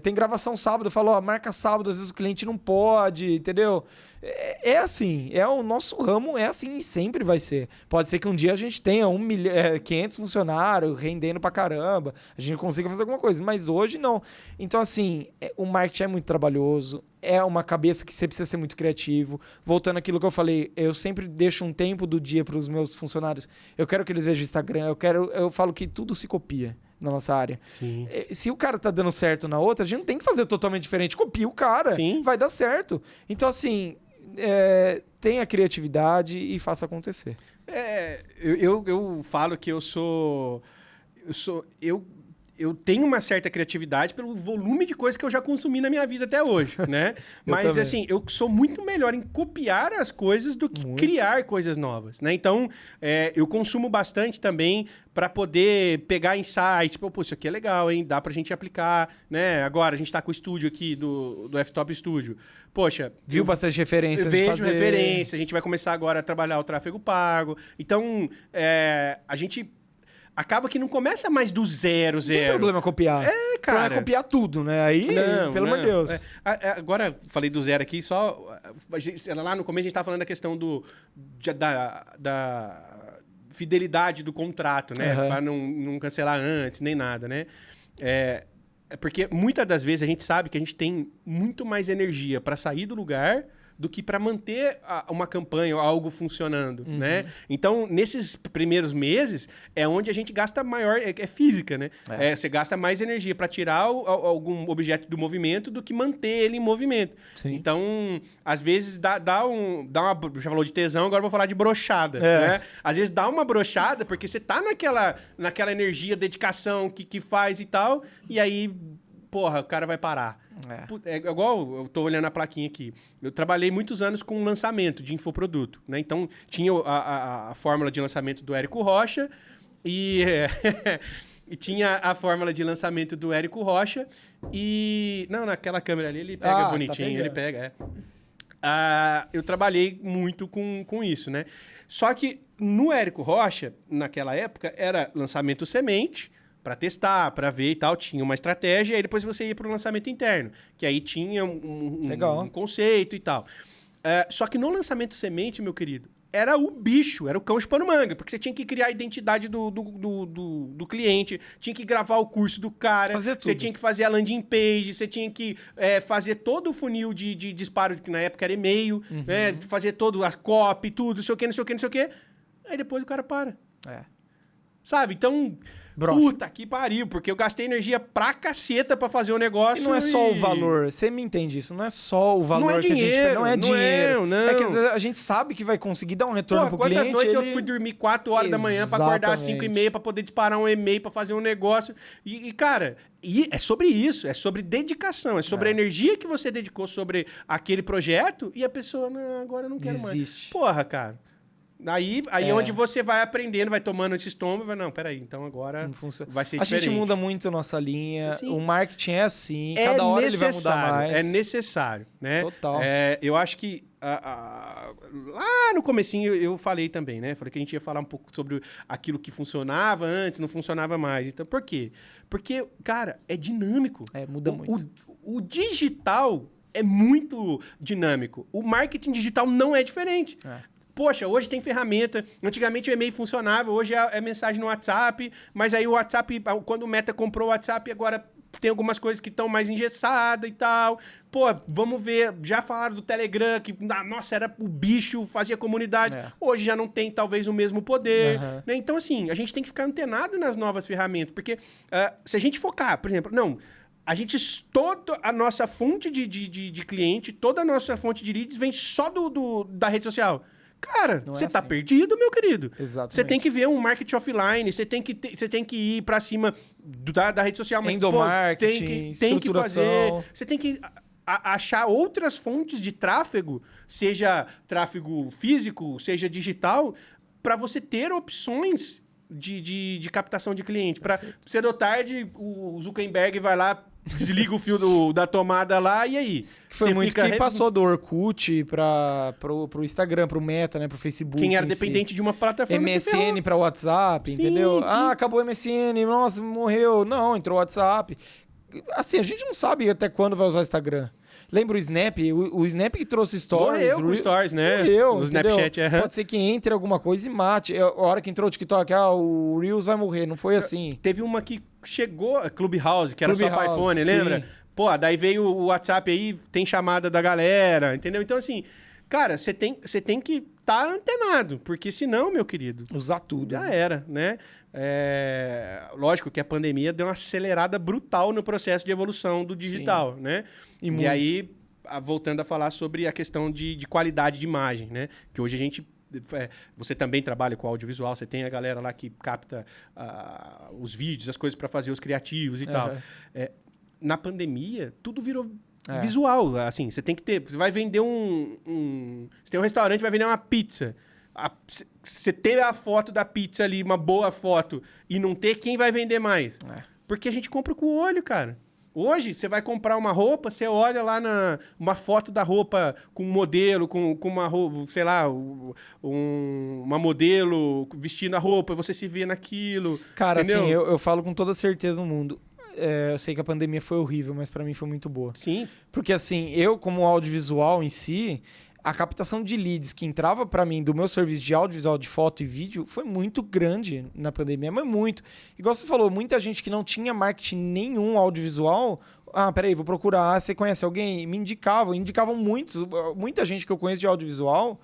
Tem gravação sábado. Eu falo, marca sábado. Às vezes o cliente não pode, entendeu? É assim. O nosso ramo é assim e sempre vai ser. Pode ser que um dia a gente tenha 500 funcionários rendendo pra caramba. A gente consiga fazer alguma coisa. Mas hoje não. Então, assim, o marketing é muito trabalhoso. É uma cabeça que você precisa ser muito criativo. Voltando àquilo que eu falei, eu sempre deixo um tempo do dia para os meus funcionários. Eu quero que eles vejam o Instagram. Eu falo que tudo se copia na nossa área. Sim. Se o cara tá dando certo na outra, a gente não tem que fazer totalmente diferente. Copia o cara. Sim. Vai dar certo. Então, assim, tenha criatividade e faça acontecer. Eu falo que eu tenho uma certa criatividade pelo volume de coisas que eu já consumi na minha vida até hoje, né? Mas, também. assim, eu sou muito melhor em copiar as coisas do que criar coisas novas, né? Então, eu consumo bastante também para poder pegar insights. Tipo, pô, isso aqui é legal, hein? Dá pra gente aplicar, né? Agora, a gente tá com o estúdio aqui do F-Top Studio. Poxa... Viu bastante referências Eu de vejo fazer... referência, a gente vai começar agora a trabalhar o tráfego pago. Então, a gente... Acaba que não começa mais do zero. Não tem problema copiar. cara. O problema é copiar tudo, né? Aí, pelo amor de Deus. Agora, falei do zero aqui, só... Lá no começo a gente estava falando da questão da fidelidade do contrato, né? Uhum. Para não cancelar antes, nem nada, né? Porque muitas das vezes a gente sabe que a gente tem muito mais energia para sair do lugar do que para manter uma campanha ou algo funcionando, né? Então, nesses primeiros meses, é onde a gente gasta maior... É física, né? Você gasta mais energia para tirar algum objeto do movimento do que manter ele em movimento. Sim. Então, às vezes, dá uma... Já falou de tesão, agora eu vou falar de brochada, né? Às vezes dá uma brochada porque você tá naquela energia, dedicação que faz e tal, e aí... Porra, o cara vai parar. É igual, eu tô olhando a plaquinha aqui. Eu trabalhei muitos anos com lançamento de infoproduto, né? Então, tinha a fórmula de lançamento do Érico Rocha e tinha a fórmula de lançamento do Érico Rocha e... Não, naquela câmera ali ele pega bonitinho, ele pega, eu trabalhei muito com isso, né? Só que no Érico Rocha, naquela época, era lançamento semente, para testar, para ver e tal, tinha uma estratégia, e aí depois você ia para o lançamento interno, que aí tinha um conceito e tal. Só que no lançamento semente, meu querido, era o bicho, era o cão chupando manga, porque você tinha que criar a identidade do cliente, tinha que gravar o curso do cara, você tinha que fazer a landing page, você tinha que fazer todo o funil de disparo, que na época era e-mail, né, fazer todo a copy, tudo, não sei o quê. Aí depois o cara para. sabe? Então, Broxa. puta que pariu, porque eu gastei energia pra caceta pra fazer o negócio. E não é só o valor, você me entende isso, não é só o valor Não é que a gente dinheiro, não é dinheiro. não. É que às vezes a gente sabe que vai conseguir dar um retorno Pô, pro quantas cliente. noites eu fui dormir 4 horas da manhã pra acordar às Exatamente. 5h30 pra poder disparar um e-mail, pra fazer um negócio. Cara, e é sobre isso, é sobre dedicação, é sobre a energia que você dedicou sobre aquele projeto e a pessoa, não, agora eu não quero mais. Desiste. Porra, cara. Aí É. onde você vai aprendendo, vai tomando esse estômago, vai, não, peraí, então agora Não funciona. vai ser A diferente. gente muda muito nossa linha, Sim. o marketing é assim, É cada hora ele vai mudar necessário, mais. é necessário, né? Total. Eu acho que lá no comecinho eu falei também, né? Falei que a gente ia falar um pouco sobre aquilo que funcionava antes, não funcionava mais. Então, por quê? Porque, cara, é dinâmico. Muda muito. O digital é muito dinâmico. O marketing digital não é diferente. Poxa, hoje tem ferramenta. Antigamente o e-mail funcionava, hoje é mensagem no WhatsApp, mas aí o WhatsApp, quando o Meta comprou o WhatsApp, agora tem algumas coisas que estão mais engessadas e tal. Pô, vamos ver, já falaram do Telegram, que, nossa, era o bicho, fazia comunidade. Hoje já não tem, talvez, o mesmo poder. Né? Então, assim, a gente tem que ficar antenado nas novas ferramentas, porque se a gente focar, por exemplo, toda a nossa fonte de cliente, toda a nossa fonte de leads vem só da rede social. Cara, você tá perdido, meu querido. Exatamente. Você tem que ver um marketing offline, você tem que ir pra cima da rede social, mas endomarketing, tem que fazer. Você tem que achar outras fontes de tráfego, seja tráfego físico, seja digital, para você ter opções de captação de cliente. Para cedo ou tarde, o Zuckerberg vai lá, desliga o fio da tomada lá, e aí? Que foi muito quem passou do Orkut pro Instagram, pro Meta, né? Pro Facebook. Quem era dependente de uma plataforma. MSN pra WhatsApp, sim, entendeu? Sim. Acabou o MSN, nossa, morreu. Não, entrou o WhatsApp. Assim, a gente não sabe até quando vai usar o Instagram. Lembra o Snap? O Snap que trouxe Stories. Morreu com Stories, né? Morreu, o Snapchat. Pode ser que entre alguma coisa e mate. A hora que entrou o TikTok, o Reels vai morrer. Não foi assim. Teve uma que chegou, a Clubhouse, que era só para iPhone, sim. lembra? Pô, daí veio o WhatsApp aí, tem chamada da galera, entendeu? Então, assim, cara, você tem que estar antenado, porque senão, meu querido... Usar tudo. Já era, né? Lógico que a pandemia deu uma acelerada brutal no processo de evolução do digital, sim, né? E aí, voltando a falar sobre a questão de qualidade de imagem, né? Que hoje a gente... você também trabalha com audiovisual, você tem a galera lá que capta os vídeos, as coisas para fazer os criativos e tal. Na pandemia, tudo virou visual, assim, você tem que ter... Você vai vender você tem um restaurante, vai vender uma pizza. Você ter a foto da pizza ali, uma boa foto, e não ter, quem vai vender mais? Porque a gente compra com o olho, cara. Hoje, você vai comprar uma roupa, você olha lá uma foto da roupa com um modelo, com uma roupa, sei lá, uma modelo vestindo a roupa, você se vê naquilo. Cara, entendeu? assim, eu falo com toda certeza no mundo. Eu sei que a pandemia foi horrível, mas pra mim foi muito boa. Sim. Porque assim, eu como audiovisual em si, a captação de leads que entrava pra mim do meu serviço de audiovisual, de foto e vídeo, foi muito grande na pandemia, mas muito. Igual você falou, muita gente que não tinha marketing nenhum audiovisual, peraí, vou procurar, você conhece alguém? Me indicavam muita gente que eu conheço de audiovisual,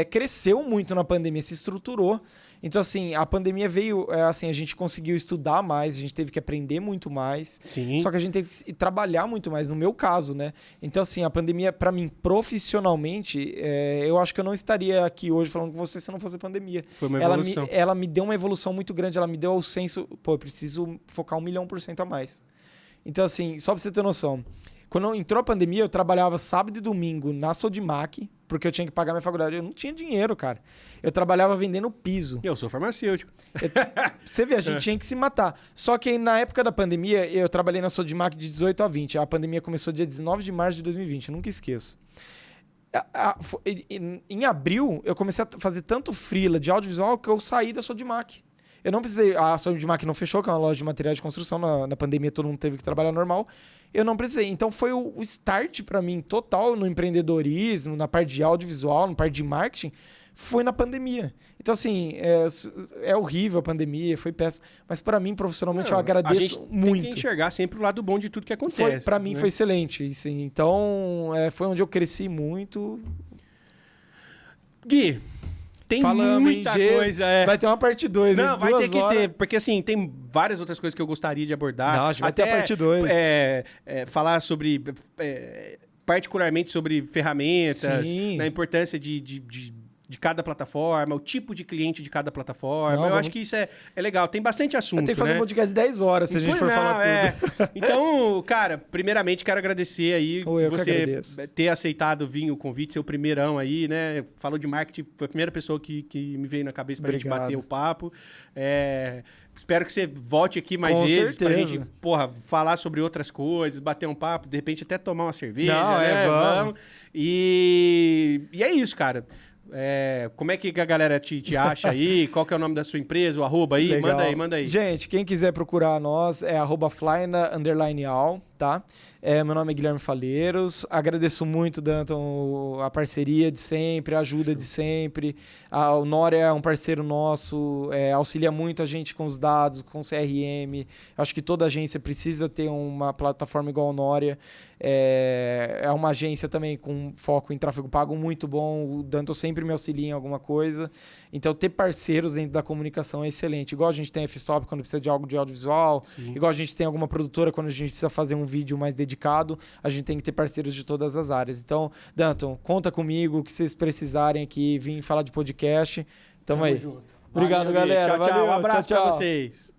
cresceu muito na pandemia, se estruturou. Então, assim, a pandemia veio, assim, a gente conseguiu estudar mais, a gente teve que aprender muito mais. Sim. Só que a gente teve que trabalhar muito mais, no meu caso, né? Então, assim, a pandemia, pra mim, profissionalmente, eu acho que eu não estaria aqui hoje falando com você se não fosse a pandemia. Foi uma evolução. Ela me deu uma evolução muito grande, ela me deu o senso, eu preciso focar 1.000.000% a mais. Então, assim, só pra você ter noção, quando entrou a pandemia, eu trabalhava sábado e domingo na Sodimac, porque eu tinha que pagar minha faculdade. Eu não tinha dinheiro, cara. Eu trabalhava vendendo piso. Eu sou farmacêutico. Você vê, a gente tinha que se matar. Só que na época da pandemia, eu trabalhei na Sodimac de 18 a 20. A pandemia começou dia 19 de março de 2020, eu nunca esqueço. Em abril, eu comecei a fazer tanto freela de audiovisual que eu saí da Sodimac. Eu não precisei... A Sodimac não fechou, que é uma loja de materiais de construção. Na pandemia, todo mundo teve que trabalhar normal. Eu não precisei. Então, foi o start para mim total no empreendedorismo, na parte de audiovisual, na parte de marketing, foi na pandemia. Então, assim, é horrível a pandemia, foi péssimo. Mas para mim, profissionalmente, eu agradeço muito. Tem que enxergar sempre o lado bom de tudo que acontece. Para mim, foi excelente. Assim. Então, foi onde eu cresci muito. Gui, Tem Falamos, muita hein, Gê? coisa. É. Vai ter uma parte 2, né? Não, vai ter 2 que horas. ter, porque assim, tem várias outras coisas que eu gostaria de abordar. Não, a gente vai ter a parte 2. Falar sobre, particularmente sobre ferramentas, Sim. na importância de cada plataforma, o tipo de cliente de cada plataforma. Não, eu vamos- acho que isso é legal. Tem bastante assunto, Tem que fazer né? um podcast de 10 horas se a gente Pois for não, falar tudo. Então, cara, primeiramente quero agradecer aí Ô, eu que você agradeço. ter aceitado vir o convite, ser o primeirão aí, né? Falou de marketing, foi a primeira pessoa que me veio na cabeça pra gente Obrigado. bater o papo. Espero que você volte aqui mais Com vezes pra certeza. gente, falar sobre outras coisas, bater um papo, de repente até tomar uma cerveja, Não, né? vamos. E é isso, cara. Como é que a galera te acha aí? Qual que é o nome da sua empresa, o arroba aí? Legal. Manda aí. Gente, quem quiser procurar nós é @flyna_all, tá? Meu nome é Guilherme Faleiros. Agradeço muito, Danton, a parceria de sempre, a ajuda de sempre. O Nória é um parceiro nosso, auxilia muito a gente com os dados, com o CRM. Acho que toda agência precisa ter uma plataforma igual a Nória. É uma agência também com foco em tráfego pago muito bom. O Danton sempre me auxilia em alguma coisa. Então, ter parceiros dentro da comunicação é excelente. Igual a gente tem a F-Stop quando precisa de algo de audiovisual. Sim. Igual a gente tem alguma produtora quando a gente precisa fazer um vídeo mais dedicado. A gente tem que ter parceiros de todas as áreas. Então, Danton, conta comigo o que vocês precisarem aqui. Vim falar de podcast. Tamo aí. Junto. Obrigado, Valeu, galera. Tchau, tchau. Valeu. Um abraço Tchau, pra tchau. vocês.